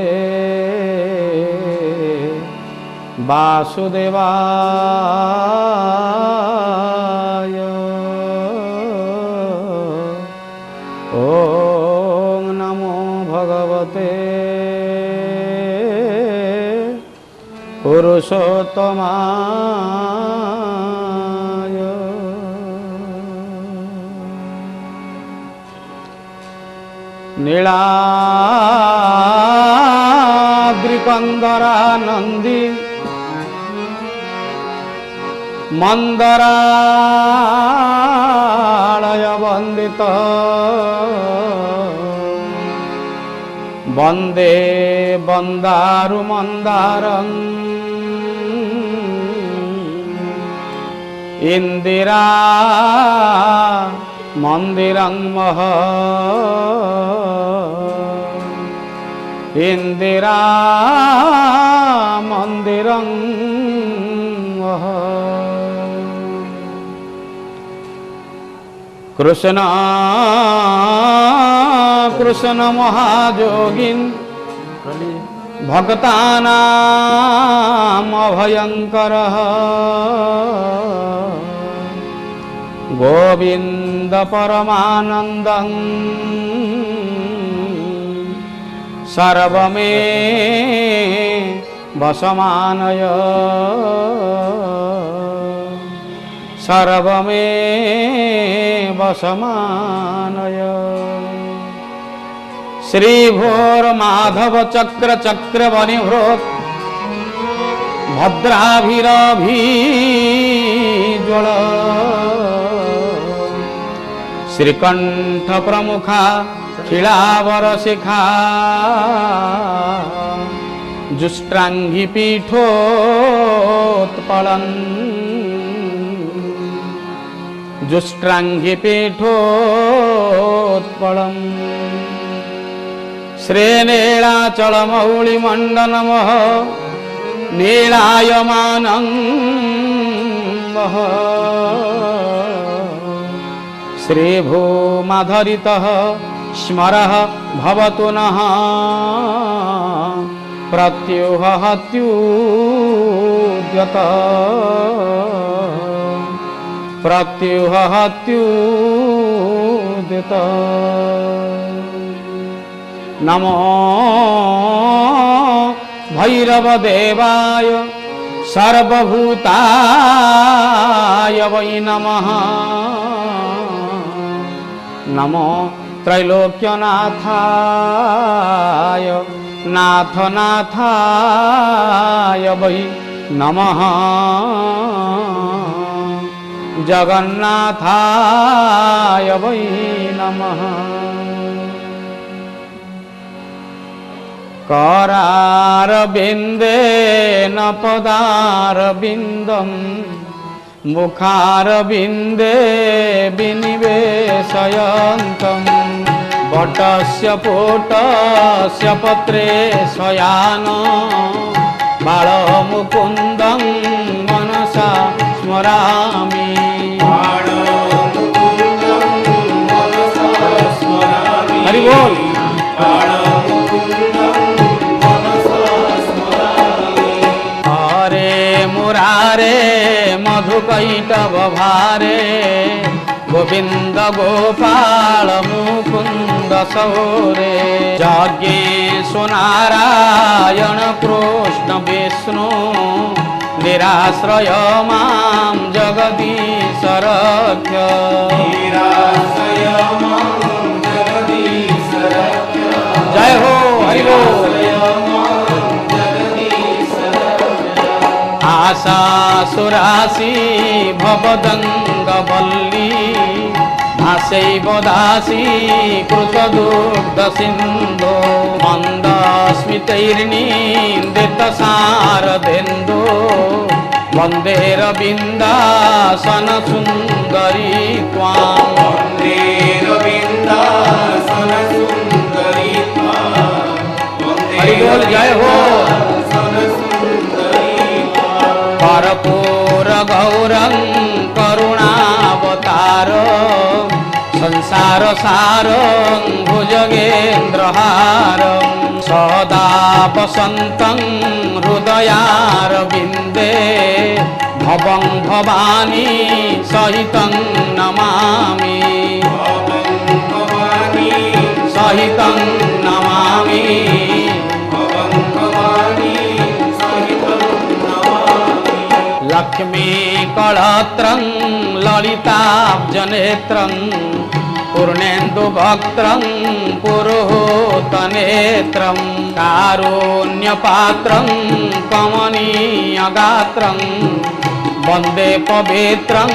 भगवते वासुदेवाय। ओम नमो भगवते पुरुषोत्तमाय। नीलाद्रिकंदरानंदी मंदरालय वंदित वंदे वंदारु मंदारं इंदिरा मंदिरं मह इंदिरा मंदिरं मह। कृष्ण कृष्ण महाजोगिन भक्तानां अभयंकरः गोविंद परमानंदं सर्वमे वसमानय सर्वमे वसमानय। श्री भोर माधव चक्र चक्रवनिभृत भद्राभिरभिज्वल श्रीकंठ प्रमुखा खिलावर शिखा जुष्ट्रांगी पीठोत्पलं जुष्ट्रांगी पीठोत्पलं श्रीनीलाचलमौलिमण्डनमः नीलायमानं वः श्रीभूमाधरितः स्मरः भवतु नः प्रत्युह हत्युद्यत प्रत्युह हत्युद्यत। नमो भैरवदेवाय सर्वभूताय वै नमः। नमो त्रैलोक्यनाथाय नाथनाथाय वै नमः। जगन्नाथाय वै नमः। करारविन्देन पदारविन्दं मुखारविन्दे विनिवेशयन्तं वटस्य पुटस्य पत्रे शयानो बालमुकुन्दं मनसा स्मरामि। हरि बोल। हरे मुरारे मधुकैटभ भारे गोविंद गोपाल मुकुंद सौरे यज्ञेश नारायण कृष्ण विष्णु निराश्रय मां जगदीश रक्ष। जय हो हरि बोल। आशा सुरासी भवदंग बल्ली भासैव दासी कृतदुग्ध सिन्धो मन्दस्मितैर्निन्दित शारदेन्दो वन्दे रविन्दासन सुन्दरी त्वां। वन्दे रविन्दासन सुन्दरी त्वां। हरि बोल। जय हो। कर्पूर गौरं करुणावतार संसार सारं भुजगेन्द्रहारं सदा वसन्तं हृदयारविन्दे भवं भवानी सहितं नमामि सहितं नमामि लक्ष्मी कळत्रं ललिताब्जनेत्रं पूर्णेन्दुभक्त्रं पुरुहूतनेत्रं कारुण्यपात्रं कमनीयगात्रं वन्दे पवित्रं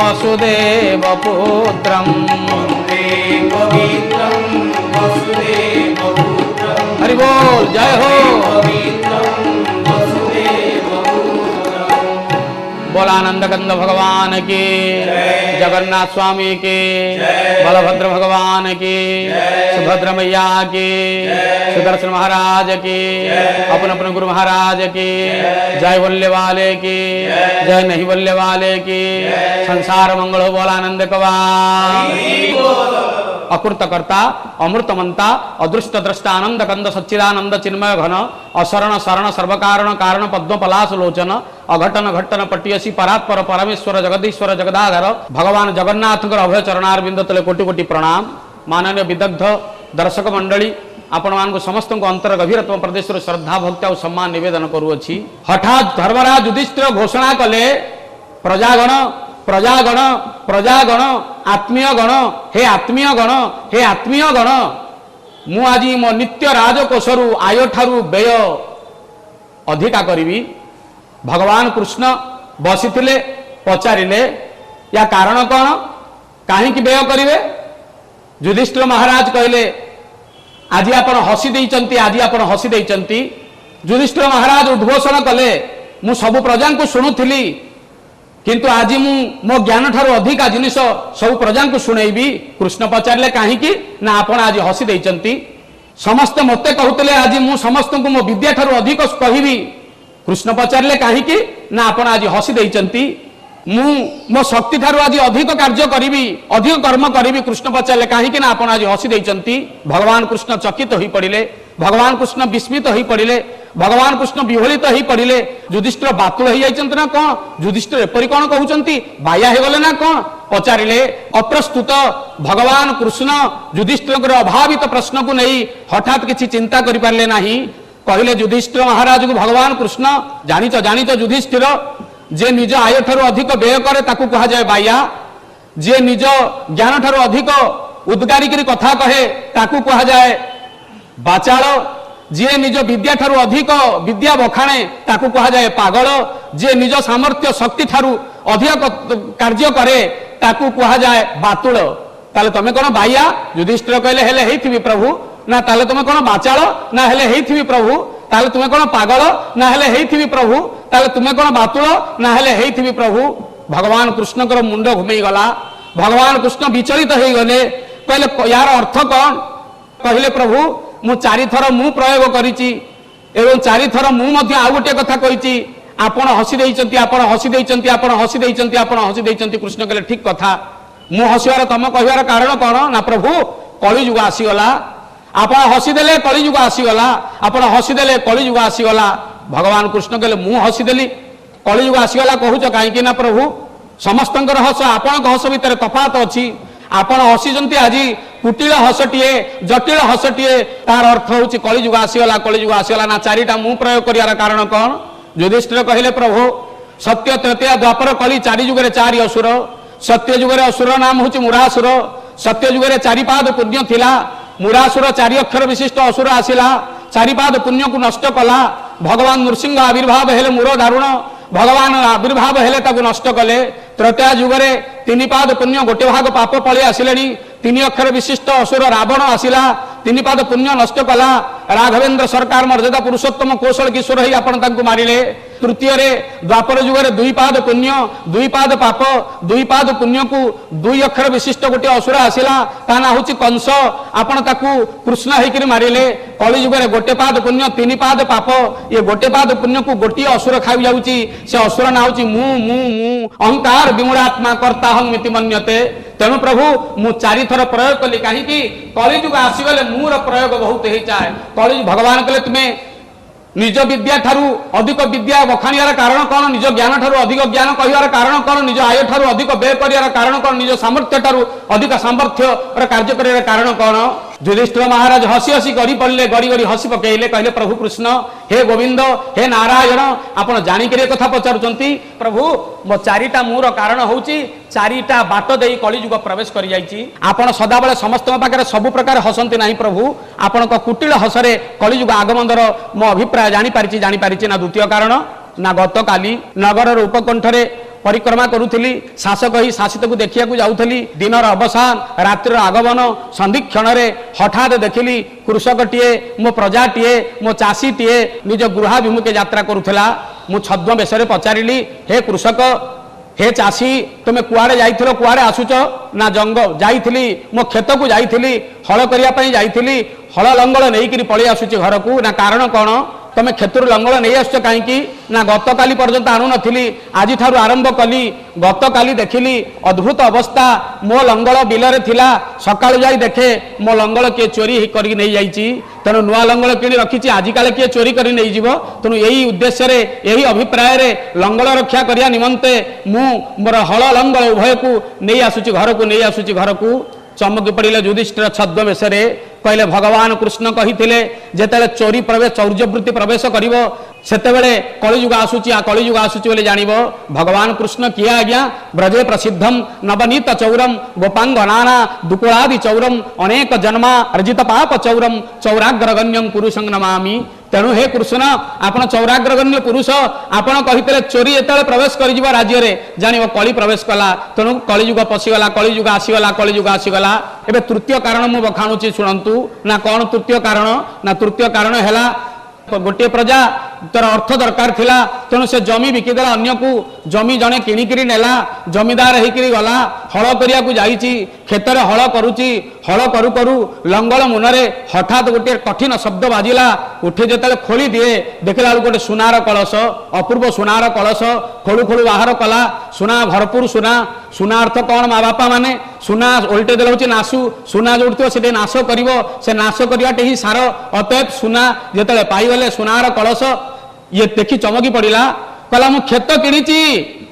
वसुदेवपुत्रं हरि बोल जय हो बोलानंद कंद भगवान की जगन्नाथ स्वामी की बलभद्र भगवान की सुभद्र मैया की सुदर्शन महाराज की अपन अपन गुरु महाराज की जय बोलने वाले की जय नहीं बोलने वाले की संसार मंगल हो बोलानंद कवान अकृतकर्ता अमृतमंता अदृष्ट द्रष्टा आनंद कंद सच्चिदानंद चिन्मय घन अशरण शरण सर्वकारण कारण पद्म पलाश लोचन अघटन घट्टन पट्टियसी परात्पर परमेश्वर जगदीश्वर जगदाधर भगवान जगन्नाथ अभय चरणारविंद तले कोटि कोटि प्रणाम माननीय विदग्ध दर्शक मंडली आपण मान समस्त अंतर गभीरतम प्रदेश श्रद्धा भक्ति और सम्मान निवेदन करुअछि हठात धर्मराज युधिष्ठिर घोषणा कले प्रजागण प्रजागण प्रजागण आत्मीय गण हे आत्मीय गण हे आत्मीय गण मु आज मो नित्य राजकोषरु आय ठारू व्यय अधिका करी भगवान कृष्ण बसिथिले पचारिले या कारण कौन कहीं व्यय करिवे युधिष्ठिर महाराज कहले आज आपण हसी देइचंती आज आपण हसी देइचंती युधिष्ठिर महाराज उद्घोषण कले मु सबु प्रजा को शुणुथिली किंतु आज मु मो ज्ञान ठारू अधिका जिनिस सब प्रजा को शुणेबी कृष्ण पचारे कहीं ना आपण आज हसी देइचंती समस्त मते कहते आज मु समस्त को मो विद्या ठारू अधिक कहबी कृष्ण पचारे कहीं ना आपण आज हसी देइचंती मु मो शक्ति ठारू आज अधिक कार्य करी अधिक कर्म करी कृष्ण पचारे कहीं ना आपण आज हसी देइचंती भगवान कृष्ण चकित हो पड़े भगवान कृष्ण विस्मित हो पड़े भगवान कृष्ण विह्वलित हो पड़े युधिष्ठिर बातुल हो जाइछन्ति ना कौन युधिष्ठिर एपरी कौन कहउछन्ति बाया हे गले ना कौन पचारिले अप्रस्तुत भगवान कृष्ण युधिष्ठिर अभावित प्रश्न को नहीं हठात किसी चिंता करि पारले नाही कहले युधिष्ठिर महाराज को भगवान कृष्ण जानिच जानिच युधिष्ठिर जे निज आय ठारू अधिक व्यय करे ताकू कहा जाए बाया जे निज ज्ञान ठारू अधिक उद्गारी करी कथा कहे ताकू कहा जाए बाचाल जे निज विद्या ठारू अधिक विद्या बखाणे ताकू कहा जाए पागल जे निज सामर्थ्य शक्ति ठारू अधिक कार्य करे ताकू कहा जाए बातुल ताले तमे कोन बाया युधिष्ठिर कहले हेले हेइथिबी प्रभु ना ताले तमे कोन बाचाल ना हेले हेइथिबी प्रभु ताले तुमे कोन पागल ना हेले हेइथिबी प्रभु ताले तुमे कोन बातुल ना हेले हेइथिबी प्रभु भगवान कृष्णकर मुंड घुमई गला भगवान कृष्ण विचलित हो गले कहले यार अर्थ कौन कहले प्रभु मु चारि थर मु प्रयोग करिछि एवं चारि थर मु मध्य आ गोटे कथा कहिछि आपण हसी देइचंती आपण हसी देइचंती आपण हसी देइचंती आपण हसी देइचंती कृष्ण कहले ठीक कथा मु हसिवार तम कहिवार कारण कौन ना प्रभु कली युग आसीगला आपण हसी देले कली युग आसीगला आपण हसी देले कली युग आसीगला भगवान कृष्ण कहले मु हसी देली कली युग आसीगला कहूच काहे ना प्रभु समस्तंकर हस आपण हस भितर तफात अछि आपण हसीचंती आज कुटिल हसटीए जटिल हसटीए तार अर्थ होची कलिजुग आसीगला ना चारिटा मु प्रयोग करियार कारण कौन युधिष्ठिर कहले प्रभु सत्य तृतीया द्वापर कली चारि जुगरे चारि असुर सत्य जुगरे असुर नाम होची मुरासुर सत्य जुगरे चारिपाद पुण्य थिला मुरासुर चारि अक्षर विशिष्ट असुर आसिला चारिपाद पुण्य को नष्ट कला भगवान नृसिंह आविर्भाव हेले मुर दारुण भगवान आविर्भाव हेले ताकू नष्ट कले तृतीया जुगरे तीन पाद पुण्य गोटे भाग पाप पलि आसिले तीन अक्षर विशिष्ट असुर रावण आसिला तीन पाद पुण्य नष्ट कला राघवेंद्र सरकार मर्यादा पुरुषोत्तम कौशल किशोर ही आपण तांकू मारिले तृतीय द्वापर जुगे दुई पाद पुण्य दुई पाद पाप दुई पाद पुण्य को दुई अक्षर विशिष्ट गोटे असुर आसला ता ना हूँ कंस आपण ताकू कृष्ण होकर मारिले कली जुगे गोटे पाद पुण्य तीन पाद पाप ये गोटे पाद पुण्य को गोटे असुर खाई जाऊँगी से असुर ना हूँ मु मु मु अहंकार विमूढ़ात्मा कर्ता हं मिति मन्यते तेणु प्रभु मु चारि थर प्रयोग कली कहीं कलिजुग आसीगले मूर प्रयोग बहुत हो जाए कलि भगवान कहले तुम्हें निज विद्या ठारू अधिक विद्या बखाणियार कारण कौन निज ज्ञान ठारू अधिक ज्ञान कहिवार कारण कौन निज आय ठारू अधिक व्यय करियार कारण कौन निज सामर्थ्य ठारू अधिक सामर्थ्य कार्य करियार कारण कौन युधिष्ठिर महाराज हसी हसी गड़ी पड़े गड़ी गड़ी हसी पकईले कहले प्रभु कृष्ण हे गोविंद हे नारायण आपण जानिक कथा पचारुचंती प्रभु मो चारिटा मूर कारण होउची चारिटा बाट दे कलिजुग प्रवेश कर जाइछि आपण सदाबेले समस्त पाखे सब प्रकार हसंती नहीं प्रभु आपण कुटिल हसरे कलिजुग आगमनर मो अभिप्राय जानी पारिछि ना द्वितीय कारण ना गत काली नगर उपकंठरे परिक्रमा करुली शासक ही शासित को देखिया जाऊली दिनर अवसान रातिर आगमन संधि क्षण हठात देखिली कृषकटीए मो प्रजाटीए मो चाषीटीए निज गृहाभिमुखे यात्रा करुला मु छद्म बेश पचारि हे कृषक हे चाषी तुम कुआड़े जाइथिलो कुआड़े आसुच ना जंग जाइथिली मो खेत को जाइथिली हल करिया जाइथिली हल लंगल नहीं पलि आसुची घर को ना कारण कौन तमे क्षेत्र लंगल नहीं आस कहीं ना गत काली पर्यंत आणु नथिली आज ठारू आरंभ कली गत काली देखिली अद्भुत अवस्था मो लंगल बिलरे थिला सकाळु जाई देखे मो लंगल किए चोरी करी नहीं जाइछि तेणु नुआ लंगल किणी रखिछि आज काले किए चोरी करी नहीं जीवो तेणु यही उद्देश्य रे यही अभिप्राय रे लंगल रक्षा करिया निमंते मु मोर हल लंगल उभय को नहीं आसुछि घर को नहीं आसुछि घर को चमकी पड़े युधिष्ठिर छद्म बेश कहले भगवान कृष्ण कही जेते चोरी प्रवेश चौर्यवृत्ति प्रवेश कर सेतेबेले कलिजुग आसूची आ कलिजुग आसूची बोले जानिब भगवान कृष्ण किए आज्ञा ब्रजे प्रसिद्धम नवनीत चौरम गोपांगनाना दुकुलादि चौरम अनेक जन्मा अर्जित पाप चौरम चौराग्रगण्यम पुरुषं नमामि तेणु हे कृष्ण आपण चौराग्रगण्य पुरुष आपण कही चोरी जो प्रवेश कर राज्य में जान कली प्रवेश कला तेणु कलिजुग पशिगला कलिजुग आसीगला कलिजुग आसीगला एवं तृतीय कारण मु बखाणुची शुणु ना कौन तृतीय कारण ना तृतीय कारण है गोटे प्रजा तर अर्थ दरकार थिला तेणु से जमी बिकिदेला अन्य को जमी जड़े किणिकी नेला जमीदार होकर गला हल करिया को जाइछि खेतर हल करुची हल करू करू लंगल मुनरे हठात गोटे कठिन शब्द बाजिला उठे जेते खोली दिए देखला गोटे सुनार कलश अपूर्व सुनार कलश खोलू खोलू बाहर कला सुना भरपूर सुना सुना अर्थ कौन माँ बापा माने सुना ओल्टे देला होची नासु सुना जोड़थियो सेटे नाश करिवो से नाश करियाटे ही सार अतएव सुना जेते पाइगले सुनार कलश ये देखी चमकी पड़ा कहला मु खेत किणीची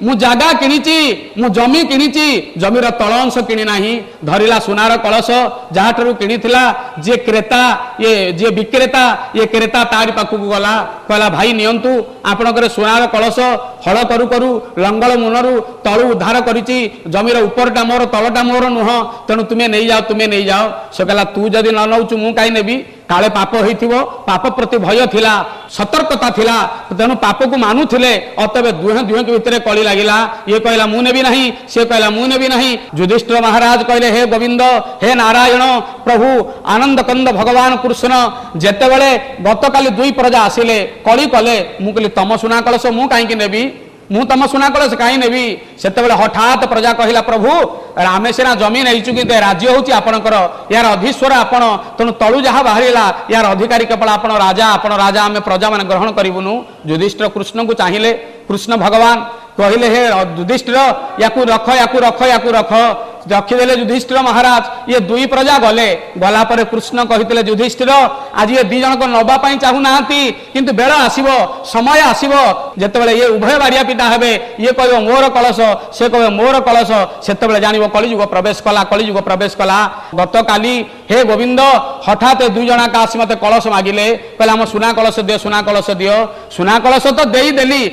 मु जागा किणीची मु जमी किणीची जमीर तल अंश किणी नाही धरिला सुनार कलश जहाँ ठारू किणीथिला जे क्रेता ये जे विक्रेता ये क्रेता तारी पाखक गला कहला भाई नियंतु आपणकर सुनार कलश हल करू करू लंगल मुनरू तलु उद्धार करिची जमीर उपरटा मोर तलटा मोर नुह तेणु तुम्हें नहीं जाओ से कहला तू जदि न नौचु मु काई नेबी काले पाप होइथिबो पाप प्रति भय थिला सतर्कता थिला तेणु पाप को मानुथिले अतबे दुहे दुहे के भितर कली लागिला ये कहला मु नेबी नहीं से कहला मु नेबी नहीं युधिष्ठिर महाराज कहले हे गोविंद हे नारायण प्रभु आनंद कंद भगवान कृष्ण जेतेबेले गतकाली दुई प्रजा आसिले कली कले मु कहली तम सुना कलश मु काईकी नेबी मु तम सुना कलश कहीं नेबी सेतेबेले हठात प्रजा कहला प्रभु आमे सिना जमी नहींचु कि राज्य होची आपणकर यार अधीश्वर आपण तेणु तलु जहाँ बाहरिला यार अधिकारी केवल आपण राजा आमे प्रजा मान ग्रहण करिबुनु युधिष्ठिर कृष्ण को चाहिए कृष्ण भगवान कहले हे युधिष्ठिर याकू रख रखिदेले युधिष्ठिर महाराज ये दुई प्रजा गले गला पर कृष्ण कही युधिष्ठिर आज ये दी जन को नवा चाहूना किंतु बेल आसब समय आसब जितेबाला ये उभय बाड़िया पिटा हे ये कह मोर कलश से कह मोर कलश से जान कलिजुग प्रवेश कला गत काली हे गोविंद हठात दुई जनाक आसी मत कलश मागिले कहले आम सुना कलश दियो सुना कलश तो देदेली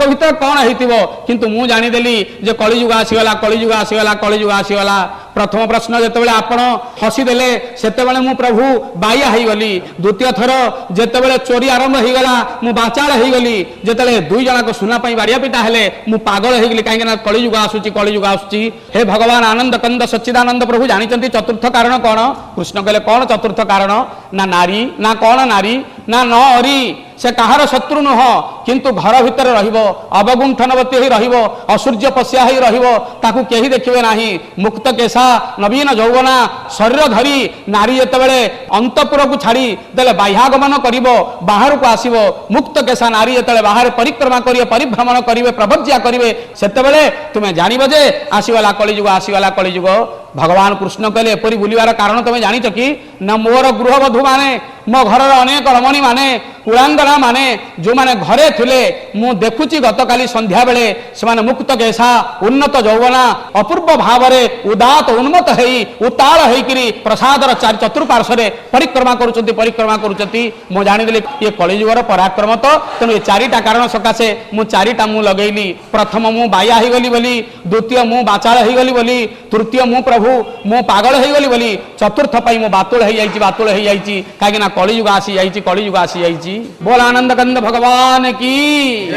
भीतर कौन हो किंतु मु जानीदेली जे कलिजुग आसीगला प्रथम प्रश्न जितेबाला आपण हसीदेले सेतेबाला मु प्रभु बाया गली द्वितीय थर जितेबाला चोरी आरंभ हो गला मु बाचाल हो गली जितेबाला दुई जनाक सुना बाड़िया पिटा हेले मु पागल हो गली कहीं कलिजुग आसूची हे भगवान आनंद कंद सच्चिदानंद प्रभु जानी चतुर्थ कारण कौन कृष्ण कहले कौन चतुर्थ कारण ना नारी ना कौन नारी ना न अरी से कहार शत्रु नुह किंतु घर भितर रहिबो अवगुंठनवती ही रहिबो असूर्य पश्या ही रहिबो ताकू केही देखिबे नाही मुक्त केशा नवीन यौवना शरीर धरी नारी जेतेबेले अंतपुर को छाड़ी देले बाह्यागमन करिबो बाहर को आसीबो मुक्त केशा नारी जेतेबेले बाहर परिक्रमा करिवे परिभ्रमण करिवे प्रभज्या करिवे सेतेबेले तुमे जानिबो जे आसीगला कलिजुग भगवान कृष्ण कहले एपरी बुलिवार कारण तुमे जानिछ कि ना मोर गृहवधू माने मो घरर अनेक रमणी माने कुलांगना माने जो माने घरे थिले मु देखुची गतकाली संध्या बेले से मुक्त केशा उन्नत यौवना अपूर्व भावरे उदात उन्मत हेई उताल हेकरी प्रसादर चारि चतुर्पार्श्वे परिक्रमा करुचंती मु जानिदेली ये कलिजुगर पराक्रम तो तेणु ये चारिटा कारण सकाशे मु चारिटा मु लगेली प्रथम मु बाया ही गली बोली द्वितीय मु बाचाल ही गली बोली तृतीय मु प्रभु मु पागल ही गली बोली चतुर्थ पाई मु बातुल ही जाइची काहे ना कलिजुग आसी जाइची बोल आनंद कंद भगवान की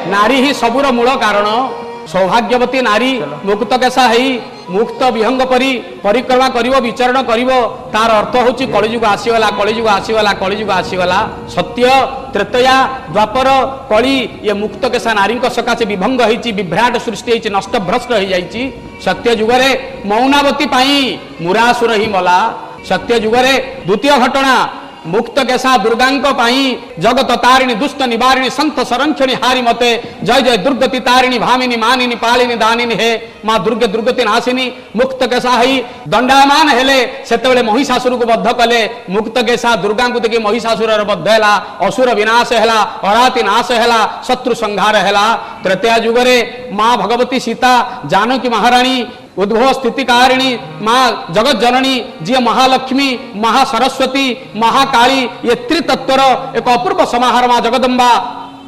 नारी ही सबुर मूल कारण सौभाग्यवती नारी मुक्त केशा है मुक्त विहंग परी परिक्रमा करिवो विचरण करिवो तार अर्थ होची कलिजुग आसीगला सत्य त्रेतया द्वापर कली ये मुक्त केशा नारी सकाशे विभंग होईची विभ्राट सृष्टि होईची नष्ट भ्रष्ट हो जाइची सत्य जुगरे मौनावती पाई मुरासुर ही मला सत्य जुगरे द्वितीय घटना मुक्त केशा दुर्गांक पाई जगत तारिणी दुष्ट निवारिणी संत संरक्षणी हारी मते जय जय दुर्गति तारिणी भामिनी मानिनी पालिनी दानिनी हे माँ दुर्गे दुर्गति नाशिनी मुक्त केशा ही दंडायमान हेले सेतेबेले महिषासुर को बद्ध कले मुक्त केशा दुर्गा को देखि महिषासुर बद्ध हैला असुर विनाश हैला अराति नाश हैला शत्रु संहार हैला तृतीय जुगरे माँ भगवती सीता जानकी महारानी उद्भव स्थिति कारिणी माँ जगत जननी जी महालक्ष्मी महासरस्वती महाकाली ये त्रितत्वर एक अपूर्व समाहार माँ जगदम्बा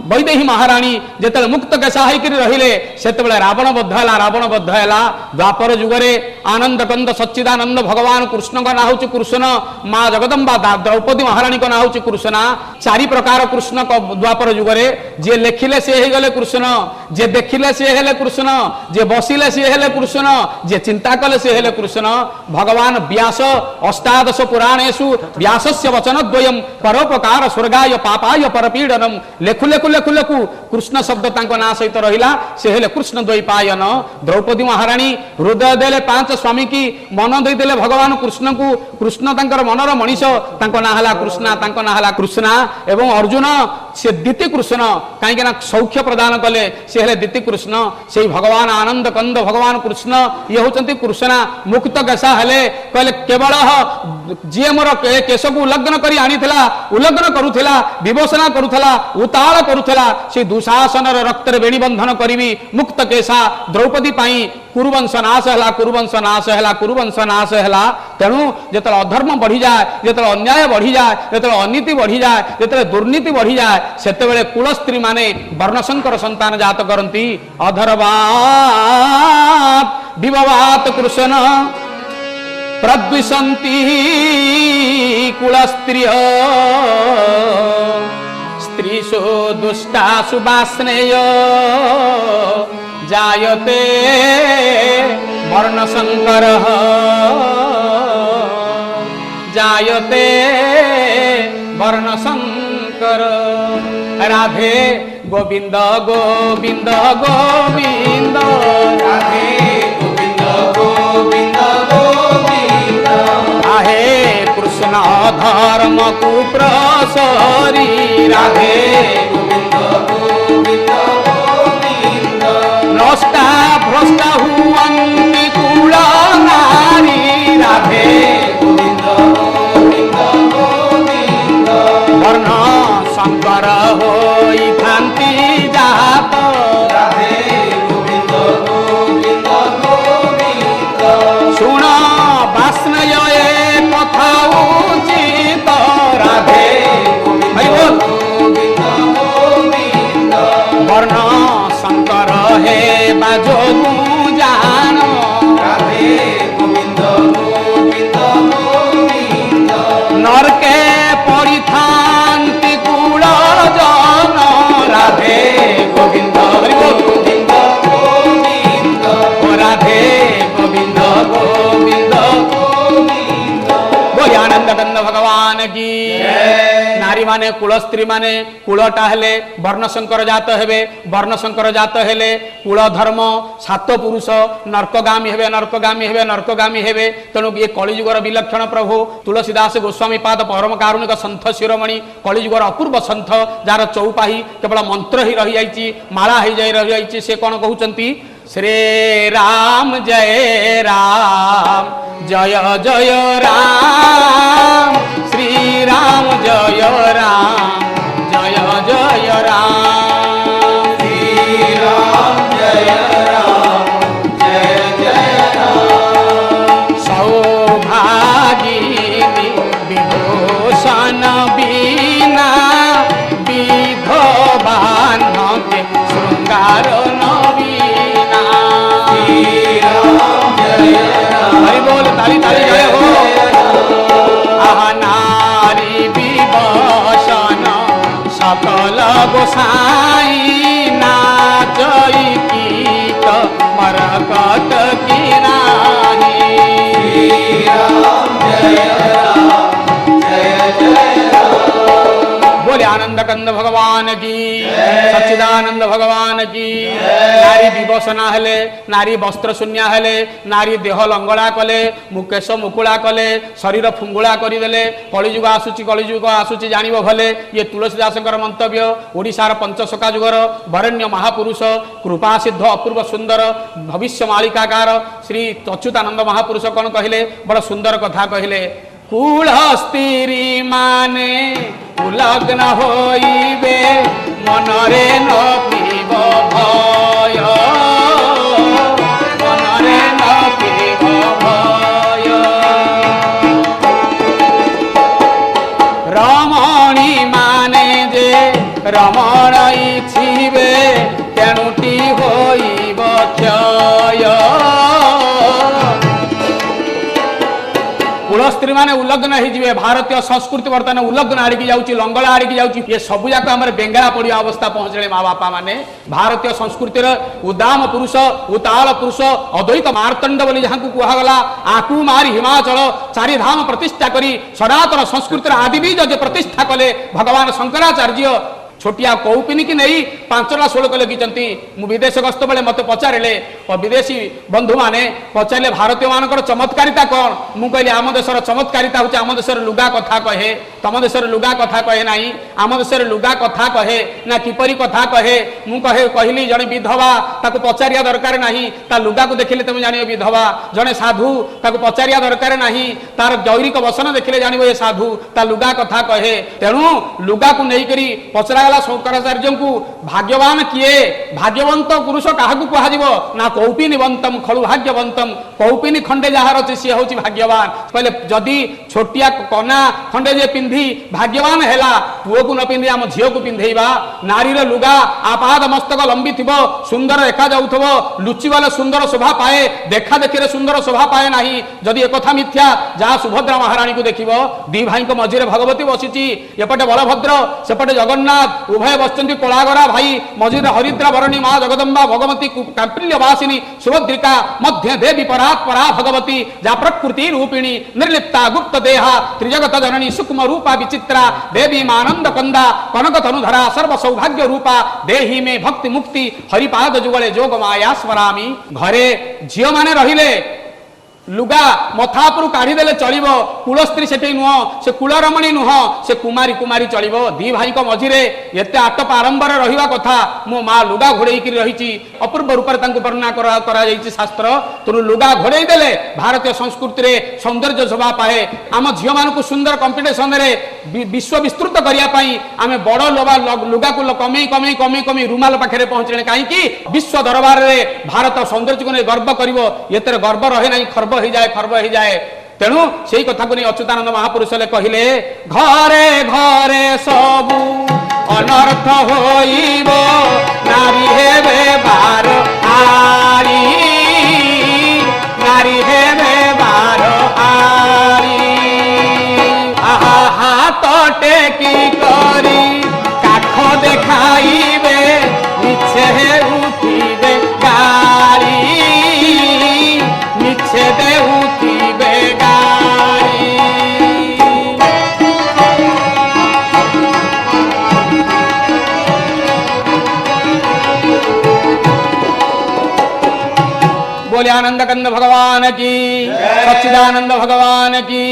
वैदेही महाराणी जेतेबेले मुक्त केशा होकर रहिले सेतेबेले रावण बद्ध हैला द्वापर जुगरे आनंद कंद सच्चिदानंद भगवान कृष्ण का ना होची कृष्ण माँ जगदम्बा द्रौपदी महारानी का ना होची कृष्णा चारि प्रकार कृष्ण को द्वापर जुगरे जे लेखिले से हे गले कृष्ण जे देखिले से हेले कृष्ण जे बसिले से हेले कृष्ण जे चिंता कले से हेले कृष्ण भगवान व्यास अष्टादश पुराणेषु व्यासस्य वचनद्वयम् परोपकार स्वर्गाय पापाय परपीडनम लेखु लेखु कृष्ण शब्द तांको ना सहित रहिला से हेले कृष्ण द्वैपायन द्रौपदी महारानी हृदय देले पांच स्वामी की मन दे देले भगवान कृष्ण को कृष्ण तांकर मनर मनीष तांको ना हला कृष्णा एवं अर्जुन से दिति कृष्ण काहे ना सौख्य प्रदान कले से हेले दिति कृष्ण से भगवान आनंद कंद भगवान कृष्ण ये होचंती कृष्णा मुक्त केशा हेले कहले केवल जी मोर केश को उल्लंघन करी आनीथिला उल्लंघन करुथिला विभूषणा करुथिला उताल करुथिला से दुशासन रक्तर बेणी बंधन करी मुक्त केशा द्रौपदी पाई कुरुवंश नाश है तेणु जो अधर्म बढ़ी जाए जो अन्याय बढ़ी जाए जो अनीति बढ़ी जाए जो दुर्नीति बढ़ी जाए सेतेबेले कुल स्त्री माने वर्णशंकर संतान जात करती अधर्वात विभवात कृष्ण प्रद्विषन्ति कुल स्त्रिय स्त्रीषु दुष्टासु वास्नेय जायते वर्णशंकरः जायते वर्णशंकर राधे गोविंद गोविंद गोविंद राधे गोविंद गोविंद गोविंद आहे कृष्ण धर्म कुप्रसरी राधे गोविंद गोविंद गोविंद नष्टा भ्रष्टा हुवन्ति कुल नारी राधे गोविंद गोविंद गोविंद वर्ण शंकर होई भ्रांति जात राधे गोविंद गोविंद गोविंद सुण वास्नय कथा उचित राधे गोविंद गोविंद वर्ण शंकर हे बाजोगु जान राधे गोविंद गोविंद गोविंद नरके परिथान्ति कुल जन राधे माने कुल स्त्री माने कुलटा हेले वर्णशंकर जात हेबे वर्णशंकर जात हेले कुल धर्म सात पुरुष नर्कगामी हेबे नर्कगामी हेबे नर्कगामी हेबे तेणु ये कलिजुगर विलक्षण प्रभु तुलसीदास गोस्वामी पाद परम कारुणिक सन्थ शिरोमणि कलिजुगर अपूर्व सन्थ जार चौपाही केवल मंत्र ही रही जाइछि माला ही जाई रही जाइछि से कोन कहउचंती श्री राम जय जय राम श्री राम जय जय राम श्री राम जय जय राम सौभागिनी विभूषण बीना विधवान के श्रृंगार नवीना हरि बोल ताली ताली जय हो आहा नारी विभूषण सकल गोसाई नाचई गीत मरकत की रानी बोले आनंद कंद भगवान की सच्चिदानंद भगवान की नारी विवसना हेले नारी वस्त्र शून्य हेले नारी देह लंगड़ा कले मुकेश मुकुला कले शरीर फुंगुला करदेले कलिजुग आसूची जानिब भले ये तुलसीदास मंतव्य ओडिशार पंचसखा जुगर वरेण्य महापुरुष कृपा सिद्ध अपूर्व सुंदर भविष्य मालिकाकार श्री अच्युतानंद महापुरुष कौन कहले बड़ सुंदर कथा कहले कुल स्त्री माने उलग्न होइबे मनरे न पीब भय मनरे न पीब भय रमणी माने जे रमण इच्छिबे तेणुटी होइब क्षय कुल स्त्री माने उल्लग्न हो भारतीय संस्कृति बर्तमान उल्लग्न आड़िकी जाऊँगी लंगड़ा आड़िकी जाऊँगी ये सबू जाक आम बेंगला पड़िया अवस्था पहुँचले माँ बापा माने भारतीय संस्कृतिर उदाम पुरुष उताल पुरुष अद्वैत मार्तंड बोली जहाँ कहगला आकू मारी हिमाचल चारिधाम प्रतिष्ठा करी सनातन संस्कृतिर आदिबीज जे प्रतिष्ठा कले भगवान शंकराचार्य छोटिया कौपिनी की नहीं 5टा श्लोक लिखिं मु विदेश गस्त बेले मत पचारे और विदेशी बंधु मैंने पचारे भारतीय मानकर चमत्कारिता कौन मु कहली आम देशर चमत्कारिता हूँ आम देशर लुगा कथा कहे तम देशर लुगा कथा कहे ना आम देशर लुगा कथा कहे ना किपरि कथा कहे मु कहली जड़े विधवा ताको पचारिया दरकार नहीं ता लुगा को देखिले तुम जान विधवा जड़े साधु ताको पचारिया दरकार नहीं तार जौरिक वसन देखिले जान ये साधु ता लुगा कथा कहे तेणु लुगा को नहीं पचरा शंकराचार्य को भाग्यवान किए भाग्यवंत पुरुष क्या कह ना कौपिनीवंतम खलु भाग्यवंतम कौपिनी खंडे जहार अच्छे सी हूँ भाग्यवान कहले जदि छोटिया कना खंडे जे पिंधि भाग्यवान है पुओ को न पिंधि आम झील को पिंधेवा नारीर लुगा आपाद मस्तक लंबी थी सुंदर देखा जाऊथबो लुचि वाले सुंदर शोभा पाए देखा देखी सुंदर शोभा पाए ना जदि एक मिथ्या जहाँ सुभद्रा महाराणी को देख दी भाई मझे भगवती बसी एपटे बलभद्र सेपटे जगन्नाथ उभय बसंती कोलागरा भाई मझिरे हरिद्रा वरणी माँ जगदम्बा भगवती कांपिल्यवासिनी सुभद्रिका मध्य देवी परात्परा भगवती जा प्रकृति रूपिणी निर्लिप्ता गुप्त देहा त्रिजगत जननी सूक्ष्म रूपा विचित्रा देवी मानंद कंदा कनक तनुधरा सर्व सौभाग्य रूपा देही में भक्ति मुक्ति हरिपाद जुगले जोग माया स्मरामी घरे झील माने रहिले लुगा मथापुर काढ़ीदेले चलो कूल स्त्री से नुह से कूलरमणी नुह से कुमारी कुमारी चलो दी भाई मझिरे एत आटप आरंभर रहा कथा मो माँ लुगा घोड़े रही अपूर्व रूप से वर्णना कर शास्त्र तेणु लुगा घोड़े देले भारतीय संस्कृति में सौंदर्य शोभा पाए आम झील मान सुंदर कंपिटिशन में विश्व विस्तृत करने आम बड़ लुगा को कमे कमे कमे कमे रुमाल पाखे पहुंचले कहीं विश्व दरबार में भारत सौंदर्य को गर्व कर गर्व रहे ना खर्ब हो जाए तेणु से कथा को नहीं अच्युतानंद महापुरुष कहले घरे घरे सबू अनर्थ होइब नारी हेबे बार आरी नारी हेबे बार आरी आहा हाथ टेकी करी काख देखाइबे मिछे उठिबे गाड़ी मिछे दे उठिबे गाड़ी बोले आनंद कंद भगवान की, सच्चिदानंद भगवान की।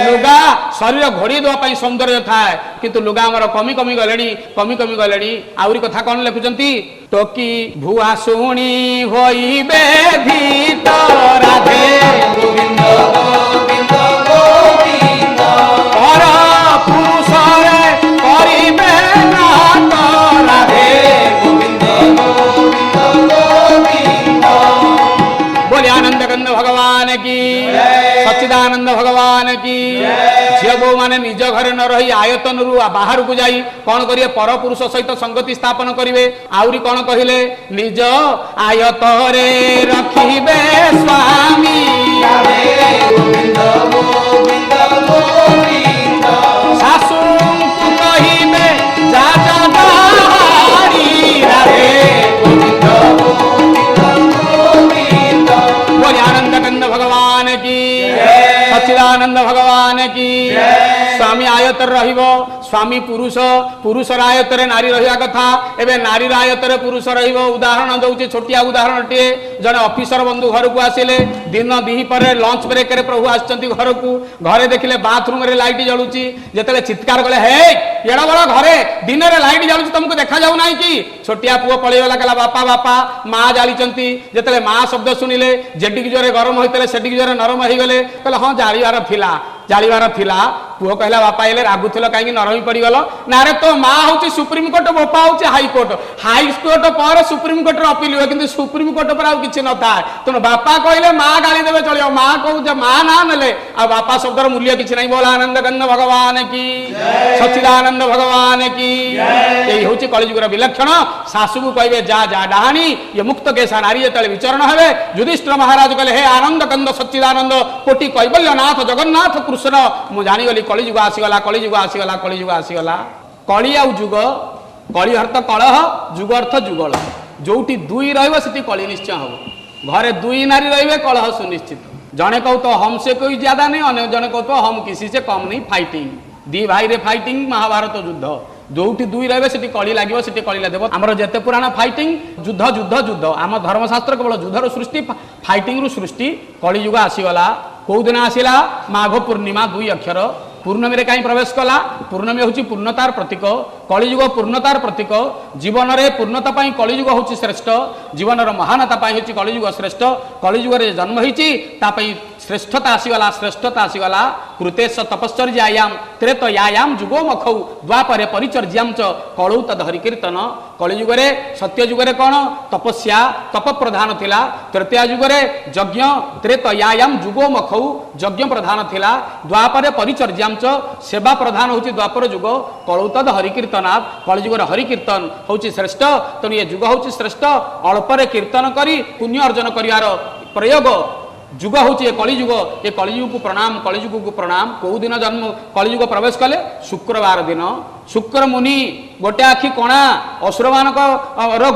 लुगा शरीर घोड़ी देवाई सौंदर्य थाए किंतु लुगा आमर कमी कमी गले आउरी कथा कौन लिखुंती टोकी भुआ शुणी होइबे भीत राधे गोविंद गोविंद गोविंद पर पुरुष रे करिबे नाथ राधे गोविंद गोविंद गोविंद। बोले आनंद कंद भगवान की, सच्चिदानंद भगवान की। झील बो माने निज घरे न रही आयतन रु बाहर को जाई कौन करिए पर पुरुष सहित संगति स्थापन करिवे। आउरी कौन कहिले निज आयतरे रखिबे स्वामी सासु को कहिबे जा जा दारी राधे गोविंद गोविंद। बोले आनंद कंद भगवान की, सच्चिदानंद भगवान की। स्वामी आयतर रहिबो, स्वामी पुरुष, पुरुषर आयतरे नारी रहिया कथा। एबे नारी आयतरे पुरुष रहिबो। उदाहरण दउची छोटिया उदाहरण टिए जने ऑफिसर बंधु घर को आसिले दिन दिही पर लंच ब्रेक रे प्रभु आछंती घर को, घरे देखिले बाथरूम रे लाइट जळुची जेतले चित्कार कले हे एड़ा बड़ा घरे दिन रे लाइट जळुची तुमको देखा जाउ नाही कि। छोटिया पुओ पळेला कला बापा बापा मां जालीचंती जेतले मां शब्द सुनिले जेटिक जोरे गरम होइतले सेटिक जोरे नरम होई गले कहले हां जाळीवार थिला पुओ कहला बापा एले रागुथिल काई नरमी पड़ी गल ना रे तो मां होची सुप्रीम कोर्ट बापा होची हाई कोर्ट पर सुप्रीम कोर्ट रे अपील हुए किंतु सुप्रीम कोर्ट पर आ किछि न था तुम बापा कहले मां गाली देबे चलियो मां कहू जे मां ना नले आ बापा शब्दर मूल्य किछि नहीं। बोला आनंद कंद भगवान की, सच्चिदानंद भगवान की। यही होची कलिजुगर विलक्षण। सासु को कहबे जा जा डाहानी ये मुक्त केसा नारी जेतले विचरण हेबे युधिष्ठिर महाराज कहले हे आनंद कंद सच्चिदानंद कोटि कैबल्यनाथ जगन्नाथ कृष्ण मु जानी गली कलिजुग आसीगला कलिजुग आसीगला कलिजुग आसीगला। कली आ जुग, कली अर्थ कलह, जुग अर्थ जुगल। जोटी दुई रहिबो सेठी कली निश्चय हो। घरे दुई नारी रहिबे कलह सुनिश्चित। जने कहू तो हमसे कोई ज्यादा नहीं, अन्य जने कहू तो हम किसी से कम नहीं। फाइटिंग दी भाई रे फाइटिंग महाभारत युद्ध जोटी दुई रहिबे सेठी कली लागिबो सेठी कली लागबो। हमर जेते पुराना फाइटिंग युद्ध युद्ध युद्ध आम धर्मशास्त्र केवल युद्धर सृष्टि फाइटिंग रु सृष्टि। कलिजुग आसीगला कौ दिन आसिला माघ पूर्णिमा 2 अक्षर पूर्णमी रे कहीं प्रवेश कला। पूर्णमी हूँ पूर्णतार प्रतीक, कलिजुग पूर्णतार प्रतीक। जीवन में पूर्णता पाई कलिजुग हूँ श्रेष्ठ, जीवन महानता पाई हूँ कलिजुग श्रेष्ठ। कलिजुग जन्म होती श्रेष्ठता आसीगला, श्रेष्ठता आसीगला। कृतेश तपश्चर्यायाम त्रेतयायाम जुगो मखौ द्वापरे परिचर्याम च कलौ तद हरिकीर्तन। कलिजुग सत्य जुगरे कौन तपस्या तप प्रधान थिला। तृतीय जुगरे यज्ञ, त्रेतयायाम जुगो मखौ यज्ञ प्रधान थिला। द्वापरे परिचर्याम सेवा प्रधान होची द्वापर जुग। कलौ तद हरिकीर्तनात् कलिजुगर हरिकीर्तन होची श्रेष्ठ। तेणु ये जुग होची श्रेष्ठ। अल्परे कीर्तन करी पुण्य अर्जन करियार प्रयोग जुग होची ये कलिजुग। ये कलिजुग को प्रणाम, कलिजुग को प्रणाम। कौ दिन जन्म कलिजुग प्रवेश कले शुक्रवार दिन। शुक्र मुनि गोटे आखि कणा असुर मानक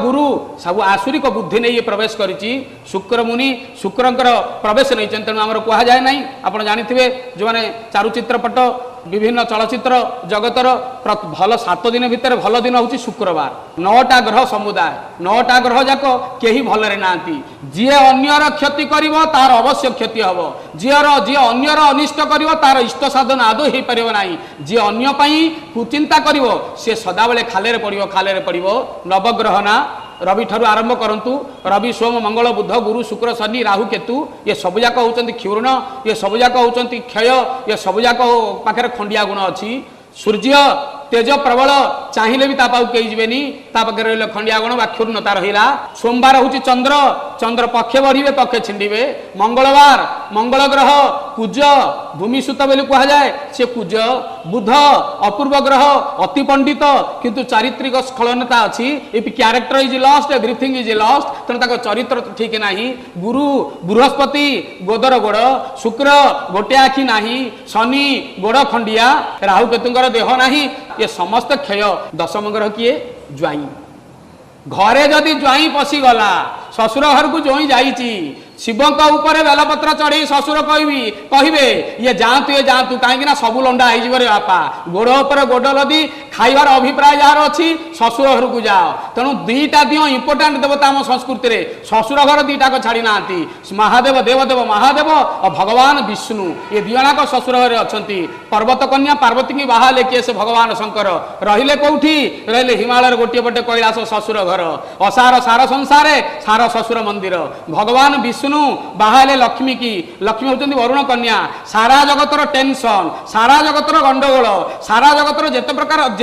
गुरु सब आसुरिक बुद्धि नहीं प्रवेश करिछि। शुक्र मुनि शुक्रंकर प्रवेश नहीं तेणु आमर कह जाए ना। आप जानिथिबे जो माने चारुचित्रपट विभिन्न चलचित्र जगतर भल 7 दिन भितर भल दिन हूँ शुक्रवार। 9टा ग्रह समुदाय 9टा ग्रह जाक केही भलरे नांती। जी अन्यर क्षति करिवो तार अवश्य क्षति हबो। जी अन्यर अनिष्ट करिवो तार इष्ट साधन आदौ हो पारिबो नाही। जी अन्य पई कुचिंता करिवो से सदाबले खालेरे पड़िवो, खालेरे पड़िवो। नवग्रह ना रवि ठारू आरंभ करंतु। रवि सोम मंगल बुध गुरु शुक्र शनि राहु केतु ये सबुजाक होचंती क्षुर्ण, ये सबुजाक होचंती क्षय, ये सबुजाक पाखरे खंडिया गुण अछि। सूर्य तेज प्रबल चाहिए भी तापाऊ कही जीवेनी तापाखे रही खंडिया गुण बा क्षुर्णता रहा। सोमवार हूँ चंद्र, चंद्र पक्षे बढ़े पक्षे छिंडे। मंगलवार मंगल ग्रह कुज भूमिसुत बोली कह जाए से कुज। बुध अपूर्व ग्रह अति पंडित किंतु चारित्रिक स्खलनता अच्छी। If character is lost everything is lost तेणु चरित्र ठीक ना। गुरु बृहस्पति गोदर गोड़, शुक्र गोटे आखि ना, शनि गोड़ खंडिया, राहु केतुंकर देह ना। ये समस्त क्षय। दशम ग्रह किए ज्वाई। घरे जदि ज्वाई पशिगला ଶ୍ୱଶୁର ଘରକୁ ଜୋଇଁ ଯାଇଛି ଶିବଙ୍କ ଉପରେ ବେଲପତ୍ର ଚଢ଼େଇ ଶ୍ୱଶୁର କହିବେ ଇଏ ଯାଆନ୍ତୁ କାହିଁକି ନା ସବୁ ଲଣ୍ଡା ହେଇଯିବ ରେ ବାପା ଗୋଡ଼ ଉପରେ ଗୋଡ଼ ଲଦି ଖାଇବାର ଅଭିପ୍ରାୟ ଯାହାର ଅଛି ଶ୍ୱଶୁର ଘରକୁ ଯାଅ। ତେଣୁ ଦୁଇଟା ଦିଅ ଇମ୍ପୋର୍ଟାଣ୍ଟ ଦେବତା ଆମ ସଂସ୍କୃତିରେ ଶ୍ୱଶୁର ଘର ଦୁଇଟାକ ଛାଡ଼ି ନାହାନ୍ତି ମହାଦେବ ଦେବଦେବ ମହାଦେବ ଓ ଭଗବାନ ବିଷ୍ଣୁ ଏ ଦିଜଣାକ ଶ୍ୱଶୁର ଘରେ ଅଛନ୍ତି। ପର୍ବତ କନ୍ୟା ପାର୍ବତୀକି ବାହା ହେଲେ କିଏ ସେ ଭଗବାନ ଶଙ୍କର ରହିଲେ କୋଉଠି ରହିଲେ ହିମାଳୟର ଗୋଟିଏ ପଟେ କୈଳାସ ଶ୍ୱଶୁର ଘର ଅସାର ସାର ସଂସାରେ ସାର ଶ୍ୱଶୁର ମନ୍ଦିର। ଭଗବାନ ବିଷ୍ଣୁ ବାହା ହେଲେ ଲକ୍ଷ୍ମୀ କି ଲକ୍ଷ୍ମୀ ହେଉଛନ୍ତି ବରୁଣ କନ୍ୟା ସାରା ଜଗତର ଟେନସନ ସାରା ଜଗତର ଗଣ୍ଡଗୋଳ ସାରା ଜଗତର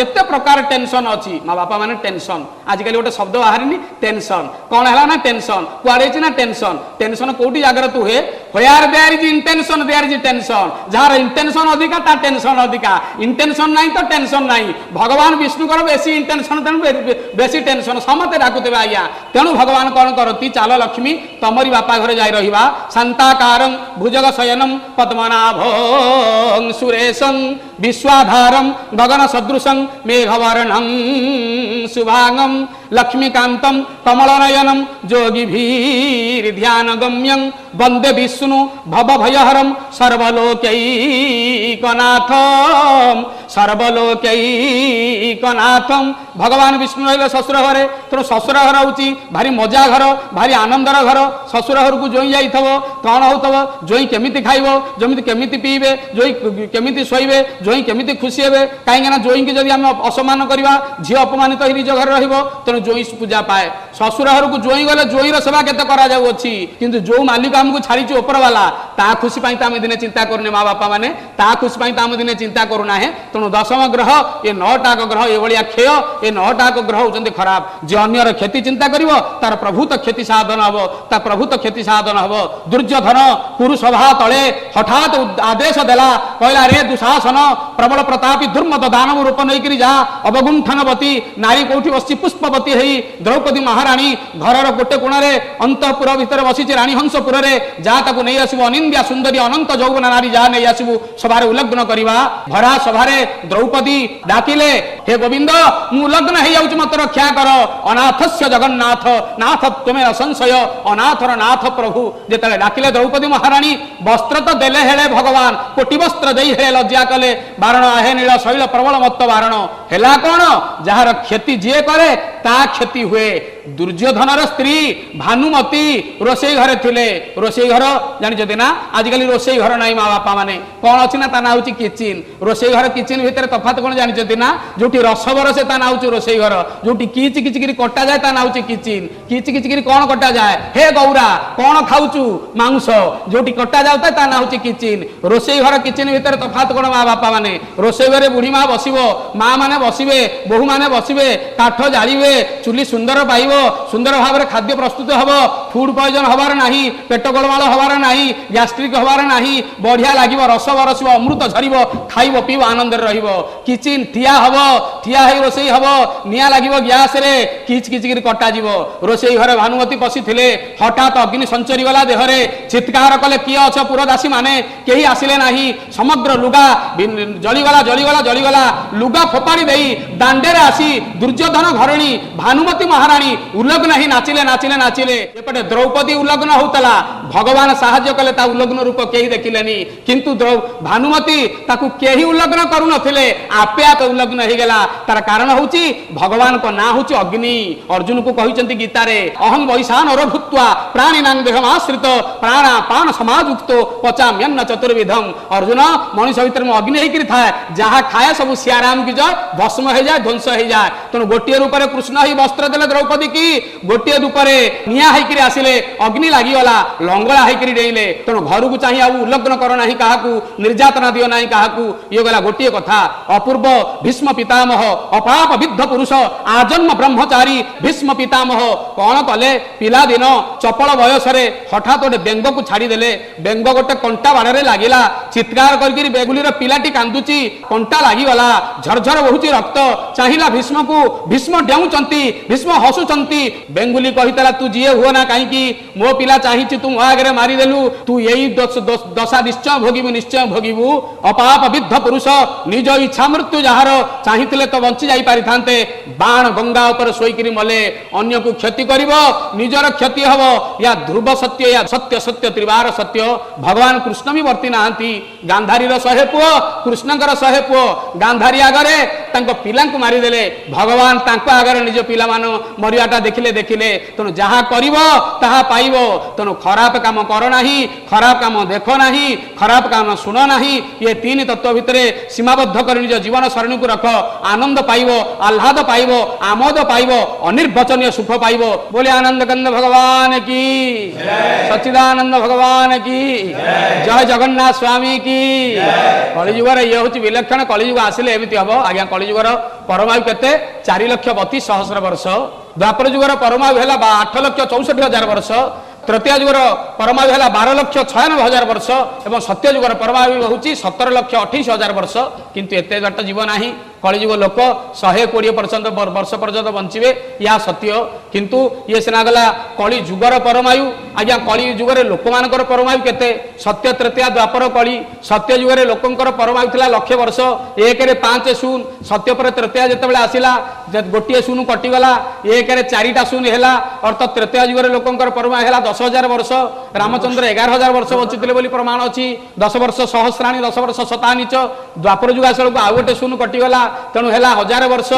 ଯେତେ ପ୍ରକାର ଟେନସନ ଅଛି ମା ବାପା ମାନେ ଟେନସନ ଆଜିକାଲି ଗୋଟେ ଶବ୍ଦ ବାହାରିନି ଟେନସନ କଣ ହେଲା ନା ଟେନସନ କୁଆଡେ ହେଇଛି ନା ଟେନସନ ଟେନସନ କୋଉଠି ଜାଗାରେ ତୁ ହୁଏ where there is intention there is tension ଯାହାର ଇଣ୍ଟେନସନ ଅଧିକା ତା ଟେନସନ ଅଧିକା ଇଣ୍ଟେନସନ ନାହିଁ ତ ଟେନସନ ନାହିଁ। ଭଗବାନ ବିଷ୍ଣୁଙ୍କର ବେଶୀ ଇଣ୍ଟେନସନ ତେଣୁ ବେଶୀ ଟେନସନ ସମସ୍ତେ ଡାକୁଥିବେ ଆଜ୍ଞା। ତେଣୁ ଭଗବାନ କଣ କରନ୍ତି ଚାଲ ଲକ୍ଷ୍ମୀ ତମରି ବାପା ଘରେ ଯାଇ ରହିବା ଶାନ୍ତାକାରଂ ଭୁଜଗ ଶୟନଂ ପଦ୍ମନାଭଂ ସୁରେଶଂ ବିଶ୍ୱାଧାରଂ ଗଗନ ସଦୃଶଂ ମେଘବର୍ଣ୍ଣଂ ଶୁଭାଙ୍ଗଂ ଲକ୍ଷ୍ମୀକାନ୍ତಂ କମଳନୟନಂ ଯୋଗୀଭୀର୍ଧ୍ୟାନଗମ୍ୟଂ ବନ୍ଦେ ବିଷ୍ଣୁ ଭବଭୟହରଂ ସର୍ବଲୋକୈକନାଥଂ ସର୍ବଲୋକୈକନାଥଂ। ଭଗବାନ ବିଷ୍ଣୁ ରହିଲେ ଶ୍ୱଶୁର ଘରେ ତେଣୁ ଶ୍ୱଶୁର ଘର ହେଉଛି ଭାରି ମଜା ଘର ଭାରି ଆନନ୍ଦର ଘର। ଶ୍ୱଶୁର ଘରକୁ ଜୋଇଁ ଯାଇଥିବ କଣ ହେଉଥିବ ଜୋଇଁ କେମିତି ଖାଇବ ଯେମିତି କେମିତି ପିଇବେ ଜୋଇଁ କେମିତି ଶୋଇବେ ଜୋଇଁ କେମିତି ଖୁସି ହେବେ କାହିଁକିନା ଜୋଇଁକି ଯଦି ଆମେ ଅସମ୍ମାନ କରିବା ଝିଅ ଅପମାନିତ ହୋଇ ନିଜ ଘରେ ରହିବ ତେଣୁ ଜୋଇଁ ପୂଜା ପାଏ। ଶ୍ୱଶୁର ଘରକୁ ଜୋଇଁ ଗଲେ ଜୋଇଁର ସେବା କେତେ କରାଯାଉଅଛି କିନ୍ତୁ ଯୋଉ ମାଲିକ ଆମକୁ ଛାଡ଼ିଛି ଉପରବାଲା ତା ଖୁସି ପାଇଁ ତ ଆମେ ଦିନେ ଚିନ୍ତା କରୁନେ ମା ବାପା ମାନେ ତା ଖୁସି ପାଇଁ ତ ଆମେ ଦିନେ ଚିନ୍ତା କରୁନାହେଁ। ତେଣୁ ଦଶମ ଗ୍ରହ ଏ 9ଟାକ ଗ୍ରହ ଏଭଳିଆ କ୍ଷୟ ଏ 9ଟାକ ଗ୍ରହ ହେଉଛନ୍ତି ଖରାପ। ଯେ ଅନ୍ୟର କ୍ଷତି ଚିନ୍ତା କରିବ ତାର ପ୍ରଭୁତ କ୍ଷତି ସାଧନ ହବ ତା ପ୍ରଭୁତ କ୍ଷତି ସାଧନ ହବ। ଦୁର୍ଯ୍ୟୋଧନ କୁରୁସଭା ତଳେ ହଠାତ୍ ଆଦେଶ ଦେଲା କହିଲା ରେ ଦୁଶାସନ ପ୍ରବଳ ପ୍ରତାପୀ ଦୁର୍ମଦ ଦାନବ ରୂପ ନେଇକରି ଯା ଅବଗୁଣ୍ଠନବତୀ ନାରୀ କୋଉଠି ବସିଛି ପୁଷ୍ପବତୀ ହେଇ ଦ୍ରୌପଦୀ ମହାରାଣୀ ଘରର ଗୋଟେ କୋଣରେ ଅନ୍ତଃପୁର ଭିତରେ ବସିଛି ରାଣୀ ହଂସପୁରରେ ଯା ତାକୁ ନେଇ ଆସିବୁ ଅନିନ୍ଦ୍ୟା ସୁନ୍ଦରୀ ଅନନ୍ତ ଯୌବନ ନାରୀ ଯା ନେଇ ଆସିବୁ ସଭାରେ ଉଲ୍ଲଗ୍ନ କରିବା। ଭରା ସଭାରେ ଦ୍ରୌପଦୀ ଡାକିଲେ ହେ ଗୋବିନ୍ଦ ମୁଁ ଉଲ୍ଲଗ୍ନ ହେଇଯାଉଛି ମତେ ରକ୍ଷା କର ଅନାଥସ୍ୟ ଜଗନ୍ନାଥ ନାଥ ତୁମେ ସଂଶୟ ଅନାଥର ନାଥ ପ୍ରଭୁ। ଯେତେବେଳେ ଡାକିଲେ ଦ୍ରୌପଦୀ ମହାରାଣୀ ବସ୍ତ୍ର ତ ଦେଲେ ହେଳେ ଭଗବାନ କୋଟି ବସ୍ତ୍ର ଦେଇ ହେଳେ ଲଜ୍ଜା କଲେ ବାରଣ ଆହେ ନୀଳ ଶୈଳ ପ୍ରବଳ ମତ୍ତ ବାରଣ ହେଲା କଣ ଯାହାର କ୍ଷତି ଯିଏ କରେ ତା କ୍ଷତି ହୁଏ। ଦୁର୍ଯ୍ୟୋଧନର ସ୍ତ୍ରୀ ଭାନୁମତୀ ରୋଷେଇ ଘରେ ଥିଲେ ରୋଷେଇ ଘର ଜାଣିଛନ୍ତି ନା ଆଜିକାଲି ରୋଷେଇ ଘର ନାହିଁ ମା ବାପା ମାନେ କଣ ଅଛି ନା ତା ନାଁ ହେଉଛି କିଚିନ। ରୋଷେଇ ଘର କିଚିନ ଭିତରେ ତଫାତ କଣ ଜାଣିଛନ୍ତି ନା ଯୋଉଠି ରସ ବରସେ ତା ନାଁ ହେଉଛି ରୋଷେଇ ଘର ଯୋଉଠି କିଚି କିଚିକିରି କଟାଯାଏ ତା ନାଁ ହେଉଛି କିଚିନ। କିଚି କିଚିକିରି କଣ କଟାଯାଏ ହେ ଗୌରା କଣ ଖାଉଛୁ ମାଂସ ଯୋଉଠି କଟା ଯାଉଥାଏ ତା ନାଁ ହେଉଛି କିଚିନ। ରୋଷେଇ ଘର କିଚିନ ଭିତରେ ତଫାତ କଣ ମା ବାପା ମାନେ ରୋଷେଇ ଘରେ ବୁଢୀ ମା ବସିବ ମା ମାନେ ବସିବେ ବୋହୂ ମାନେ ବସିବେ କାଠ ଜାଳିବେ ଚୁଲି ସୁନ୍ଦର ପାଇବ ସୁନ୍ଦର ଭାବରେ ଖାଦ୍ୟ ପ୍ରସ୍ତୁତ ହେବ ଫୁଡ ପଏଜନ ହବାର ନାହିଁ ପେଟ ଗୋଳମାଳ ହବାର ନାହିଁ ଗ୍ୟାଷ୍ଟ୍ରିକ ହବାର ନାହିଁ ବଢିଆ ଲାଗିବ ରସ ବରସିବ ଅମୃତ ଝରିବ ଖାଇବ ପିଇବ ଆନନ୍ଦରେ ରହିବ। କିଚିନ ଠିଆ ହବ ଠିଆ ହେଇ ରୋଷେଇ ହବ ନିଆଁ ଲାଗିବ ଗ୍ୟାସରେ କିଚ କିଚକିରି କଟାଯିବ। ରୋଷେଇ ଘରେ ଭାନୁମତୀ ପଶିଥିଲେ ହଠାତ୍ ଅଗ୍ନି ସଞ୍ଚରି ଗଲା ଦେହରେ ଚିତ୍କାର କଲେ କିଏ ଅଛ ପୁରଦାସୀ ମାନେ କେହି ଆସିଲେ ନାହିଁ ସମଗ୍ର ଲୁଗା ଜଳିଗଲା ଜଳିଗଲା ଜଳିଗଲା ଲୁଗା ଫୋପାଡ଼ି ଦେଇ ଦାଣ୍ଡରେ ଆସି ଦୁର୍ଯ୍ୟୋଧନ ଘରଣୀ ଭାନୁମତୀ ମହାରାଣୀ ଉଲ୍ଲଗ୍ନ ହିଁ ନାଚିଲେ ନାଚିଲେ ନାଚିଲେ। ଏପଟେ ଦ୍ରୌପଦୀ ଉଲ୍ଲଗ୍ନ ହଉଥିଲା ଭଗବାନ ସାହାଯ୍ୟ କଲେ ତା ଉଲ୍ଲଗ୍ନ ରୂପ କେହି ଦେଖିଲେନି କିନ୍ତୁ ଭାନୁମତୀ ତାକୁ କେହି ଉଲ୍ଲଗ୍ନ କରୁନଥିଲେ ଆପେ ଆପେ ଉଲ୍ଲଗ୍ନ ହେଇଗଲା। ତାର କାରଣ ହଉଛି ଭଗବାନଙ୍କ ନାଁ ହଉଛି ଅଗ୍ନି। ଅର୍ଜୁନକୁ କହିଛନ୍ତି ଗୀତାରେ ଅହଂ ବୈଶାନର ଭୂତ୍ୱା ପ୍ରାଣିନାଂ ଦେହମାଶ୍ରିତ ପ୍ରାଣା ପାଣ ସମାଯୁକ୍ତ ପଚାମ୍ୟନ୍ନ ଚତୁର୍ବିଧଂ। ଅର୍ଜୁନ ମଣିଷ ଭିତରେ ମୁଁ ଅଗ୍ନି ହେଇକିରି ଥାଏ ଯାହା ଖାଏ ସବୁ ସିଆରାମ କି ଜୟ ଭସ୍ମ ହେଇଯାଏ ଧ୍ୱଂସ ହେଇଯାଏ। ତେଣୁ ଗୋଟିଏ ରୂପରେ କୃଷ୍ଣ ହିଁ ବସ୍ତ୍ର ଦେଲେ ଦ୍ରୌପଦୀ କି ଗୋଟିଏ ରୂପରେ ନିଆଁ ହେଇକିରି ଆସିଲେ ଅଗ୍ନି ଲାଗିଗଲା ଲଙ୍ଗଳା ହେଇକିରି ଡେଇଁଲେ। ତେଣୁ ଘରକୁ ଚାହିଁ ଆଉ ଉଲ୍ଲଗ୍ନ କର ନାହିଁ କାହାକୁ ନିର୍ଯାତନା ଦିଅ ନାହିଁ କାହାକୁ। ଇଏ ଗଲା ଗୋଟିଏ କଥା। ଅପୂର୍ବ ଭୀଷ୍ମ ପିତାମହ ଅପାପ ବିଦ୍ଧ ପୁରୁଷ ଆଜନ୍ମ ବ୍ରହ୍ମଚାରୀ ଭୀଷ୍ମ ପିତାମହ କଣ କଲେ ପିଲାଦିନ ଚପଳ ବୟସରେ ହଠାତ୍ ଗୋଟେ ବେଙ୍ଗକୁ ଛାଡ଼ିଦେଲେ। ବେଙ୍ଗ ଗୋଟେ କଣ୍ଟା ବାଡ଼ରେ ଲାଗିଲା ଚିତ୍କାର କରିକିରି ବେଗୁଲିର ପିଲାଟି କାନ୍ଦୁଛି କଣ୍ଟା ଲାଗିଗଲା ଝରଝର ବହୁଛି ରକ୍ତ ଚାହିଁଲା ଭୀଷ୍ମକୁ ଭୀଷ୍ମ ଡେଉଁଛନ୍ତି ଭୀଷ୍ମ ହସୁଛନ୍ତି कहते बेंगुली कहीला तू जीए हुआ ना कहीं मो पिला चाहिए तू मो आगे मारिदेलु तू यही दशा निश्चय भोगीबू अपाप विद्ध पुरुष निज इच्छा मृत्यु जार चाहिए तो बंची जाई पारि थांते बाण गंगा ऊपर शोईकरी मले अन्य को क्षति करिवो निजर क्षति हबो या ध्रुव सत्य या सत्य सत्य त्रिवार सत्य भगवान कृष्ण भी वर्ती नाहंती गांधारी 100 पुओ कृष्णकर 100 पुओ गांधारी आगरे तांको पिलांको मारिदेले भगवान तांको आगरे निज पिला मान मरियाटा देखिले तेणु जहाँ करिवो ताहा पाइबो तेणु खराब काम कर नाही खराब काम देख नाही खराब काम सुन नाही ये तीन तत्व भितर सीमाबद्ध कर निज जीवन सरणी को रख आनंद पाइबो आह्लाद पाइबो आमोद पाइबो अनिर्वचनीय सुख पाइबो बोले आनंद कंद भगवान की सच्चिदानंद भगवान की जय जगन्नाथ स्वामी की कलिजुगर ये हूँ विलक्षण कलिजुग आसिले एमती हम आज्ञा कलिजुगर परमायु केते 4,32,000 वर्ष द्वापर जुगर परमायु है 8,64,000 वर्ष तृतीय जुगर परमायु है 12,96,000 वर्ष एवं सत्य जुगर परमायु हूँ 17,28,000 वर्ष किंतु एत बाट जीव ना कलिजुग लोक 120% वर्ष पर्यंत बंचे या सत्य किंतु ये सिना गला कली जुगर परमायु आज्ञा कली जुगर लोक मानकर परमायु केते सत्य तृतीय द्वापर कली सत्य जुगर लोकंकर परमायु थिला 1,00,000 वर्ष 1 रे 5 शून सत्य पर तृतीय जेतेबेले आसिला गोटे शून कटिगला 1 रे 4टा शून हैला अर्थात तृतीय जुगर लोकंकर परमायु हैला 10,000 वर्ष रामचंद्र 11,000 वर्ष बंचिथिले बोली प्रमाण अछि 10 वर्ष सहस्राणी 10 वर्ष शतानीच द्वापर जुगासल को आउ गोटे शून कटिगला तेणु है 1000 वर्ष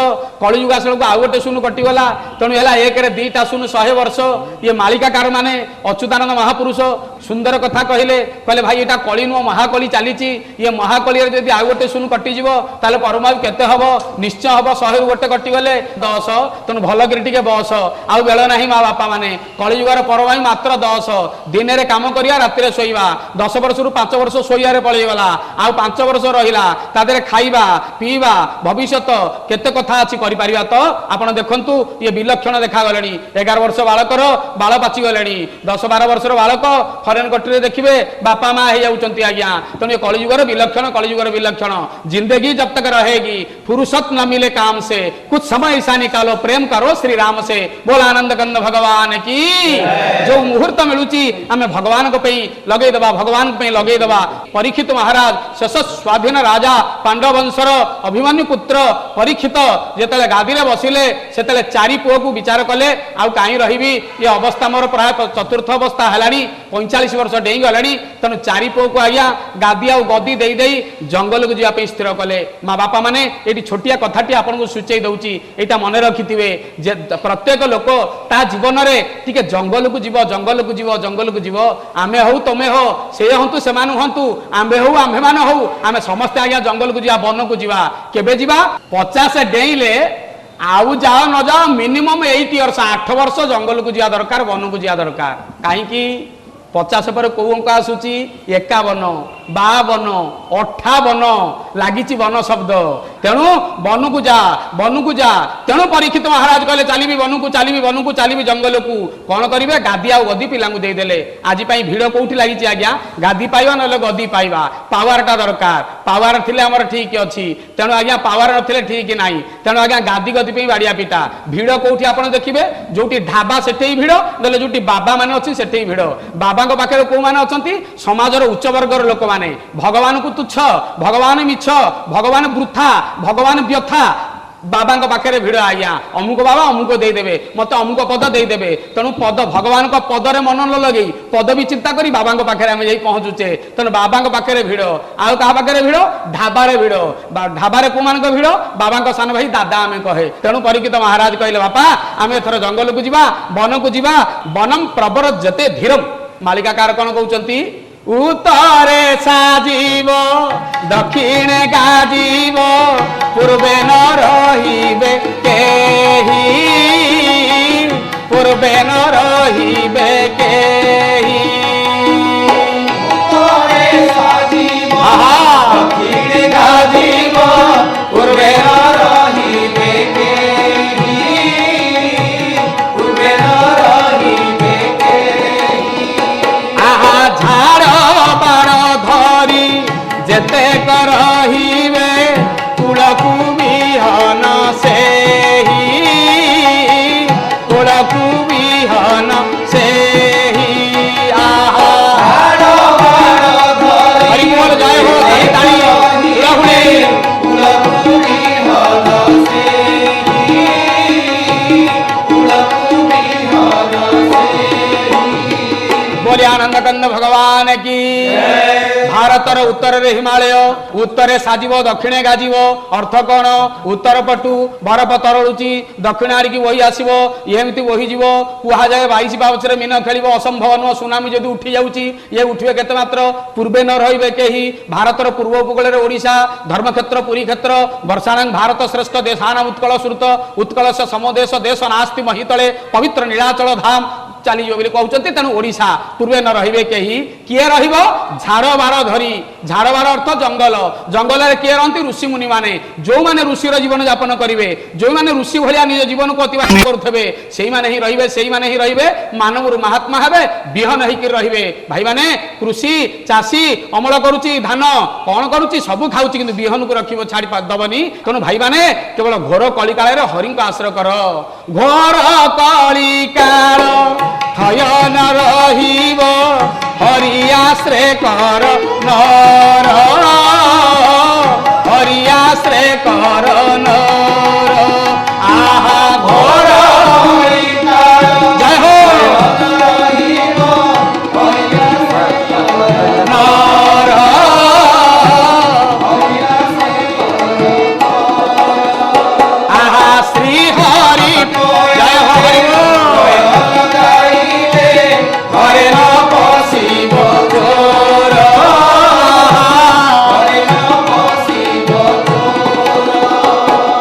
कलिजुगासल को आउ गोटे शून कटिगला तेणु है 1 रे 2टा शून 100 वर्ष ये मालिकाकार माने अच्युतानंद महापुरुष सुंदर कथा कहले भाई एटा कली नुह महाकली चली ये महाकली यदि आउ गोटे शून कटिଯିव ताले परमायु केते हबो निश्चय हबो 100 रु गोटे कटिगले 10 तेणु भल करी टिके बस आउ बेल नाही मा बापा माने कलिजुगर परमायु मात्र 10 दिन रे काम करिया राति रे सोइबा 10 वर्ष रु 5 वर्ष सोइया रे पळै गला आउ 5 वर्ष रहिला तादरे खाइबा पीबा भविष्यत केते कथा अछि करि परिबा तो आपण देखंतु ये विलक्षण देखा गलेनी 11 वर्ष बालकर बाल पाची गलेनी 10-12 वर्ष बालक फरेन कंट्री देखिबे बापा माँ हो जाउचंती आज्ञा तेणु कलिजुगर विलक्षण जिंदगी जब तक रहेगी फुर्सत न मिले काम से कुछ समय ऐसा निकालो प्रेम करो श्री राम से बोल आनंद कंद भगवान की जो मुहूर्त मिलुची आमे भगवान को पे लगे दबा भगवान पे लगे दबा परीक्षित महाराज शेष स्वाधीन राजा पांडव वंशर अभिमन्यु पुत्र परीक्षित जेतले गादी रे बसिले सेतले 4 पुओ को विचार कले आउ काई रहिबी ये अवस्था मोर प्राय चतुर्थ अवस्था हलानी 45 वर्ष डेई गलानी तनु 4 पुओ को आज्ञा गादी आउ गदी देई देई जंगल को जिया पे स्थिर कले माँ बापा माने एटी छोटिया कथाटी आपन को सूचई दउची एटा मने रखिथिबे जे प्रत्येक लोक ता जीवन रे टिके जंगल को जीव आमे हो तमे हो से हंतु सेमानु हंतु आंबे हो आंबे मान हो आमे समस्त आज्ञा जंगल को जिया वन को जिवा केबे जिवा 50 डेइले आउ जाओ न जाओ मिनिमम 8 इयर्स 8 वर्ष जंगल को जिया दरकार वन को जिया दरकार कहीं 50 पर कौ अंक आसूची 51 52 58 लगी वन शब्द तेणु वन को जा तेणु परीक्षित महाराज कहले चलिबी वन को चलिबी जंगल को कौन करेंगे गादी आ गदी पिला देदेले आज भिड़ कौटी लगी आज्ञा गादी पाइबा ना गदी पाइबा पावरटा दरकार पावर थिले हमर ठीक अच्छी तेणु आज्ञा पावर नथिले ठीक नाही तेणु आज्ञा गादी गदी पे बाड़िया पिटा भिड़ कौटी आपन देखिबे जोटी ढाबा सेठे भिड़ नले जोटी बाबा माने अछि सेठे भिड़ बाबा पाखे कौ माने अछंती समाजर उच्च वर्गर लोक माने भगवान को तुच्छ भगवान मिछ भगवान वृथा भगवान व्यथा बाबा पाखे भिड़ आज्ञा अमुक बाबा अमुक देदेवे मत अमुक पद देदेवे तेणु पद भगवान पदरे मन न लगे पद भी चिंता करी बाबा पाखे आम जा पहुँचुचे तेणु बाबा पाखे भिड़ आउ क्या पाखे भिड़ ढाबारे भिड़ ढाबारे को मान भिड़ बाबा सान भाई दादा आम कहे तेणु परीक्षित महाराज कहले बापा आम एथर जंगल को जीवा वन को जीवा वनम प्रबर जते धीरम मालिकाकार कौन कहते उत्तरे साजीव दक्षिणे गाजीव पूर्वे न रहिबे केही पूर्वे न रहिबे केही उत्तरे साजीव दक्षिणे गाजीव पूर्वे न रहिबे केही पूर्वे न रहिबे जेते करहिबे कुलकु बिहन सेही आनंदकंद भगवान की। भारतर उत्तर रे हिमालय, उत्तरे साजिब दक्षिणे गाजिब। अर्थ कौन? उत्तर पटु बरफ तरलुची, दक्षिण आड़की वही आसो, एमती वही जीव। कुहा जाए 22 पावछरे मीन खेल असंभव नुह। सुनामी जदि उठी जाऊँगी ये उठे केते मात्र, पूर्वे न रही कहीं। भारतर पूर्व उपकूल ओडिशा, धर्मक्षेत्र पुरी क्षेत्र, वर्षाण भारत श्रेष्ठ देशान उत्कल श्रुत, उत्कल से समदेश देश नास्ति महितले, पवित्र नीलाचल धाम चली बोली कहते। तेणु ओडिशा पूर्वे न रही कहीं। किए झाड़बार धरी, झाड़बार अर्थ जंगल, जंगल में किए रही ऋषि मुनि माने, जो मैंने ऋषिर जीवन यापन करेंगे, जो मैंने ऋषि भाया निज जीवन को अतिबाहित करुवे से ही रहिबे, से ही रहिबे। मानव महात्मा हेबे, विहन होकर रहिबे। भाई माने कृषि चाषी अमल करुच्ची धान कौन करुच्ची सब खाऊँ कि विहन को रखिब छाड़ी दबनी। तेणु भाई माने केवल घोर कलिकाल हरि को आश्रय कर। घोर कलिकाल थय न रहिब, हरि आश्रय कर नर, हरि आश्रय कर नर। आहा घोर जय हो नर, आहा श्री हरि जय हरि हरे न पशिब चोर,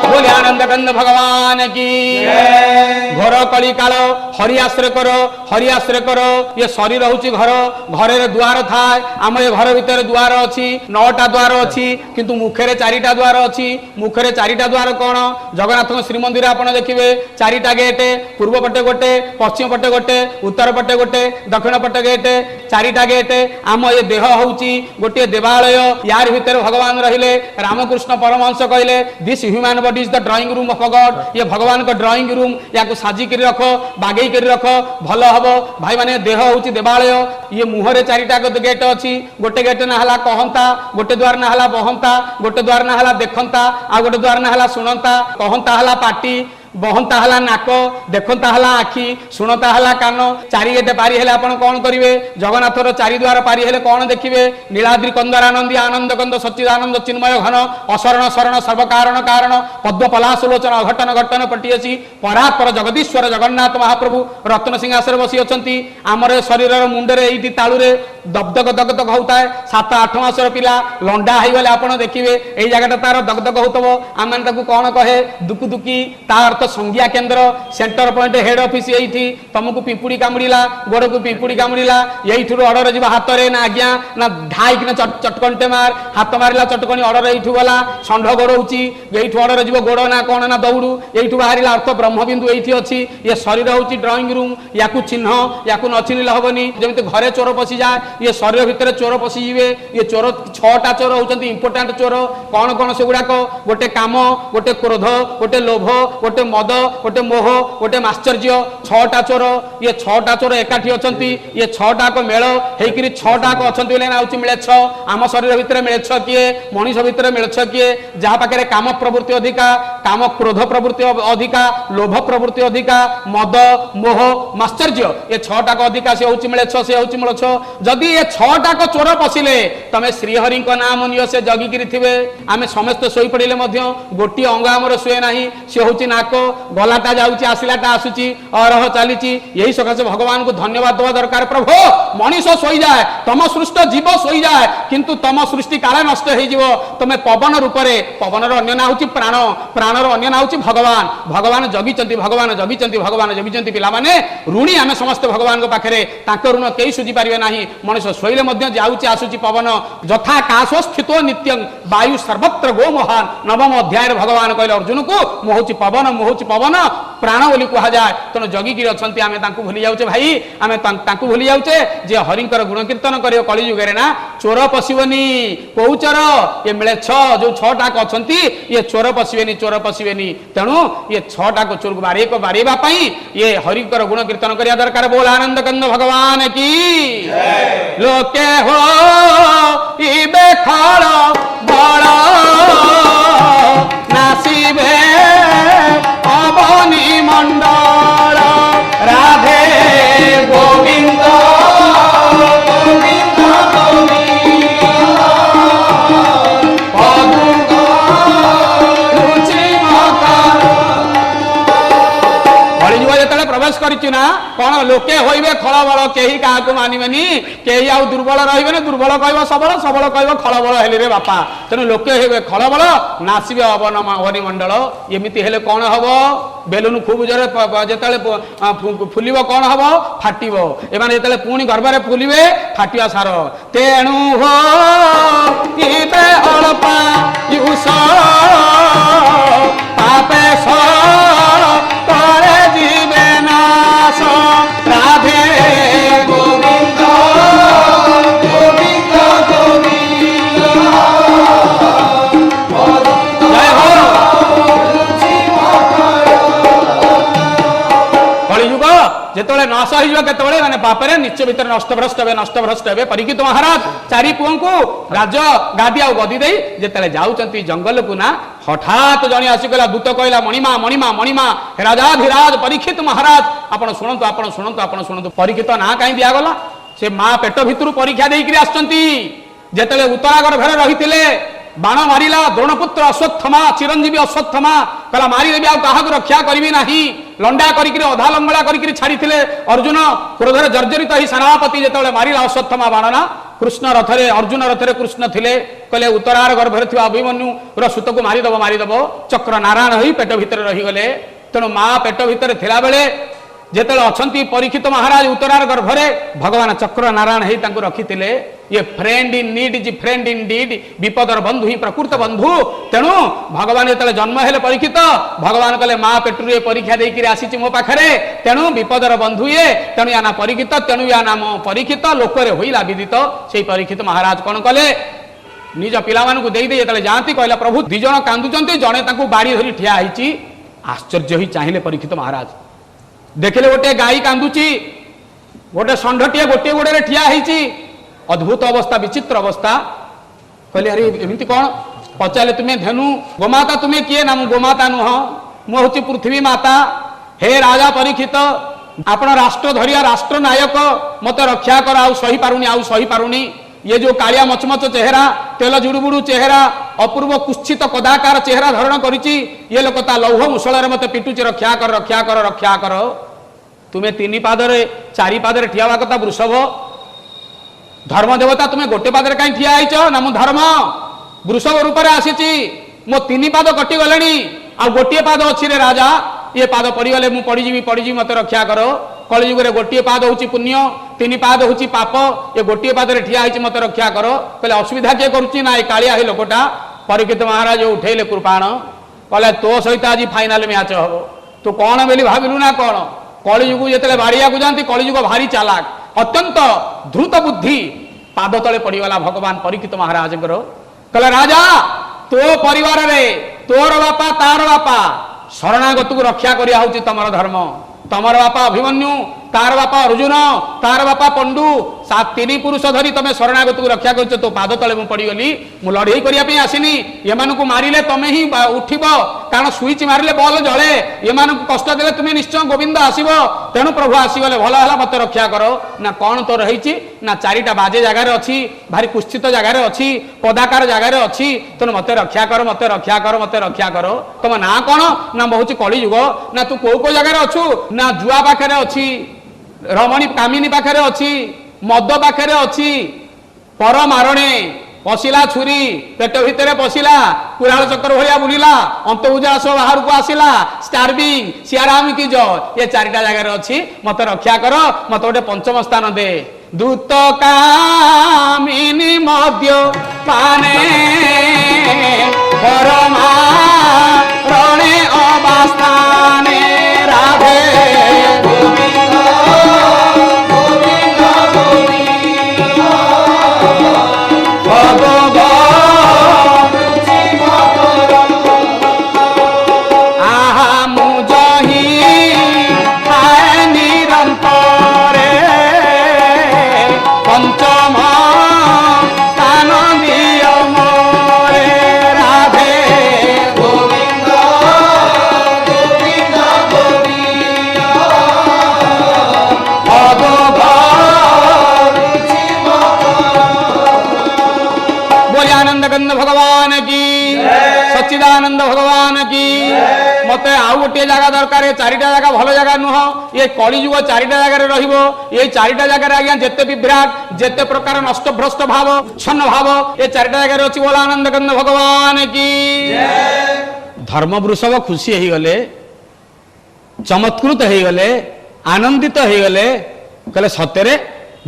बोले आनंदकंद भगवान की। घर कलिकाल हरि आश्रय कर, हरि आश्रय कर। ये शरीर हूँ घर, घर द्वार थाए। आम ये घर भितर द्वार अच्छी, 9टा द्वार अच्छी, किंतु मुखे 4टा द्वार अच्छी। मुखे 4टा द्वार कौन? जगन्नाथ श्रीमंदिर आप देखिए 4टा गेट, पूर्व पटे गोटे, पश्चिम पटे गोटे, उत्तर पटे गोटे, दक्षिण पटे गेट, 4टा गेट। आम ये देह हूँ गोटे देवालय। यार भितर भगवान रहिले। रामकृष्ण परमहंस कहले this human body is the drawing room of God. ये भगवान का ड्राइंग रूम, या साजिक रख, बागेई कर रख, भल हम। भाई माने देह हूँ देवालय। ये मुहरे 4टा गेट अच्छी। गोटे गेट ना हला कहंता, गोटे द्वार ना हला बहंता, गोटे द्वार ना हला देखंता, आ गोटे द्वार ना हला सुनंता। कहंता हला पाटी, बहंता हला नाक, देखंता हला आखि, सुनता हला कान। 4 गेट पारी हेले आपण कौन करिवे? जगन्नाथर 4 द्वार पारी हेले कौन देखिवे? नीलाद्रि कंदर आनंदी आनंद कंद सच्चिदानंद चिन्मय घन, अशरण शरण सर्वकारण कारण, पद्म पलाश लोचन अघटन घटन पटियसी, परात्पर जगदीश्वर जगन्नाथ महाप्रभु रत्न सिंहासन बसी अछंती। आमर शरीर मुंडरे एइटी तालुरे दगदग दगदग होता है। 7-8 मासर पिला लंडा होगले आपण देखिए यही जगह तार दगदग होतबो। आम कौन कहे? दुकुदुकी। तार संज्ञा केन्द्र, सेंटर पॉइंट, हेड ऑफिस यही। तुमको पिंपुड़ी कामुड़ा, गोड़ को पिंपुड़ी कामुड़ा, यही ऑर्डर जी हाथ में ना आज्ञा ना ढाई कि चटकणटे मार, हाथ मारा चटकणी ऑर्डर यू गला, षंढ गोड़ौची यही ऑर्डर जीव गोड़ ना कौन ना दौड़ू यू बाहर अर्थ ब्रह्मबिंदु ये अच्छी। ये शरीर हूँ ड्रॉइंग रूम, या चिन्ह या न चिन्हले हेनी। जमी घरे चोर पशि जाए, ये शरीर भितर चोर पशिजे। ये चोर 6टा चोर होती इंपोर्टाट चोर। कौन कौन से गुड़ाक? गोटे काम, गोटे क्रोध, गोटे लोभ, गोटे मद, गोटे मोह, गोटे माश्चर्य। 6टा चोर। ये 6टा चोर एकाठी अच्छा। ये 6टाक मेल होकर 6टाक अच्छा मिलेछ। आम शरीर भितर मिलेछ किए? मनीष भितर मिलेछ किए? जहाँ पाखे काम प्रवृत्ति अधिका, काम क्रोध प्रवृत्ति अधिका, लोभ प्रवृत्ति अधिका, मद मोह माश्चर्य, ये 6टाक अधिका से हूँ मिलेछ, से हूँ मिलेछ। जदि ये 6टाक चोर पशिले तमें श्रीहरि नाम नियो से जगिकी थे। आम समस्त शोई पड़े गोटे अंग आमर शुए ना, सी हूँ नाक, गलाटा जाऊँगी आसलाटा आसूची, अरह चली। यही सकाशे भगवान को धन्यवाद देवा दरकार। प्रभु मनीष शोई जाए, तम सृष्ट जीव शोई जाए, किंतु तम सृष्टि काले नष्ट हो। तुम पवन रूप से, पवन अन्य ना हूँ प्राण, प्राणर अन्य ना हूँ भगवान। भगवान जगिचंती, भगवान जगिचंती, भगवान जगिचंती। पिलामाने ऋणी आम समस्त भगवान पाखे, ऋण कई सुझी पारे ना। मनीष शोइले जाऊँगी आसूची पवन, यथा काश स्थितो नित्यं वायु सर्वत्र गो महान। 9म अध्याय भगवान कहले अर्जुन को मुहूँ पवन, मुहूँ पवन प्राण बोली कह जाए। तेणु जगिकी अच्छा आम भूली जाऊे भाई, आम भूली जाऊे जे हरिंकर गुण कीर्तन कर कलिजुगे ना। चोर पशिबनी, कौ चोर? ये मिलेछ जो 6टाक अच्छा, ये चोर पशिबेनी, चोर पशिबेनी। तेणु ये 6टाक चोर को बारेवा ये हरिंकर गुण कीर्तन करिया दरकार। बोल आनंद कंद भगवान की। लोके हो इबे खाड़ बड़ नासिबे अवनी मंडल, राधे गोविंद प्रवेश करिना कौन लोके होइबे खलबल केही काहाकू मानिबेनी केही आउ दुर्बल रहिबेनी दुर्बल कहब सबल सबल कहब खलबल हेले रे बापा तेणु लोके होइबे खलबल नासिबे अवनिमंडल एमिति हेले कौन हबो बेलुन खूब जोरे जेतले फुलिबो कौन हबो फाटिबो एमाने जेतले पुणी गर्भरे फुलिबे फाटिया सार तेणु हो इबे अल्पा युस पापे स करे जीवे नाश राधे गोविंद गोविंद गोविंद जय हो कलियुग जेतोले नाश होइबो केतोले माने पापरे निश्चय भितर नष्ट भ्रष्ट हे परीक्षित महाराज चारि पुओं को राज गादी आ गदी दे जेतले जाउचंती जंगल को ना हठात जणी आसी कहला दूत कहला मणिमा मणिमा मणिमा राजाधिराज परीक्षित महाराज आपण शुणंतु परीक्षित ना काई दिया गला से मां पेट भितर परीक्षा देइकरी आछंती जेतले उत्तरागर घरे रहिथिले बाण मारिला द्रोणपुत्र अश्वत्थमा चिरंजीवी अश्वत्थमा कहला मारी देबी आ काहाक रक्षा करबी नाही लंडा करिकरी अधा लंगड़ा करिकरी छाड़ीथिले अर्जुन क्रोधरे जर्जरित ही सेनापति जेतले मारिला अश्वत्थमा बाणना कृष्ण रथरे अर्जुन रथरे कृष्ण थिले कहले उत्तरार गर्भरे थिबा अभिमन्यु र सुत को मारिदब चक्र नारायण होई पेट भितर रही गले तेणु मां पेट भितर थिला बेले जेतले अछंती परीक्षित महाराज उत्तरार गर्भरे भगवान चक्र नारायण ही तांको रखिथिले ये friend in need is friend in deed विपदर बंधु ही प्रकृत बंधु तेणु भगवान जेतले जन्म हेले परीक्षित भगवान कहले मां पेटरू ये परीक्षा देइकरी आसीची मो पाखरे तेणु विपदर बंधु ये तेणु या ना परीक्षित तेणु या नाम परीक्षित लोकरे होइला विदित सेही परीक्षित महाराज कोन कले निज पिला मानकु देई दे जेतले जांती कहला प्रभु दि जण कांदुचंती जणे तांकु बाड़ी धरी ठिया आइची आश्चर्य ही चाहिले परीक्षित महाराज देखिले गोटे गाई कांदुची गोटे षंढटीए गोटे गोड़े ठिया होईची अद्भुत अवस्था विचित्र अवस्था कहले अरे एमती कौन पचारे तुम्हें धेनु गोमाता तुम्हें किए ना गोमाता नुह मु हूँ पृथ्वी माता हे राजा परीक्षित आपण राष्ट्र धरिया राष्ट्र नायक मत रक्षा कर आउ सही पारुनी ये जो कालिया मचमच चेहरा तेल जुड़ुबुड़ू चेहरा अपूर्व कुत्सित कदाकार चेहरा धारण करिछि ये लोक ता लौह मुसलरे मते पिटुछि रक्षा कर तुम्हें तीन पादरे चारि पादरे ठियावा कथा वृषभ धर्म देवता तुम्हें गोटे पादरे कहीं ठिया आइछ ना मु धर्म वृषभ रूप में आसीछि मो तीन पाद कटि गलेनी आ गोटे पाद अछि रे राजा ये पाद पड़गले मु पड़ीजी मते रक्षा कर कलिजुग रे गोटे पाद होची पुण्य तीन पाद होची पाप ये गोटे पाद रे ठिया आइछि मते रक्षा कर कहले असुविधा के करूची ना ए कालिया हे लोकटा परीक्षित महाराज उठेले कृपाण कहले तो सहित आज फाइनल मैच हबो तू कौन बोली भाविलु ना कौन कलिजुग जेतले बाड़िया को जानती कलिजुग भारी चालाक अत्यंत द्रुत बुद्धि पाद तले पड़गला भगवान परीक्षित महाराज कहले राजा तो परिवार रे तोर बापा तार बापा शरणागत को रक्षा करिया होची तमर धर्म तमर बापा अभिमन्यु तार बापा अर्जुन तार बापा पंडु सात तीन पुरुष धरी तमे शरणागत को रक्षा कर तो पाद तले मु पड़गली मु लड़ई करिया पे आसीनी एमानकु मारिले तमे ही उठिब कारण स्विच मारिले बॉल जळे एमानकु कष्ट देले तुमे निश्चय गोविंद आसीबो तेणु प्रभु आसीगले भल हला मते रक्षा करो ना कौन तो रहिछि ना चारिटा बाजे जगार अछि भारी कुस्थित जगार अछि पदाकार जगार अछि तेणु मते रक्षा करो तुम ना कौन ना बहुची कलिजुग ना तू को जगार अछु ना जुआ पाखरे अछि रमणी कामिनी पाखरे अछि मद पाखरे अछि पर मारणे पशिला छुरी पेट भितर पशिला कुराल चक्र भलिया बुलिला अंतभुजा सो बाहर को आसिला स्टार्विंग सियाराम की जो ये चारिटा जगह अछि मते रक्षा कर मते गोटे पंचम स्थान दे दूत कामिनी मध्य पाने परमा रणे अवस्थाने राधे गोविंद गोविंद गोविंद आहा मुझही आए निरंतरे पंचम स्थान दिय मोरे राधे गोविंद गोविंद दरकार चारिटा जगह भल जगह नुह ये कलिजुग चारिटा जगार ये चारिटा जगार आज्ञा जिते विभ्राट जिते प्रकार नष्ट भ्रष्ट भाव छन्न भाव ये चारिटा जगार अच्छी बोला आनंद कंद भगवान की धर्म वृषभ खुशी हो गले चमत्कृत हो गले आनंदित हो गले कहले सत्य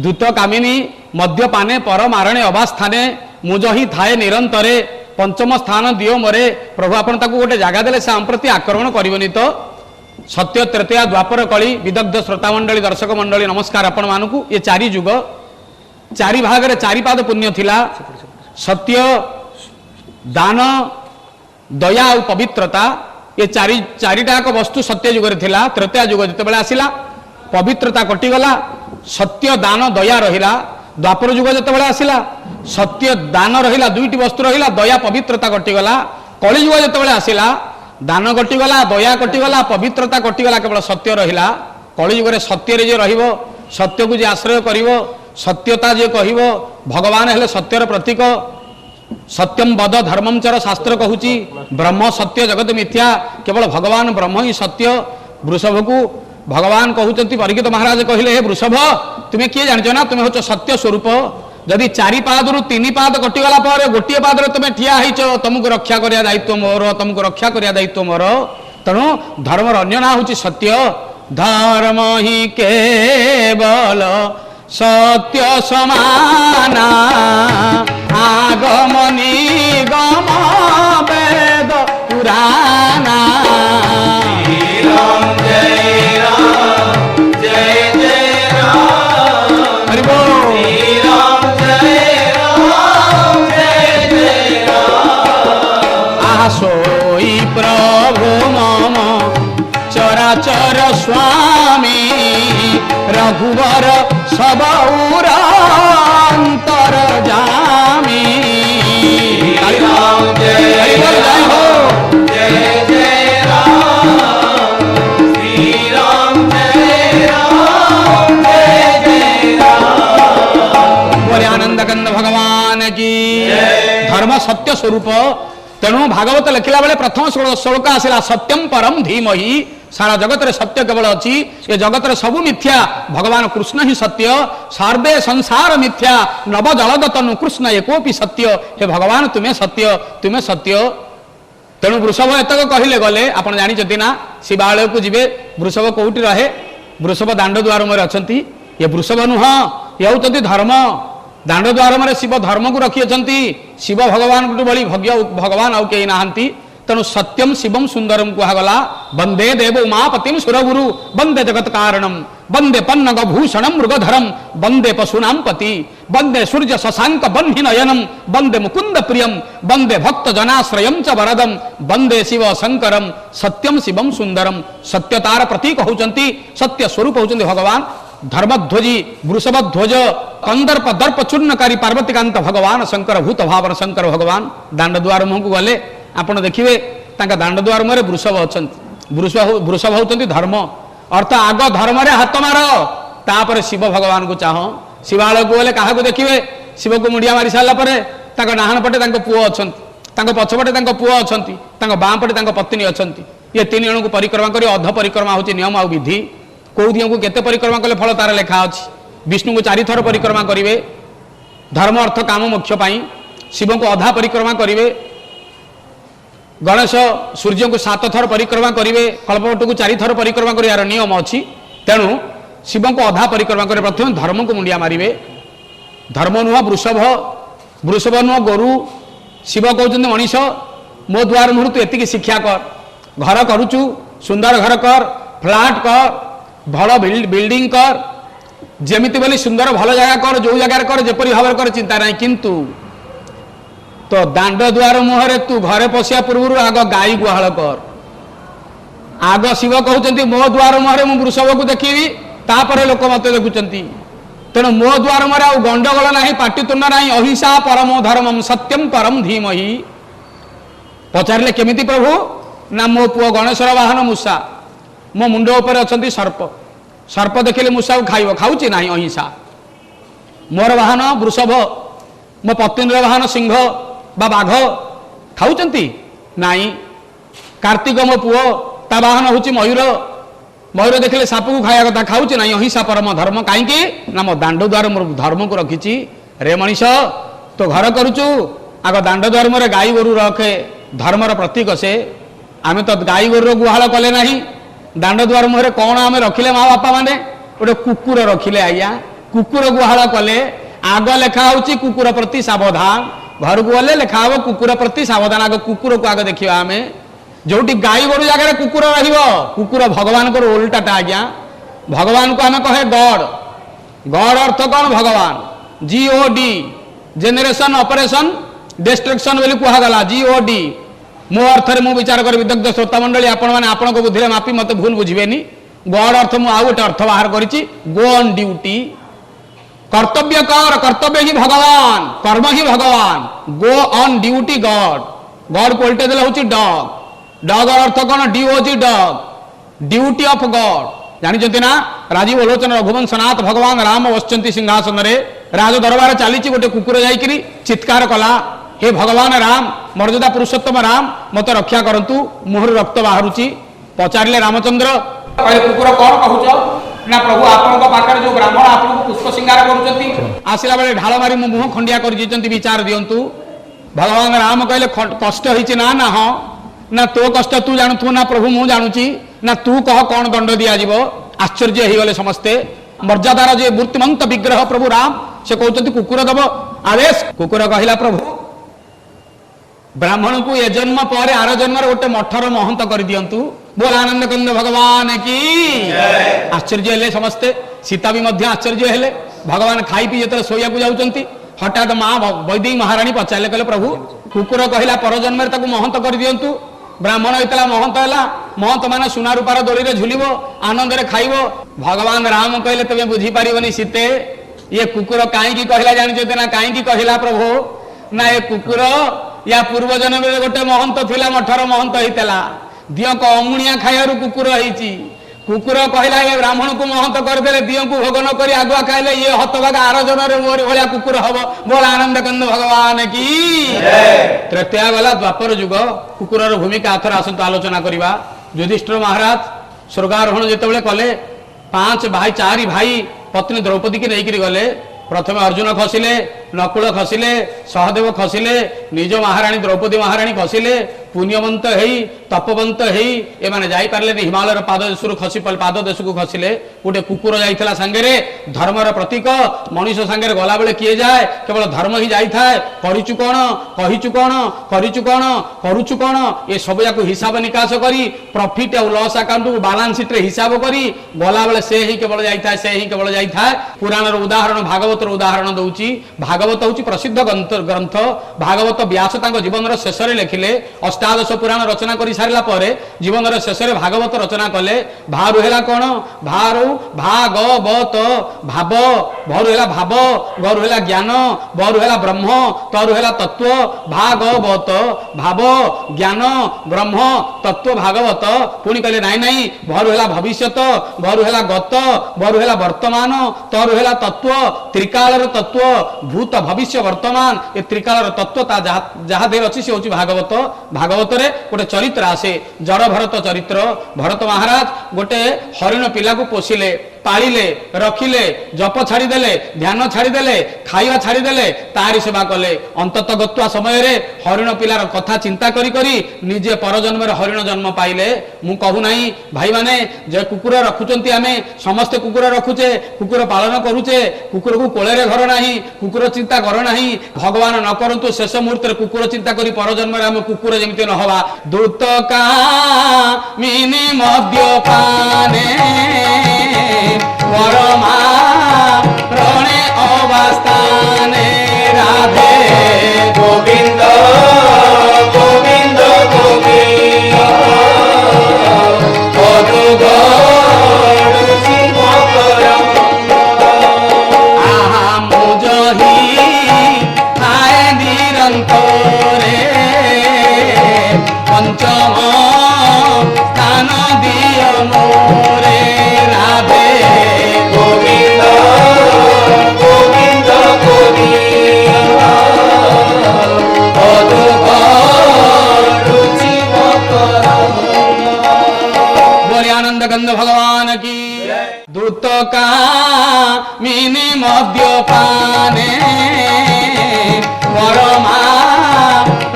दूत कामिनी मद्यपाने पर मारणे अभास्थाने मुझ ही थाए निरंतरे पंचम स्थान दियो मोरे प्रभु आपण ताकू गोटे जगह देले से आम प्रति आक्रमण करबनी तो सत्य तृतीया द्वापर कली विदग्ध श्रोता मंडली दर्शक मंडली नमस्कार आपण मानकू ये चारि जुग चारि भाग रे चारि पाद पुण्य थिला सत्य दान दया और पवित्रता ये चारिटाक वस्तु सत्य जुग रे थिला तृतीया जुग जते बेला आसिला पवित्रता कटिगला सत्य दान दया रहिला द्वापर जुग जते बेला आसिला सत्य दान रहिला दुईटी वस्तु रहिला दया पवित्रता कटिगला कली जुग जते बेला आसिला दान कटिगला दया कटिगला पवित्रता कटिगला केवल सत्य रहिला कली जुग रे सत्य रे जे रहिबो सत्य को जे आश्रय करिवो सत्यता जे कहिवो भगवान हेले सत्यर प्रतीक सत्यम वद धर्मम चर शास्त्र कहूची ब्रह्म सत्य जगत मिथ्या केवल भगवान ब्रह्म ही सत्य वृषभ को भगवान कहते परीक्षित महाराज कहले हे वृषभ तुम्हें किए जान ना तुम्हें हो सत्य स्वरूप जदि चारि पादरु तीन पाद कटिगला पर गोटे पादर तुम ठिया होइछ तुमको रक्षा करिया दायित्व मोर तुमको रक्षा करिया दायित्व मोर तेणु धर्मर अन्य ना हूँ सत्य धर्म ही केवल सत्य समाना आगम निगम वेद पुराना सोई प्रभु मम चराचर स्वामी रघुवर सबौर अंतर जामी जय हो जय जय राम श्री राम जय राम जय जय राम बोले आनंद कंद भगवान की धर्म सत्य स्वरूप तेणु भागवत लिखला बेले प्रथम श्लोक आसला सत्यम परम धीमहि सारा जगत रे सत्य केवल अच्छी ये जगत रे सबु मिथ्या भगवान कृष्ण ही सत्य सर्वे संसार मिथ्या नव जलदतनु कृष्ण एकोपि सत्य हे भगवान तुम्हें सत्य तेणु वृषभ एतक कहले गले आपण जानी ना शिवालय को जीवे वृषभ कोउटी रहे वृषभ दांड द्वार में अच्छा ये वृषभ नुह ये होती धर्म दांड द्वार में शिव धर्म को रखी शिव भगवान भली भगवान आउ कई नहांती तेणु सत्यम शिवम सुंदरम कहगला वंदे देव उमापतिम सुरगुरु वंदे जगत कारणम वंदे पन्नग भूषणम मृगधरम वंदे पशुनाम पति वंदे सूर्य शशांक बन्हि नयनम वंदे मुकुंद प्रियम वंदे भक्त जनाश्रयम च वरदम वंदे शिव शंकरम सत्यम शिवम सुंदरम सत्यतार प्रतीक होचंती सत्य स्वरूप होचंती भगवान धर्मध्वजी वृषभध्वज कंदर्प दर्प चूर्णकारी पार्वतीकांत भगवान शंकर भूत भावन शंकर भगवान दांड द्वार मुह को गले आपण देखिए दांड द्वार मुहर वृषभ अच्छा वृषभ होती धर्म अर्थ आग धर्म रे हाथ मार तापर शिव भगवान को चाह शिवालय को गले क्या देखिए शिव को मुंडिया मारी सारापर डाहाण पटे पुओ अच्छा पछपटे पुओ अच्छा बाँ पटे पत्नी अच्छा ये तीन जन को परिक्रमा कर अध परिक्रमा हूँ नियम आ विधि कौ दियों को केते परिक्रमा कले फल तार लेखा अच्छी विष्णु को 4 थर परिक्रमा करेंगे धर्म अर्थ काम मोक्ष पाई शिव को अधा परिक्रमा करेंगे गणेश सूर्य को 7 थर परिक्रमा करेंगे कल्पवट को 4 थर परिक्रमा कर नियम अच्छी तेणु शिव को अधा परिक्रमा करेंगे प्रथम धर्म को मुंडिया मारे धर्म नुह वृषभ नुह गोरु शिव कहते मनीष मो द्वार मुहूर्त तू एति शिक्षा कर घर करुचु सुंदर घर कर फ्लाट कर भल बिल्डिंग कर जेमिति बोली सुंदर भल जगह कर जो जगार कर जेपरी भाव कर चिंता ना किंतु तो दांड द्वार मुहरे तू घरे पशिया पूर्व आग गाई गुहाल कर आग शिव कहते मो द्वार मुहरे मु वृषभ को देखी तापर लोक मत देखुंत तेणु मो द्वार मुहरे आ गंडगोल ना पाटितुंड ना अहिंसा परमो धर्मम सत्यम परम धीमहि पचारे केमिति प्रभु ना मो पुओ गणेशर वाहन मूषा मो मुंड उपर अच्छा सर्प सर्प देखिले मूषा को खाइब खाऊची ना अहिंसा मोर वाहन वृषभ मो पत्नी वाहन सिंह बा बाघ खाऊचंती नाई कार्तिक मो पुओ ता बाहन हूँ मयूर मयूर देखले साप को खाया कथा खाऊँ ना अहिंसा परम धर्म कहीं ना मो दांड द्वार मोर धर्म को रखी रे मनीष तो घर करुचु आग दांड द्वार मोर गाई गोरु रखे धर्मर प्रतीक से आम तो गाई गोरु गुहाल कले ना दांड द्वार मुहर कौन आम रखिले माँ बापा मैंने गोटे कुकुर रखिले आज्ञा कुकुर गुहाल कले आग लेखा हूँ कुकुर प्रति सावधान घर को गले लेखा हम कुकुर प्रति सावधान आग कुकुर को आग देखा आम जो गाई गोरु जगह कुकुर रुकुर भगवान को उल्टाटा आज्ञा भगवान को आम कहे गॉड गॉड अर्थ कौन भगवान GOD जेनेरेशन ऑपरेशन डिस्ट्रक्शन बोली कहगला GOD मो अर्थ में मुझे विचार कर विदग्ध श्रोता मंडली आपण मैंने आपण बुद्धि मापी मत भूल बुझेनि गॉड अर्थ मुझे आउ गोटे अर्थ बाहर करी गो ऑन ड्यूटी कर्तव्य कर कर्तव्य ही भगवान कर्म ही भगवान go on duty God God को उल्टे देले हूँ डॉग डॉग अर्थ कौन DOG dog duty of God जानी ना राजीव लोचन रघुवंशनाथ भगवान राम बसचंती सिंहासन रे राज दरबार चली गोटे कुकुर जाकि चित्कार कला हे भगवान राम मर्यादा पुरुषोत्तम राम मत रक्षा करंतु मुहर रक्त बाहरुची पचारे रामचंद्र कुकुर कौन कहूच ना प्रभु आपन पाखे जो ब्राह्मण आपको पुष्प सिंगार कर आसला बेले ढाल मारी मो मुह खंडिया कर विचार दिंतु भगवान राम कहले कष्ट होती ना ना हाँ ना तो कष्ट तू जानू ना प्रभु मु जानुची ना तू कह कौन दंड दिज्व आश्चर्य हो गले समस्ते मर्यादार जे मूर्तिमंत विग्रह प्रभु राम से कहते कुकुर दब आदेश कुकुर कहला प्रभु ब्राह्मण को ए जन्म पर आर जन्म गोटे मठर महंत कर दिंतु बोल आनंद कंद भगवान की आश्चर्य हेले समस्ते सीता भी आश्चर्य हेले भगवान खाई पी जो शोया जाऊँच हठात माँ वैदेही महाराणी पचारे कहले प्रभु कुकुर कहला पर जन्म महंत कर दिंतु ब्राह्मण होता महंत है महंत मान सुना रूपार दोली झुल आनंद खाइब भगवान राम कहले तुम बुझीपारनी सीते ये कुकुर कहीं कहला जानी ना कहीं कहला प्रभु ना ये कुकुर या पूर्व जन्म गोटे महंत थिला मठर महंत होता दिह को अंगुणिया खाइबार कुकुर होती कुकुर कहला ये ब्राह्मण को महंत करदे दिह को भोग न कर आगुआ खाइले ये हतभागा आर जन्म मोर भाया कुकुर हम बोल आनंद कंद भगवान की तृतीया गला द्वापर युग कुकुर भूमिका आथर आसतु आलोचना करवा युधिष्ठिर महाराज स्वर्गारोहण जिते कले 5 भाई 4 भाई पत्नी द्रौपदी की नहीं गले प्रथम अर्जुन खसिले नकुल खसिले सहदेव खसिले निज महाराणी द्रौपदी महाराणी खसिले पुण्यवंत हेई तपवंत हेई एमाने जाई पारले हिमालय पाद देशु खसी पाद देश को खसिले गोटे कुकुर जाइथला संगे धर्मर प्रतीक मनीष संगे गला बेले किए जाए केवल धर्म ही जाई थाए करिचु कोन कहिचु कोन करिचु कोन करूचु कोन ये सब याको हिसाब निकास करी प्रॉफिट और लॉस अकाउंट को बैलेंस शीट रे हिसाब करी गला बेले से ही केवल जाई थाए से ही केवल जाई थाए पुराणर उदाहरण भागवतर उदाहरण दउची भागवत हूँ प्रसिद्ध ग्रंथ भागवत व्यास जीवन शेष में लिखिले अष्टादश पुराण रचना कर सारा पर जीवन शेष में भागवत रचना कले भारू है कौन भारू भागवत भाव भरू है भाव गरु है ज्ञान बरु है ब्रह्म तरु है तत्व भागवत भाव ज्ञान ब्रह्म तत्व भागवत पुणी कहले नाई नाई भरू है भविष्यत बरु है गत बरु है वर्तमान तरु है तत्व त्रिकाल तत्व भूत भविष्य वर्तमान ये त्रिकाल तत्व जहाँ देर अच्छी से भागवत भागवत रे गोटे चरित्र आसे जड़ भरत चरित्र भरत महाराज गोटे हरिण पिला को पोषिले पालिले रखिले जप छाड़ीदेले ध्यान छाड़ीदेले खाइबा छाड़ीदेले तारी सेवा कले अंतत गत्वा समय रे हरिण पिलार कथा चिंता करी करी निजे परजन्म हरिण जन्म पाइले मु कहू नाही भाई माने जे कुकुर रखुचंती आमे समस्त कुकुर रखुचे कुकुर पालन करूचे कुकुर को कोले रे घर नाही कुकुर चिंता कर नाही भगवान न करंतु शेष मुहूर्त रे कुकुर चिंता करी परजन्म रे आमे कुकुर जेमिति न हवा दूत का मिनी मद्यपाने परमा रणे अवस्थाने राधे गोविंद गोविंद गोविंद आहा मुझही आए निरंतरे पंचम स्थान दियो দ্রুতকামিনী মদ্যপানে পরমা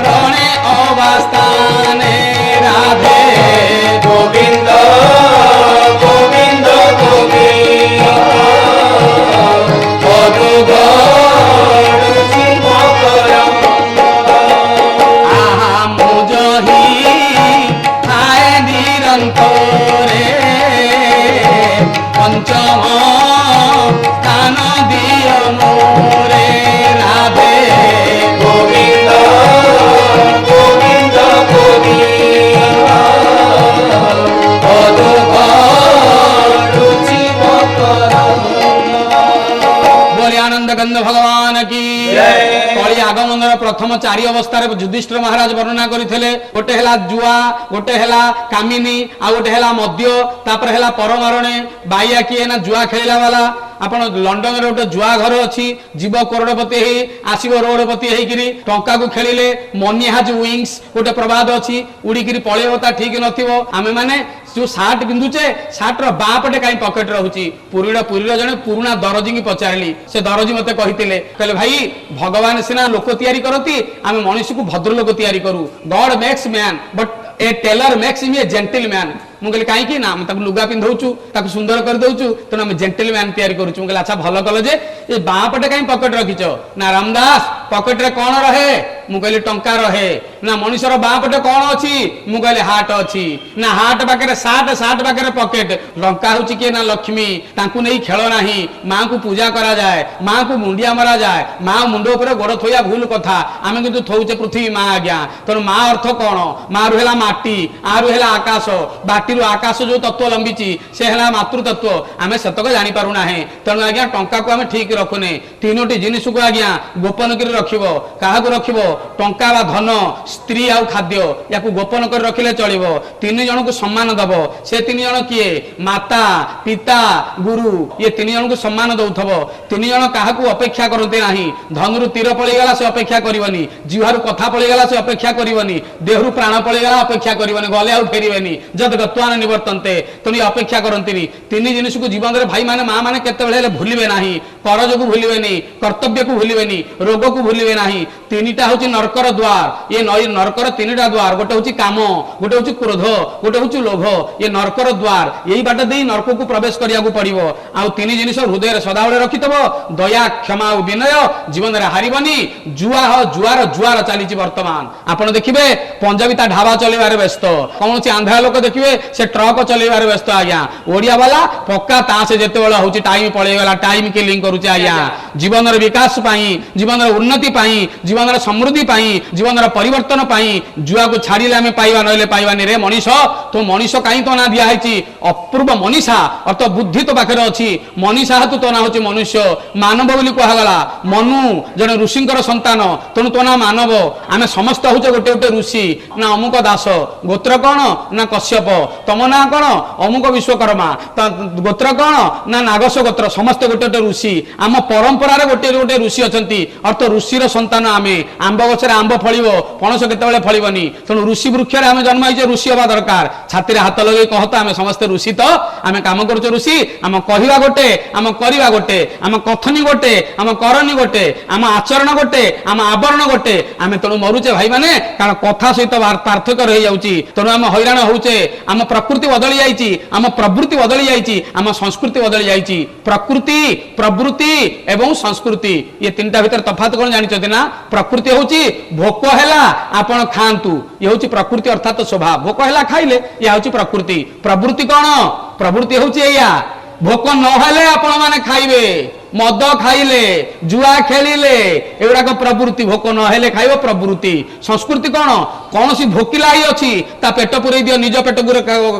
রণে অবস্থানে রাধে গোবিন্দ গোবিন্দ গোবিন্দ মধু গড়ুছি মকরন্দ আহা মুজহি আয় নিরন্তরে পঞ্চম স্থান দিয় মোরে রাধে গোবিন্দ গোবিন্দ গোবিন্দ মধু গড়ুছি মকরন্দ बोले आनंद गंध भगवान की जय। कली आगमनर प्रथम चारि अवस्था युधिष्ठिर महाराज वर्णना करथिले गोटे हला जुआ गोटे हला कामिनी आ गोटे हला मद्य तापर हला परमारणे बाइया किए ना जुआ खेलिला वाला आपण लंडन रे गोटे जुआ घर अछि जीव करोड़पति हे आसीबो रोडपति हेकिरी टंका को खेलिले मनी हाज विंग्स गोटे प्रवाद अछि उड़ीकिरी पळेवता ठीक नथिबो आमे माने जो सार्ट पिंधुचे सार्ट रो बाँ पटे कहीं पकेट रहुची पुरीर जने पुरुणा दरजी की पचारिली से दरजी मते कहितिले कहले भाई भगवान सिना लोक तैयारी करती आमे मनुष्य को भद्र लोक तैयारी करू God makes man but a tailor makes him a gentleman ମୁଁ କହିଲି କାହିଁକି ନା ଆମେ ତାକୁ ଲୁଗା ପିନ୍ଧଉଛୁ ତାକୁ ସୁନ୍ଦର କରିଦଉଛୁ ତେଣୁ ଆମେ ଜେଣ୍ଟଲମ୍ୟାନ ତିଆରି କରୁଛୁ ମୁଁ କହିଲି ଆଚ୍ଛା ଭଲ କଲ ଯେ ଏ ବାଁ ପଟେ କାହିଁ ପକେଟ ରଖିଛ ନା ରାମଦାସ ପକେଟରେ କଣ ରହେ ମୁଁ କହିଲି ଟଙ୍କା ରହେ ନା ମଣିଷର ବାଁ ପଟେ କଣ ଅଛି ମୁଁ କହିଲି ହାର୍ଟ ଅଛି ନା ହାର୍ଟ ପାଖରେ ସାର୍ଟ ପାଖରେ ପକେଟ ଟଙ୍କା ହଉଛି କିଏ ନା ଲକ୍ଷ୍ମୀ ତାଙ୍କୁ ନେଇ ଖେଳ ନାହିଁ ମାଙ୍କୁ ପୂଜା କରାଯାଏ ମାଙ୍କୁ ମୁଣ୍ଡିଆ ମରାଯାଏ ମା ମୁଣ୍ଡ ଉପରେ ଗୋଡ ଥୋଇବା ଭୁଲ କଥା ଆମେ କିନ୍ତୁ ଥଉଛେ ପୃଥିବୀ ମା ଆଜ୍ଞା ତେଣୁ ମା ଅର୍ଥ କଣ ମା ରୁ ହେଲା ମାଟି ଆରୁ ହେଲା ଆକାଶ ମାଟିରୁ ଆକାଶ ଯୋଉ ତତ୍ତ୍ୱ ଲମ୍ବିଛି ସେ ହେଲା ମାତୃ ତତ୍ତ୍ୱ ଆମେ ସେତକ ଜାଣି ପାରୁ ନାହିଁ ତେଣୁ ଆଜ୍ଞା ଟଙ୍କାକୁ ଆମେ ଠିକ ରଖୁନେ ତିନୋଟି ଜିନିଷକୁ ଆଜ୍ଞା ଗୋପନ କରି ରଖିବ କାହାକୁ ରଖିବ ଟଙ୍କା ବା ଧନ ସ୍ତ୍ରୀ ଆଉ ଖାଦ୍ୟ ୟାକୁ ଗୋପନ କରି ରଖିଲେ ଚଳିବ ତିନି ଜଣଙ୍କୁ ସମ୍ମାନ ଦବ ସେ ତିନି ଜଣ କିଏ ମାତା ପିତା ଗୁରୁ ଇଏ ତିନି ଜଣଙ୍କୁ ସମ୍ମାନ ଦଉଥବ ତିନି ଜଣ କାହାକୁ ଅପେକ୍ଷା କରନ୍ତି ନାହିଁ ଧନରୁ ତୀର ପଳେଇଗଲା ସେ ଅପେକ୍ଷା କରିବନି ଜିହ୍ୱାରୁ କଥା ପଳେଇଗଲା ସେ ଅପେକ୍ଷା କରିବନି ଦେହରୁ ପ୍ରାଣ ପଳେଇଗଲା ଅପେକ୍ଷା କରିବନି ଗଲେ ଆଉ ଫେରିବେନି ଯଦ ଗତ୍ୱାନ ନିବର୍ତ୍ତନ୍ତେ ତେଣୁ ଅପେକ୍ଷା କରନ୍ତିନି ତିନି ଜିନିଷକୁ ଜୀବନରେ ଭାଇ ମାନେ ମା ମାନେ କେତେବେଳେ ହେଲେ ଭୁଲିବେ ନାହିଁ କରଜକୁ ଭୁଲିବେନି କର୍ତ୍ତବ୍ୟକୁ ଭୁଲିବେନି ରୋଗକୁ ଭୁଲିବେ ନାହିଁ ତିନିଟା ହଉଛି ନରକର ଦ୍ୱାର ଏ ନରକର ତିନିଟା ଦ୍ୱାର ଗୋଟେ ହଉଛି କାମ ଗୋଟେ ହଉଛି କ୍ରୋଧ ଗୋଟେ ହଉଛି ଲୋଭ ଏ ନରକର ଦ୍ୱାର ଏଇ ବାଟ ଦେଇ ନରକକୁ ପ୍ରବେଶ କରିବାକୁ ପଡିବ ଆଉ ତିନି ଜିନିଷ ହୃଦୟରେ ସଦାବେଳେ ରଖିଥିବ ଦୟା କ୍ଷମା ଆଉ ବିନୟ ଜୀବନରେ ହାରିବନି ଜୁଆର ଚାଲିଛି ବର୍ତ୍ତମାନ ଆପଣ ଦେଖିବେ ପଞ୍ଜାବୀ ତା ଢାବା ଚଲେଇବାରେ ବ୍ୟସ୍ତ କୌଣସି ଆନ୍ଧ୍ରା ଲୋକ ଦେଖିବେ ସେ ଟ୍ରକ ଚଲେଇବାରେ ବ୍ୟସ୍ତ ଆଜ୍ଞା ଓଡିଆ ବାଲା ପକ୍କା ତାସ ଯେତେବେଳେ ହଉଛି ଟାଇମ ପଳେଇଗଲା ଟାଇମ କିଲିଂ କରୁଛି ଆଜ୍ଞା ଜୀବନର ବିକାଶ ପାଇଁ ଜୀବନର ଉନ୍ନତି ପାଇଁ ଜୀବନର ସମୃଦ୍ଧି ପାଇଁ ଜୀବନର ପରିବର୍ତ୍ତନ ପାଇଁ ଜୁଆକୁ ଛାଡ଼ିଲେ ଆମେ ପାଇବା ନହେଲେ ପାଇବାନି ରେ ମଣିଷ ତୁ ମଣିଷ କାହିଁ ତ ନା ଦିଆ ହେଇଛି ଅପୂର୍ବ ମନୀଷା ଅର୍ଥ ବୁଦ୍ଧି ତ ପାଖରେ ଅଛି ମନୀଷା ହେତୁ ତ ନା ହଉଛି ମନୁଷ୍ୟ ମାନବ ବୋଲି କୁହାଗଲା ମନୁ ଜଣେ ଋଷିଙ୍କର ସନ୍ତାନ ତେଣୁ ତ ନା ମାନବ ଆମେ ସମସ୍ତେ ହଉଛେ ଗୋଟେ ଗୋଟେ ଋଷି ନା ଅମୁକ ଦାସ ଗୋତ୍ର କଣ ନା କଶ୍ୟପ ତମ ନାଁ କଣ ଅମୁକ ବିଶ୍ୱକର୍ମା ଗୋତ୍ର କଣ ନା ନାଗସ ଗୋତ୍ର ସମସ୍ତେ ଗୋଟେ ଗୋଟେ ଋଷି ଆମ ପରମ୍ପରାରେ ଗୋଟେ ଗୋଟେ ଋଷି ଅଛନ୍ତି ଅର୍ଥ ଋଷିର ସନ୍ତାନ ଆମେ ଆମ୍ବ ଗଛରେ ଆମ୍ବ ଫଳିବ ପଣସ କେତେବେଳେ ଫଳିବନି ତେଣୁ ଋଷି ବୃକ୍ଷରେ ଆମେ ଜନ୍ମ ହେଇଛେ ଋଷି ହବା ଦରକାର ଛାତିରେ ହାତ ଲଗେଇ କହତ ଆମେ ସମସ୍ତେ ଋଷି ତ ଆମେ କାମ କରୁଛେ ଋଷି ଆମ କହିବା ଗୋଟେ ଆମ କରିବା ଗୋଟେ ଆମ କଥନୀ ଗୋଟେ ଆମ କରଣୀ ଗୋଟେ ଆମ ଆଚରଣ ଗୋଟେ ଆମ ଆବରଣ ଗୋଟେ ଆମେ ତେଣୁ ମରୁଛେ ଭାଇ ମାନେ କାରଣ କଥା ସହିତ ପାର୍ଥକ୍ୟ ରହିଯାଉଛି ତେଣୁ ଆମେ ହଇରାଣ ହଉଛେ ଆମ ପ୍ରକୃତି ବଦଳି ଯାଇଛି ଆମ ପ୍ରବୃତ୍ତି ବଦଳି ଯାଇଛି ଆମ ସଂସ୍କୃତି ବଦଳି ଯାଇଛି ପ୍ରକୃତି ପ୍ରବୃତ୍ତି ଏବଂ ସଂସ୍କୃତି ଏ ତିନିଟା ଭିତରେ ତଫାତ କଣ ଜାଣିଛନ୍ତି ନା ପ୍ରକୃତି ହଉଛି ଭୋକ ହେଲା ଆପଣ ଖାଆନ୍ତୁ ଇଏ ହଉଛି ପ୍ରକୃତି ଅର୍ଥାତ ସ୍ୱଭାବ ଭୋକ ହେଲା ଖାଇଲେ ଇଏ ହଉଛି ପ୍ରକୃତି ପ୍ରବୃତ୍ତି କଣ ପ୍ରବୃତ୍ତି ହଉଛି ଏଇଆ ଭୋକ ନହେଲେ ଆପଣ ମାନେ ଖାଇବେ ମଦ ଖାଇଲେ ଜୁଆ ଖେଳିଲେ ଏଗୁଡାକ ପ୍ରବୃତ୍ତି ଭୋକ ନହେଲେ ଖାଇବ ପ୍ରବୃତ୍ତି ସଂସ୍କୃତି କଣ କୌଣସି ଭୋକିଲା ହିଁ ଅଛି ତା ପେଟ ପୁରେଇ ଦିଅ ନିଜ ପେଟ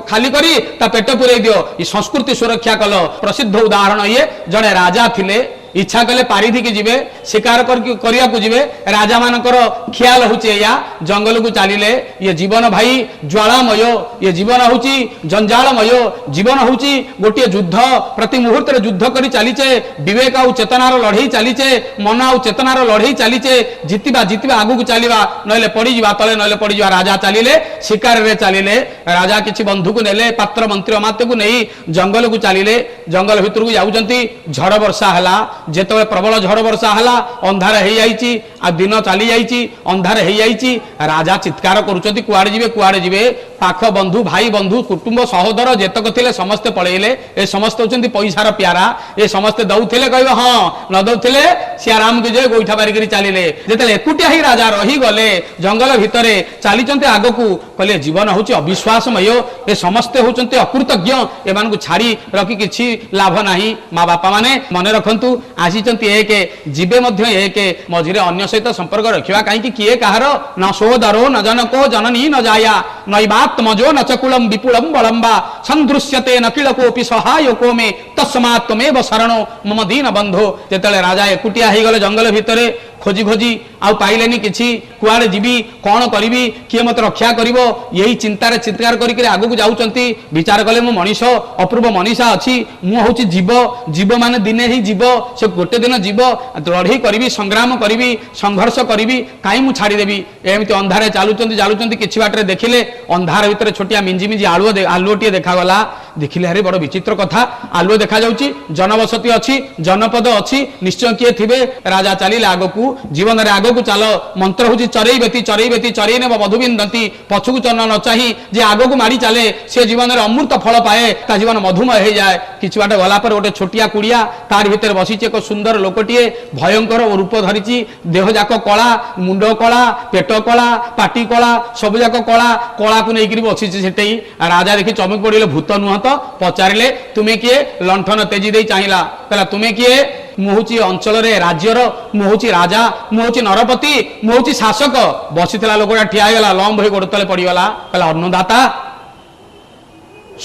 ଖାଲି କରି ତା ପେଟ ପୁରେଇ ଦିଅ ଏ ସଂସ୍କୃତି ସୁରକ୍ଷା କଲ ପ୍ରସିଦ୍ଧ ଉଦାହରଣ ଇଏ ଜଣେ ରାଜା ଥିଲେ इच्छा कले पारिधि की जीवे शिकार करिया को जीवे राजा मानकर ख्याल होचे या जंगल को चलिले ये जीवन भाई ज्वालामय ये जीवन होची जंजालमय जीवन होची गोटे युद्ध प्रति मुहूर्त युद्ध करी चलीचे विवेक आउ चेतनार लड़ई चलीचे मन आउ चेतनार लड़ई चलीचे जितिबा जितिबा आगु को चलिबा नले पड़ी जिबा तले नले पड़ी जिबा राजा चलिले शिकार रे चलिले राजा किछि बंधु को नेले पात्र मंत्री अमात्य को नहीं जंगल को चलिले जंगल भितर को जाउचंती झड़ वर्षा हला जेतबे प्रबल झड़ वर्षा हला अंधार हे जाईची आ दिन चली जाईची अंधार हे जाईची राजा चित्कार करूचंती कुआडे जिवे पाख बंधु भाई बंधु कुटुंब सहोदर जेतक थिले समस्ते पळेइले ए समस्त होचंती पैसार प्यारा ए समस्ते दउथिले कहबे हां न दउथिले सियाराम के जे गोइठा बारी करी चलिले जेतले एकुटिया ही राजा रही गले जंगल भितरे चलीचंती आगकू कहले जीवन होची अविश्वासमय ए समस्ते होचंती अकृतज्ञ एमान को छाड़ी रखी किछि लाभ नाही माँ बापा माने मने रखंतु आसीचंती एक जीवे मध्य एक मझिरे अन्य सहित संपर्क रखिवा काहे किए कहार न सोदरो न जनको जननी न जाया नैवात्मजो न चकुलम विपुलम बलम्बा संदृश्यते न किलकोपि सहायको मे तस्मात् त्वमेव शरणो मम दीन बंधो जेतले राजा एकुटिया हे गले जंगल भितरे खोजी खोजी आउ पाइलेनी किछि कुआडे जीवी कौन करिवि किए मत रक्षा करिवो यही चिंतार चित्कार करिके आगु जाउचंती विचार कले मो मनीष अपूर्व मनीषा अछि मु होछि जीव जीव माने दिने ही जीव से गोटे दिन जीव लड़ई करिवि संग्राम करिवि संघर्ष करिवि काई मु छाड़ी देबी एमिति अंधारे चालुचंती किछि बाटरे देखिले अंधार भितर छोटिया मिंजी मिंजी आलुओटिए देखा गला देखिले हरे बड़ विचित्र कथा आलुओ देखा जाउची जनबसती अछि जनपद अछि निश्चय किए थिबे राजा चलिले आगकू जीवन रे आगकू चल मंत्र होची चरई बेती चरई ने मधुबिंदती पछुकू चन न चाही जे आगकू मारी चले से जीवन रे अमृत फल पाए ता जीवन मधुमय हे जाए किछि बाटे गला पर गोटे छोटिया कुड़िया तार भितर बसिचे एक सुंदर लोकटिए भयंकर रूप धरिची देह जाक कला मुंड कला पेट कला पाटी कला सब जाक कला कला को नेकिरी बसिचे सेटई राजा देखि चमक पड़िले भूत नुह तो पचारिले तुमे किए लंठन तेजी दे चाहिला कहला तुमे किए मुहुची अंचल रे राज्यर मुहुची राजा मुहुची नरपति मुहुची शासक बसितला लोकटा ठिया गला लंब होई गोड़ तले पड़ीगला कहला अन्नदाता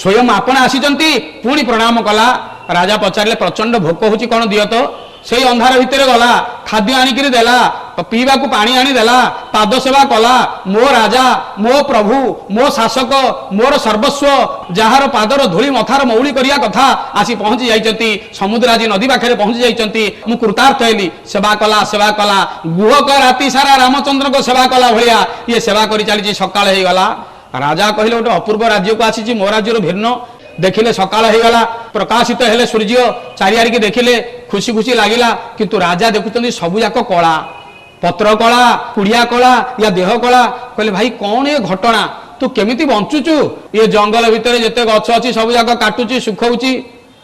स्वयं आपण आसीचंती पुणी प्रणाम कला राजा पचारिले प्रचंड भोक होची कोन दियो तो से अंधार भितर गला खाद्य आनिकी देला पीवा को पानी आनी देला पाद सेवा कला मो राजा मो प्रभु मो शासक मोर सर्वस्व जार पादर धूली मथार मौली करिया कथा आसी पहुंची जाइचंती समुद्र आज नदी पाखे पहुंची जाइचंती मु कृतार्थ हेली सेवा कला गुहक राति सारा रामचंद्र को सेवा कला भलिया ये सेवा करी चली सकाळ हे गला राजा कहले गोटे अपूर्व राज्य को आसी मो राज्यर भिन्न देखिले सकाळ हे गला प्रकाशित हेले सूर्य चारियार की देखिले खुशी खुशी लागिला किंतु राजा देखुचंदी सबु जाक कला पत्र कला कुड़िया कला या देह कला कहले भाई कौन ये घटना तू केमिति बंचुचु ये जंगल भितर जेते गछ अछि सब जाक काटुची सुखौची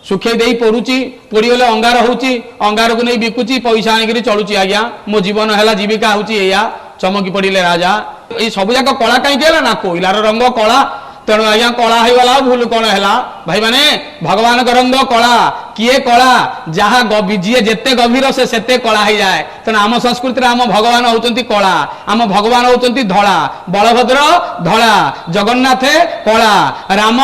सुखे देई पोरुची पोड़ीगले अंगार होची अंगार को नहीं बिकुची पैसा आनिकरी चलुची आज्ञा मो जीवन हैला जीविका होची एया चमकी पड़िले राजा ये सब जाक कला कहीं गेला ना कोइलार रंग कला तेणु आज्ञा कला हो गला भूल कौन है भाई माने भगवान रंग कला किए कला जहाँ जी जेते गभीर से सेते कला हो जाए तेणु आम संस्कृति आम भगवान होचंती कला आम भगवान होचंती धड़ा बलभद्र धड़ा जगन्नाथ कला राम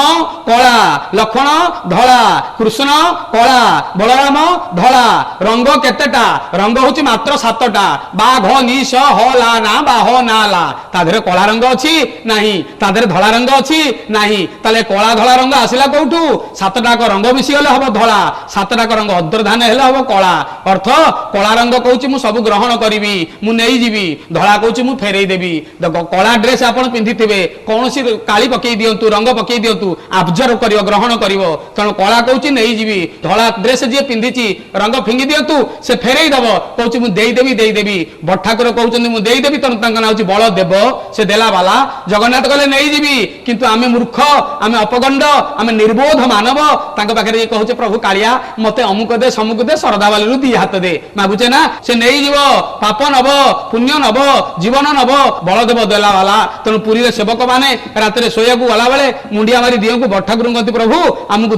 कला लक्ष्मण धड़ा कृष्ण कला बलराम धड़ा रंग केतेटा रंग होची मात्र 7टा बाघ निश ह ला ना बाह ना ला ताधरे कला रंग अछि नाही ताधरे धड़ा रंग अछि नाही ताले कला धला रंग आसिला कोठू 7टा रंग मिसी गले हबो धला 7टा रंग अंतर्धान हेले हबो कला अर्थ कला रंग कहूची मु सब ग्रहण करिवि मु नेई जीवी धला कहूची मु फेरई देबी देखो कला ड्रेस आपण पिंधिथिबे कोनोसी काली पकई दियंतु रंग पकई दियंतु ऑब्जर्व करिवो ग्रहण करिवो तण कला कहूची नेई जीवी धला ड्रेस जे पिंधिची रंग फिंगी दियंतु से फेरई दबो कहूची मु देई देबी बड़ ठाकुर कहउचंदी मु देई देबी तण तांका नाउची बळ देव से देला वाला जगन्नाथ कहले नेई जीवी किंतु आमे मूर्ख आमे अपगंड आमे निर्बोध मानव तांका पाखरे कहउचे प्रभु कालिया मते अमुक दे समुक दे सरदा वाली दी हाथ दे मागुचे ना से नेई जीव पाप नब पुण्य नब जीवन नब बलदेव देला वाला तेणु पुरी रे सेवक माने रात शोया को गला बेले मुंडिया मारी दियो को बठाकुर कहती प्रभु आमको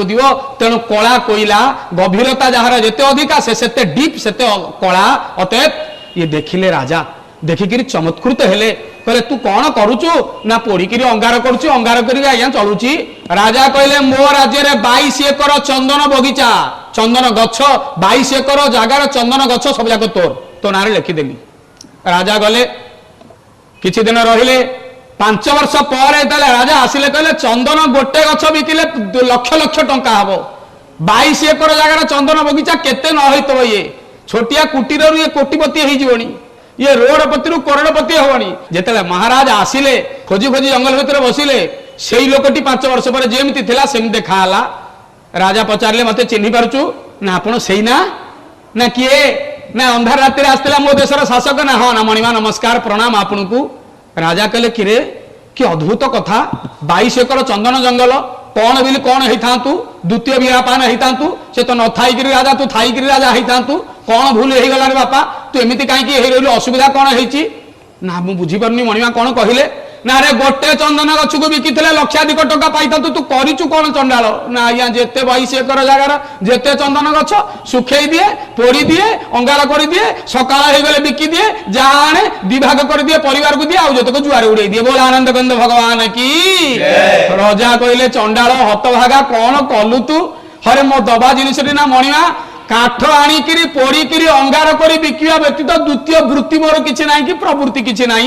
दियो तेणु कला कोइला गभीरता जहार जेते अधिका से सेते डीप सेते कला अतएव ये देखिले राजा देखिकी चमत्कृत हेले कहले तू कौन करुचु ना पोड़िकी अंगार करुचु अंगार करके आज्ञा चलुची राजा कहले मो राज्य में 22 एकर चंदन बगीचा चंदन गछ 22 एकर जगार चंदन गछ सब जाक तो ना लिखिदेली राजा गले किछि दिन रहिले 5 वर्ष पर राजा आसिले कहले चंदन गोटे गछ बिकिले लक्ष लक्ष टंका हबो 22 एकर जगार चंदन बगीचा केते न होइतबो ये छोटिया कुटीर ये कोटिपति हो जीवनी ये रोडपति करोड़पति हवनी जेते महाराज आसिले खोजी खोजी जंगल भितर बसिले से लोकटी 5 वर्ष पर जेमती थिला सेम देखाला राजा पचारे मते चिन्हि पारुचु ना आपण सेई ना किए ना अंधार राति आसला मो देशर शासक ना हाँ ना मणिमा नमस्कार प्रणाम आपन को राजा कहले किरे कि अद्भुत कथा 22 एकर चंदन जंगल कौन बिल कौन होता द्वितीय विरापान होता से तो न थी राजा तू थी राजा होता कौन भूल हो गला बापा तू एमती कहीं असुविधा कौन होती ना मुझे बुझीपारनी मणिमा कौन कहले ना रे गोटे चंदन गछ को बिकी लक्षाधिक टका पाई तू करू कौन चंडाल ना आज्ञा जिते 22 एकर जगार जिते चंदन गछ सुखे दिए पोड़ी दिए अंगार कर दिए सकाल हो गले बिकी दिए जहाँ आने दिभाग कर दिए परिवार को दिए आतक जुआर उड़े दिए बोल आनंद कंद भगवान की राजा कहले चंडाल हतभागा कौन कलु तू हरे मो दबा जिनिस ना मणिमा काठ आनिकी पोड़िकी अंगार कर बिकिया व्यतीत द्वितीय वृत्ति मोर किसी ना कि प्रवृत्ति किसी ना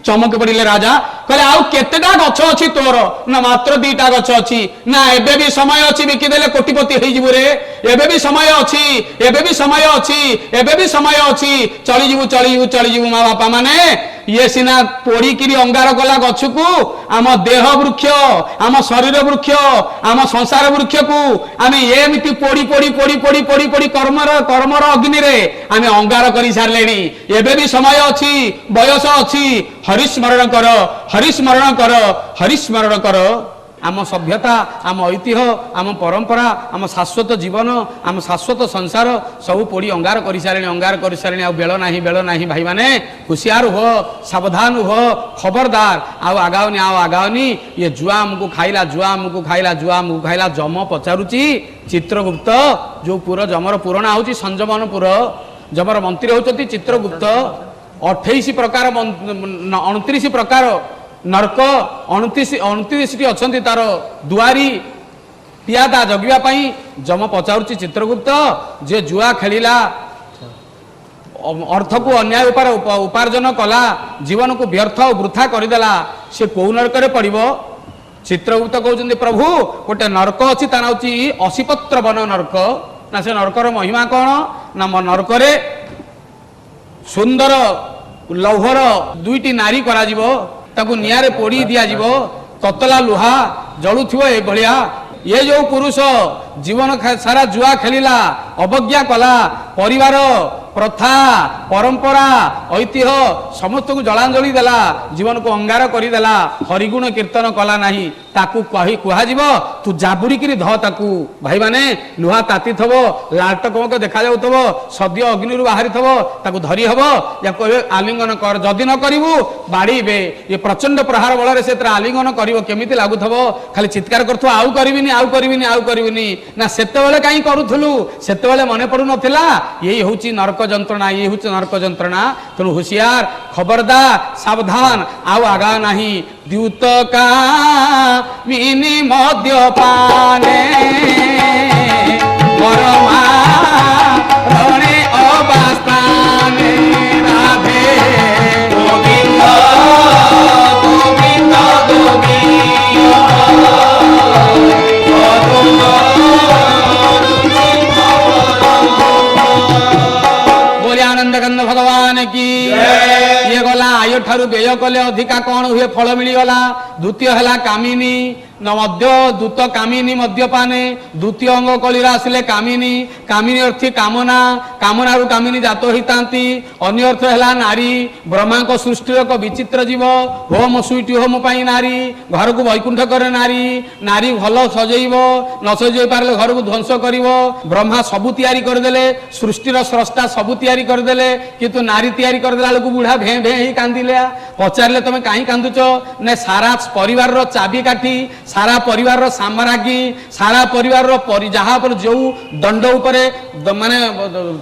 चमक पड़े राजा कहले आउ केतेटा गछ अच्छी तोर ना मात्र 2टा गछ अच्छी ना एबे भी समय अच्छी बिकिदेले कोटिपति हो जीवु रे एबे भी समय अच्छी एबे भी समय अच्छी एबे भी समय अच्छी चली जीवु चली जीवु चली जीवु माँ बापा माने ये सिना पोड़िकी अंगार गला गछ को आम देह वृक्ष आम शरीर वृक्ष आम संसार वृक्ष को आम एमती पोड़ी पोड़ी पोड़ी पोड़ी पोड़ी पोड़ी कर्मर अग्नि रे आम अंगार कर सारे एबे भी समय अच्छी बयस अच्छी हरिस्मरण कर हरिस्मरण कर हरिस्मरण कर आम सभ्यता आम ऐतिह्य आम परंपरा आम शाश्वत जीवन आम शाश्वत संसार सब पोड़ी अंगार कर सारे आ बेल ना भाई माने हुशियार हो सावधान हो खबरदार आओ आगावनी ये जुआ आमको खाइला जुआ आमको खाइला जुआ आमको खाइला जम पचारुची चित्रगुप्त जो पुर जमर पुराणा हूँ संजमनपुर जमर मंत्री होती चित्रगुप्त 28 प्रकार 29 प्रकार नरक 29 अच्छा तार दुआरी पियादा जगिवाई जम पचारुची चित्रगुप्त जे जुआ खेलिला अर्थ को अन्याय उपार्जन कला जीवन को व्यर्थ और वृथा करदेला से कौ नरक पड़ो चित्रगुप्त कहते प्रभु गोटे नरक अच्छी तार हूँ अशीपत्र वन नरक ना से नरकर महिमा कौन ना नरकरे सुंदर लौहर 2टी नारी करा जीवो ताकू नियारे पोड़ी दिया जीवो ततला लुहा जलुथिबो ए भलिया ये जो पुरुष जीवन सारा जुआ खेलिला अवज्ञा कला परिवार प्रथा परंपरा ऐतिह्य समस्त को जलांजलि देला जीवन को अंगार करदेला हरिगुण कीर्तन कला नहीं ताकू कही कुहाजिब तू जाबुरी ध ताकू भाई माने लुहा ताती थबो लाटकमक देखा जाउथबो सद्य अग्नि बाहरी थबो ताकू धरी हबो या कहबे आलिंगन कर जदि न करिवु बाड़ीबे ये प्रचंड प्रहार बल से आलिंगन करिवो केमिति लागुथबो खाली चित्कार करथो आउ करिविनी ना सेतेबेले काई करूथलु सेतेबेले मने पडु नथिला यही होची नरक जंत्रणा ये हूँ नरक जंत्रणा तेणु होशियार खबरदार सावधान आउ आगा नहीं द्यूतका मिनी मद्यपाने परमा रणे अबास्ताने राधे गोविंद गोविंद बोले आनंद कंद भगवान की ये गला आय ठारू व्यय कले अधिका कौन हुए फल मिलगला द्वितीय है कामिनी मध्य दूत कामिनी मद्यपाने द्वितीय अंग कलिरा आसिले कामिनी कामिनी अर्थी कामना कामना कामिनी जात होता अन्य अर्थ है नारी ब्रह्मा को सृष्टि एक विचित्र जीव होम सुईटी होम पाई नारी घर को वैकुंठ करे नारी नारी भल सजेब न सजे पारे घर को ध्वंस कर ब्रह्मा सबू तैयारी करदेले सृष्टिर स्रष्टा सबू तैयारी करदेले किंतु नारी तैयारी करदेला बेलू बुढ़ा भे भे ही कांदिले पचारे तुम कहीं कांदुच ने सारा परिवार चाबी काठी सारा परिवार साम्राज्ञी सारा परिवार जहाँ पर जो दंड उपरे माने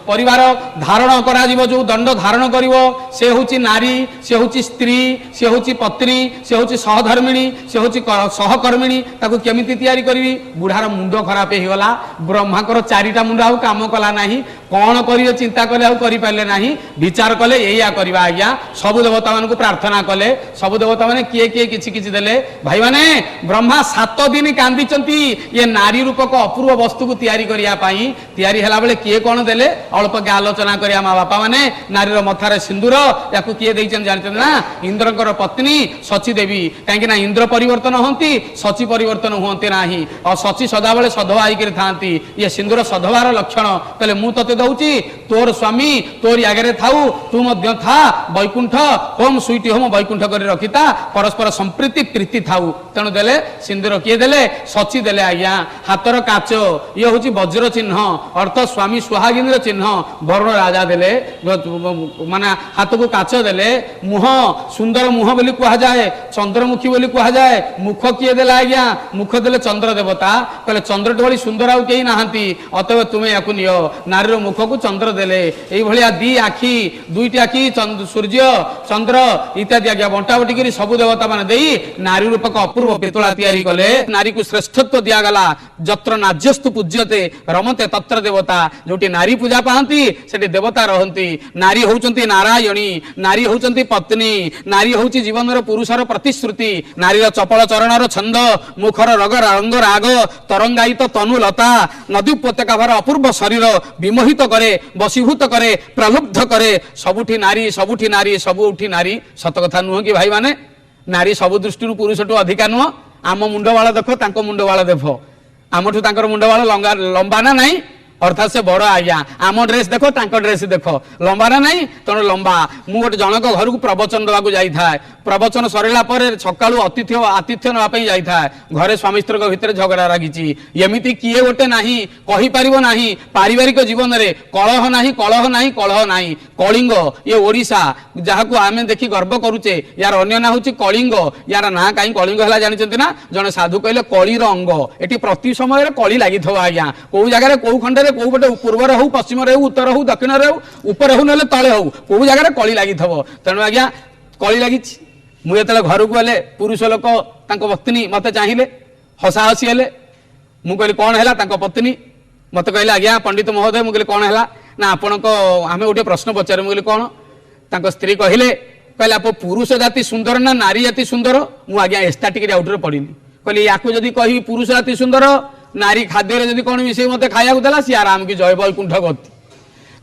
परिवार धारण करा जीवो जो दंड धारण करिवो से होची नारी से होची स्त्री से होची पत्नी से होची सहधर्मिणी से होची सहकर्मिणी ताकू केमिति तैयारी करिवि बुढ़ार मुंड खराब हे गला ब्रह्माकर चारिटा मुंड आउ काम कला नाही कौन करियो चिंता कले आउ करि पाले नाही विचार कले एया करबा आज्ञा सब देवता मान को प्रार्थना कले सब देवता माने किए किए किछि किछि देले भाई माने ब्रह्मा 7 दिन कांदी चंती ये नारी रूपक अपूर्व वस्तु को तैयारी करिया पाई तैयारी हला बेले किए कोन देले अल्प के आलोचना करिया मा बापा माने नारीर मथारे सिंदूर याकू किए दैछन जानछन ना इंद्रकर पत्नी सची देवी काहेकि ना इंद्र परिवर्तन होंती सची परिवर्तन होंती नाही और सची सदा बेले सधवा आई कर थांती ये सिंदूर सधवार लक्षण कहले मु तते दउची तोर स्वामी तोर आगे थाऊ तू मध्य था वैकुंठ होम सुईटी होम वैकुंठ कर रखिता परस्पर संप्रीति प्रीति थाऊ तेणु देले सिंदूर किए देले सची देले आज्ञा हाथर काच ये हूँ वज्र चिन्ह अर्थ स्वामी सुहागिनी चिन्ह वरुण राजा देले माने हाथ को काच देले मुह सुंदर मुह बोली कह जाए चंद्रमुखी बोली कह जाए मुख किए देले आज्ञा मुख देले चंद्र देवता कहले चंद्र भली सुंदर आउ कहीं नहांती अतएव तुम्हें याकू नियो नारीर मुख को चंद्र देले एई भलिया दी आखि दुईटी आखि सूर्य चंद्र इत्यादि आज्ञा बंटा बटी करी सब देवता माने देई नारी रूपक अपूर्व पितुला तैयारी कले नारी को श्रेष्ठत्व दिया गला जत्र नाज्यस्तु पूज्यते रमते तत्र देवता जोटी नारी पूजा पाहंती सेठी देवता रहंती नारी होउचंती नारायणी नारी होउचंती पत्नी नारी होउची जीवनर पुरुषर प्रतिश्रुति नारीर चपल चरणर छंद मुखर रग रंग राग तरंगायित तनु लता नदी उपत्यका भर अपूर्व शरीर विमोहित करे वशीभूत करे प्रलुब्ध करे सबुठी नारी सबुठी नारी सत कथा नुह कि भाई माने नारी सब दृष्टि पुरुषठू अधिका नुह आम मुंडवाल देख तांको मुंडवाल देख आमठू तांकर मुंडवाल लंबा ना नहीं अर्थात से बड़ आज्ञा आम ड्रेस देख तांको ड्रेस देख लंबा ना नहीं तेणु लंबा मु गोटे जनक घर को प्रवचन देवाक जाए प्रवचन सरला पर सकाळु आतिथ्य नापी जाए घरे स्वामी स्त्री भितर झगड़ा लगी एमती किए गोटे नाही कहि परिबो नाही पारिवारिक जीवन रे कलह नाही कलिंग ये ओडिशा जहाको आमे देखि गर्व करूचे यार अन्य ना होची कलिंग यार ना काई कलिंग हला जानिचंती ना जने साधु कहले कलिर अंग एटी प्रति समय कली लागि थवा आज्ञा को जगह रे को खंडे को पटे पूर्व हो पश्चिम हो उत्तर हो दक्षिण हो ऊपर हो ना तले हो को जगह कली लगी तेणु आज्ञा कली लगी मुझे घर को गले पुरुष लोक पत्नी मत चाहिए हसा हसी हेले मु कहली कौन है पत्नी मत कहले आज्ञा पंडित महोदय मुझे कौन है ना आपण को आम गोटे प्रश्न पचारे मुझे कौन स्त्री कहले कहले आप पुरुष जाति सुंदर ना नारी जाति सुंदर मु आज्ञा एस्टाटिक आउटर पड़ी कहली या कही पुरुष जाति सुंदर नारी खाद्य जदि कौन मिसे मत खाया देला सी आराम की जय वैकुंठ गति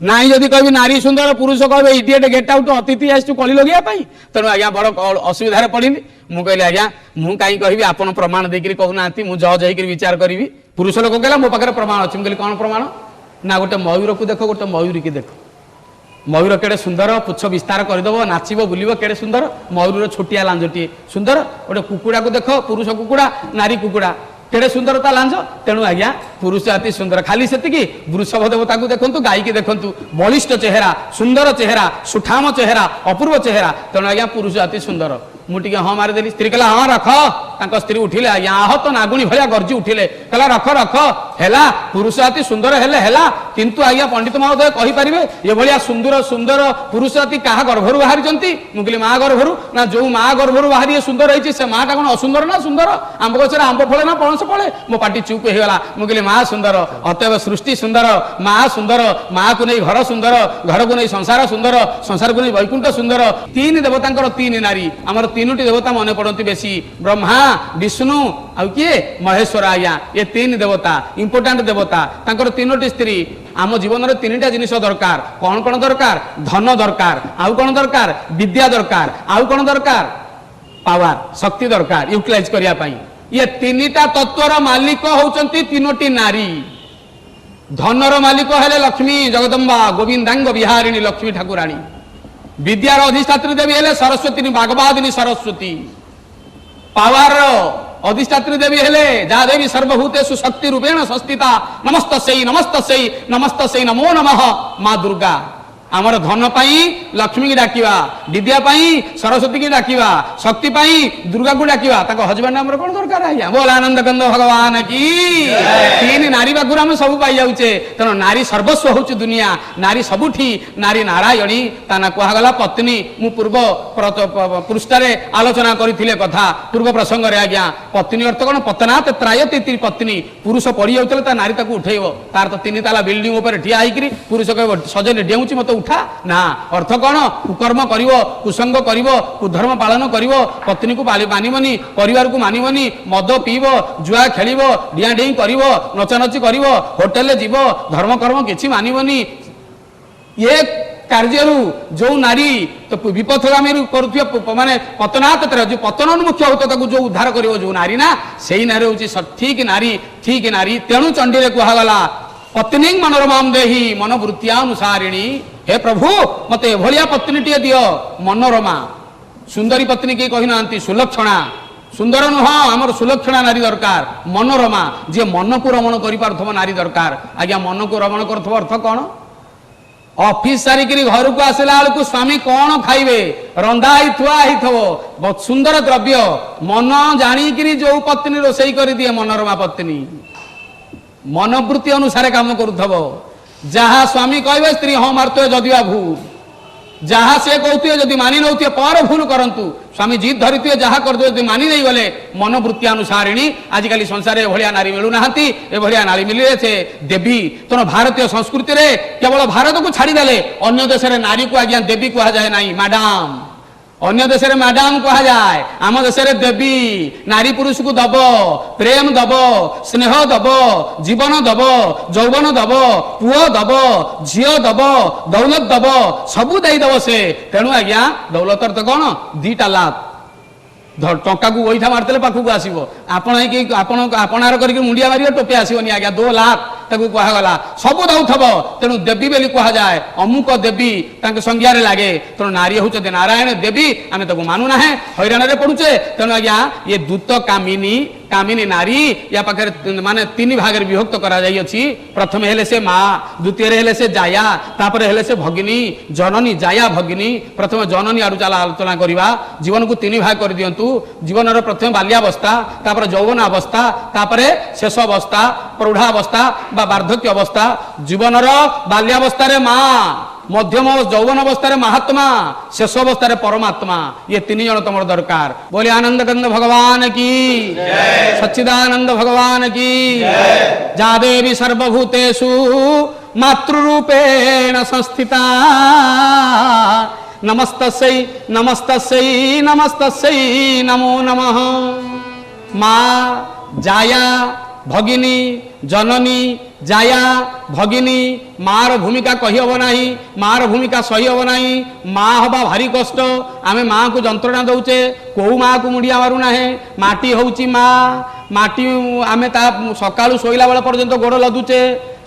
नाई जदि कह नारी सुंदर पुरुष कहे इडियट गेट आउट अतिथि आसु कली लगे तेणु आज्ञा बड़ असुविधा पड़ी मुझे कहली आज्ञा मुझे कहीं कहि आपन प्रमाण देकर कहूना मुझे जज होकर विचार करी पुरुष लोक कहला मो पाखे प्रमाण अच्छी मुझे कौन प्रमाण ना गोटे मयूर को देख गोटे मयूरी की देख मयूर केड़े सुंदर पुछ विस्तार करदेव नाचब बुलब केड़े सुंदर मयूर छोटिया लांजटी सुंदर गोटे कुकुड़ा को देख पुरुष कुकुड़ा नारी कुकुड़ा केड़े सुंदरता लांज तेणु आज्ञा पुरुष जाति सुंदर खाली से वृषभ देवता को देखु गाई की देखु बलिष्ठ चेहरा सुंदर चेहरा सुठाम चेहरा अपूर्व चेहरा तेणु आज्ञा पुरुष जाति सुंदर मुझे हाँ मारिदेली स्त्री कहला हाँ रख स्त्री उठिले आज्ञा आहत नागुणी भाया गर्जी उठिले कहला रख रख है पुरुष जाति सुंदर है किंतु आज्ञा पंडित महोदय कहीपर ये भाया सुंदर सुंदर पुरुष जाति क्या गर्भर बाहरी मुझे माँ गर्भर ना जो माँ गर्भर बाहरी सुंदर होती से माँ टा कौन असुंदर ना सुंदर आंब गचर आंब फले ना पणस फले मो पाटी चुप होगा मुझे माँ सुंदर अतएव सृष्टि सुंदर माँ सुंदर माँ को नहीं घर सुंदर घर को नहीं संसार सुंदर संसार को नहीं वैकुंठ सुंदर तीन देवता तीन नारी आमर तीनोटी देवता मन पड़ती बेसी ब्रह्मा विष्णु आउ किए महेश्वर आज्ञा ये तीन देवता इंपोर्टाट देवता तांकर तीनोटी स्त्री आम जीवन में तीन जिनिस दरकार कौन कौन दरकार धन दरकार आउ कौन दरकार विद्या दरकार आउ कौन दरकार पावर शक्ति दरकार यूटिलाइज करने ये तीनटा तत्वर मालिक होउचंती तीनोटी नारी धनर मालिक हेले लक्ष्मी जगदम्बा गोविंदांग बिहारिणी लक्ष्मी ठाकुराणी विद्यार अधिष्ठात्री देवी हेले सरस्वती बागवादिनी सरस्वती पावर अधिष्ठात्री देवी हेले जा देवी सर्वभूतेषु शक्ति रूपेण संस्थिता नमस्तस्यै नमस्तस्यै नमस्तस्यै नमो नमः माँ दुर्गा ଆମର ଧନ ପାଇଁ ଲକ୍ଷ୍ମୀ କି ଡାକିବା, ବିଦ୍ୟା ପାଇଁ ସରସ୍ୱତୀ କି ଡାକିବା, ଶକ୍ତି ପାଇଁ ଦୁର୍ଗା କୁ ଡାକିବା। ତାଙ୍କ ହଜବେଣ୍ଡ ଆମର କଣ ଦରକାର ଆଜ୍ଞା? ବୋଲ ଆନନ୍ଦ କନ୍ଦ ଭଗବାନ କି। ତିନି ନାରୀ ପାଖରୁ ଆମେ ସବୁ ପାଇ ଯାଉଛେ। ତେଣୁ ନାରୀ ସର୍ବସ୍ୱ ହଉଛି ଦୁନିଆ, ନାରୀ ସବୁଠି, ନାରୀ ନାରାୟଣୀ। ତା ନା କୁହାଗଲା ପତ୍ନୀ। ମୁଁ ପୂର୍ବ ପୃଷ୍ଠାରେ ଆଲୋଚନା କରିଥିଲେ କଥା ପୂର୍ବ ପ୍ରସଙ୍ଗରେ ଆଜ୍ଞା। ପତ୍ନୀ ଅର୍ଥ କଣ? ପତନାତ୍ ତ୍ରାୟତେ ପତ୍ନୀ। ପୁରୁଷ ପଡି ଯାଉଥିଲେ ତା ନାରୀ ତାକୁ ଉଠେଇବ। ତାର ତ 3 ତାଲା ବିଲ୍ଡିଂ ଉପରେ ଠିଆ ହେଇକିରି ପୁରୁଷ କହିବ ସଜନେ ଡେଉଁଛି ମତେ ଉଠା ନା। ଅର୍ଥ କଣ? କୁକର୍ମ କରିବ, କୁସଙ୍ଗ କରିବ, କୁଧର୍ମ ପାଳନ କରିବ, ପତ୍ନୀକୁ ମାନିବନି, ପରିବାରକୁ ମାନିବନି, ମଦ ପିଇବ, ଜୁଆ ଖେଳିବ, ଡିଆଁ ଡେଇଁ କରିବ, ନଚାନଚି କରିବ, ହୋଟେଲରେ ଯିବ, ଧର୍ମକର୍ମ କିଛି ମାନିବନି। ଏ କାର୍ଯ୍ୟରୁ ଯୋଉ ନାରୀ ବିପଥଗାମୀ କରୁଥିବା ମାନେ ପତନାତ୍ ଯୋଉ ପତନୋନ୍ମୁଖୀ ହଉତ ତାକୁ ଯୋଉ ଉଦ୍ଧାର କରିବ ଯୋଉ ନାରୀ ନା, ସେଇ ନାରୀ ହଉଛି ଠିକ ନାରୀ, ଠିକ ନାରୀ। ତେଣୁ ଚଣ୍ଡୀରେ କୁହାଗଲା ପତ୍ନୀ ମନୋରମାମ୍ ଦେହି ମନୋବୃତ୍ତିୟାନୁସାରିଣୀ। ହେ ପ୍ରଭୁ ମତେ ଏଭଳିଆ ପତ୍ନୀଟିଏ ଦିଅ ମନୋରମା। ସୁନ୍ଦରୀ ପତ୍ନୀ କିଏ କହିନାହାନ୍ତି, ସୁଲକ୍ଷଣା। ସୁନ୍ଦର ନୁହଁ, ଆମର ସୁଲକ୍ଷଣା ନାରୀ ଦରକାର। ମନୋରମା, ଯିଏ ମନକୁ ରମଣ କରିପାରୁଥିବ ନାରୀ ଦରକାର। ଆଜ୍ଞା ମନକୁ ରମଣ କରୁଥିବ ଅର୍ଥ କଣ? ଅଫିସ ସାରିକିରି ଘରକୁ ଆସିଲା ବେଳକୁ ସ୍ୱାମୀ କଣ ଖାଇବେ ରନ୍ଧା ହେଇ ଥୁଆ ହେଇଥିବ, ସୁନ୍ଦର ଦ୍ରବ୍ୟ, ମନ ଜାଣିକିରି ଯୋଉ ପତ୍ନୀ ରୋଷେଇ କରିଦିଏ ମନୋରମା ପତ୍ନୀ। ମନୋବୃତ୍ତି ଅନୁସାରେ କାମ କରୁଥିବ। ଯାହା ସ୍ୱାମୀ କହିବେ ସ୍ତ୍ରୀ ହଁ ମାରୁଥିବେ ଯଦିବା ଭୁଲ, ଯାହା ସେ କହୁଥିବେ ଯଦି ମାନି ନଉଥିବେ ପରେ ଭୁଲ କରନ୍ତୁ, ସ୍ୱାମୀ ଜିଦ୍ ଧରିଥିବେ ଯାହା କରିଦେବେ ଯଦି ମାନି ନେଇ ଗଲେ ମନୋବୃତ୍ତି ଅନୁସାରିଣୀ। ଆଜିକାଲି ସଂସାରରେ ଏଭଳିଆ ନାରୀ ମିଳୁନାହାନ୍ତି, ଏଭଳିଆ ନାରୀ ମିଳିଲେ ସେ ଦେବୀ। ତେଣୁ ଭାରତୀୟ ସଂସ୍କୃତିରେ କେବଳ ଭାରତକୁ ଛାଡ଼ିଦେଲେ ଅନ୍ୟ ଦେଶରେ ନାରୀକୁ ଆଜ୍ଞା ଦେବୀ କୁହାଯାଏ ନାହିଁ, ମ୍ୟାଡାମ। ଅନ୍ୟ ଦେଶରେ ମ୍ୟାଡାମ କୁହାଯାଏ, ଆମ ଦେଶରେ ଦେବୀ। ନାରୀ ପୁରୁଷକୁ ଦବ, ପ୍ରେମ ଦବ, ସ୍ନେହ ଦବ, ଜୀବନ ଦବ, ଯୌବନ ଦବ, ପୁଅ ଦବ, ଝିଅ ଦବ, ଦୌଲତ ଦବ, ସବୁ ଦେଇଦବ ସେ। ତେଣୁ ଆଜ୍ଞା ଦୌଲତ ଅର୍ଥ କଣ? 2ଟା ଲାଭ। ଟଙ୍କାକୁ ଗୋଇଠା ମାରିଥିଲେ ପାଖକୁ ଆସିବ, ଆପଣ ଆପଣାର କରିକି ମୁଣ୍ଡିଆ ମାରିବ ଟୋପେ ଆସିବନି ଆଜ୍ଞା। 2 ଲାଭ ତାକୁ କୁହାଗଲା, ସବୁ ଦଉଥିବ। ତେଣୁ ଦେବୀ ବୋଲି କୁହାଯାଏ। ଅମୁକ ଦେବୀ ତାଙ୍କ ସଂଜ୍ଞାରେ ଲାଗେ। ତେଣୁ ନାରୀ ହଉଛନ୍ତି ନାରାୟଣ ଦେବୀ। ଆମେ ତାକୁ ମାନୁନାହେ, ହଇରାଣରେ ପଡୁଛେ। ତେଣୁ ଆଜ୍ଞା ଇଏ ଦୂତ କାମିନୀ, କାମିନୀ ନାରୀ ୟା ପାଖରେ ମାନେ 3 ଭାଗରେ ବିଭକ୍ତ କରାଯାଇଅଛି। ପ୍ରଥମେ ହେଲେ ସେ ମା, ଦ୍ୱିତୀୟରେ ହେଲେ ସେ ଜାୟା, ତାପରେ ହେଲେ ସେ ଭଗିନୀ, ଜନନୀ, ଜାୟା, ଭଗିନୀ। ପ୍ରଥମେ ଜନନୀ ଆଡୁ ଚାଲ ଆଲୋଚନା କରିବା। ଜୀବନକୁ 3 ଭାଗ କରିଦିଅନ୍ତୁ। ଜୀବନର ପ୍ରଥମେ ବାଲ୍ୟାବସ୍ଥା, ତାପରେ ଯୌବନ ଅବସ୍ଥା, ତାପରେ ଶେଷ ଅବସ୍ଥା ପ୍ରୌଢ଼ାବସ୍ଥା ବା ବାର୍ଦ୍ଧକ୍ୟ ଅବସ୍ଥା। ଜୀବନର ବାଲ୍ୟାବସ୍ଥାରେ ମା, ମଧ୍ୟମ ଯୌବନ ଅବସ୍ଥାରେ ମହାତ୍ମା, ଶେଷ ଅବସ୍ଥାରେ ପରମାତ୍ମା। ଇଏ 3 ଜଣ ତମର ଦରକାର। ବୋଲେ ଆନନ୍ଦ କନ୍ଦ ଭଗବାନ କି, ସଚ୍ଚିଦାନନ୍ଦ ଭଗବାନ କି। ଯା ଦେବୀ ସର୍ବଭୂତେଷୁ ମାତୃରୂପେଣ ସଂସ୍ଥିତା ନମସ୍ତସ୍यै ନମସ୍ତସ୍यै ନମସ୍ତସ୍यै ନମୋ ନମଃ। ମା, ଜାୟା, ଭଗିନୀ, ଜନନୀ, ଜାୟା, ଭଗିନୀ। ମାର ଭୂମିକା କହିହେବ ନାହିଁ, ମାର ଭୂମିକା ସହି ହେବ ନାହିଁ। ମା ହବା ଭାରି କଷ୍ଟ। ଆମେ ମାକୁ ଯନ୍ତ୍ରଣା ଦଉଛେ, କୋଉ ମାକୁ ମୁଣ୍ଡିଆ ମାରୁନାହେଁ। ମାଟି ହଉଛି ମା। ମାଟି ଆମେ ତା ସକାଳୁ ଶୋଇଲା ବେଳ ପର୍ଯ୍ୟନ୍ତ ଗୋଡ଼ ଲଦୁଛେ,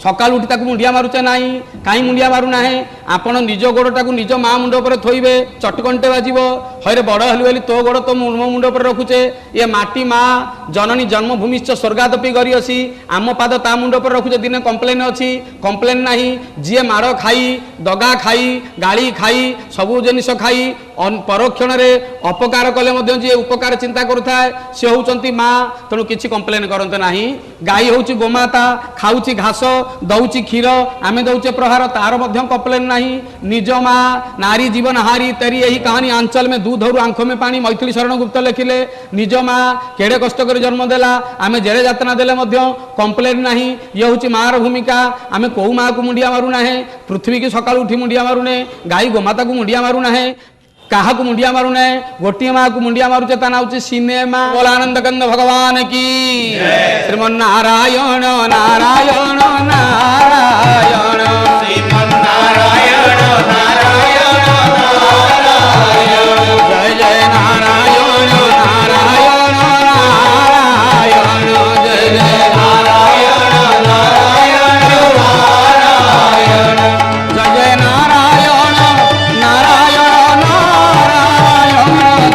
ସକାଳୁ ଉଠି ତାକୁ ମୁଣ୍ଡିଆ ମାରୁଛେ ନାହିଁ। କାହିଁ ମୁଣ୍ଡିଆ ମାରୁନାହେଁ? ଆପଣ ନିଜ ଗୋଡ଼ଟାକୁ ନିଜ ମା ମୁଣ୍ଡ ଉପରେ ଥୋଇବେ, ଚଟକଣ୍ଟେ ବାଜିବ। ହଇରେ ବଡ଼ ହେଲୁ ବୋଲି ତୋ ଗୋଡ଼ ତ ମୋ ମୁଣ୍ଡ ଉପରେ ରଖୁଛେ। ଏ ମାଟି ମା, ଜନନୀ ଜନ୍ମଭୂମିଶ୍ଚ ସ୍ୱର୍ଗାଦପି ଗରିୟସୀ। ଆମ ପାଦ ତା ମୁଣ୍ଡ ଉପରେ ରଖୁଛେ। ଦିନେ କମ୍ପ୍ଲେନ୍ ଅଛି, କମ୍ପ୍ଲେନ୍ ନାହିଁ। ଯିଏ ମାଡ଼ ଖାଇ, ଦଗା ଖାଇ, ଗାଳି ଖାଇ, ସବୁ ଜିନିଷ ଖାଇ ପରକ୍ଷଣରେ ଅପକାର କଲେ ମଧ୍ୟ ଯିଏ ଉପକାର ଚିନ୍ତା କରୁଥାଏ ସେ ହେଉଛନ୍ତି ମା। ତେଣୁ କିଛି କମ୍ପ୍ଲେନ୍ କରନ୍ତେ ନାହିଁ। ଗାଈ ହେଉଛି ଗୋମାତା, ଖାଉଛି ଘାସ, ଦଉଛି କ୍ଷୀର, ଆମେ ଦଉଛେ ପ୍ରହାର, ତାର ମଧ୍ୟ କମ୍ପ୍ଲେନ୍ ନାହିଁ। ନିଜ ମା, ନାରୀ ଜୀବନ ହାରି ତେରି ଏହି କାହାଣୀ ଆଞ୍ଚଲ ମେ दूधरू आंख में पानी मैथिली शरण गुप्त लिखिले। निज माँ केड़े कष्ट कर जन्म देला, आम जेड़े यातना देले कंप्लेन नहीं। ये हूँ मार भूमिका। आम कौ माँ को मुंडिया मारूना है, पृथ्वी की सकाल उठी मुंडिया मारूने, गाई गोमाता को मुंडिया मारूना है, क्या मुंडिया मारूना है, गोटे माँ को मुंडिया मारुचे ता ना हूँ सिनेमा। बोल आनंद कंद भगवान की। श्रीमन्नारायण नारायण नारायण श्रीमन्नारायण नारायण नारायण जय जय नारायण नारायण नारायण जय जय नारायण नारायण नारायण जय जय नारायण नारायण नारायण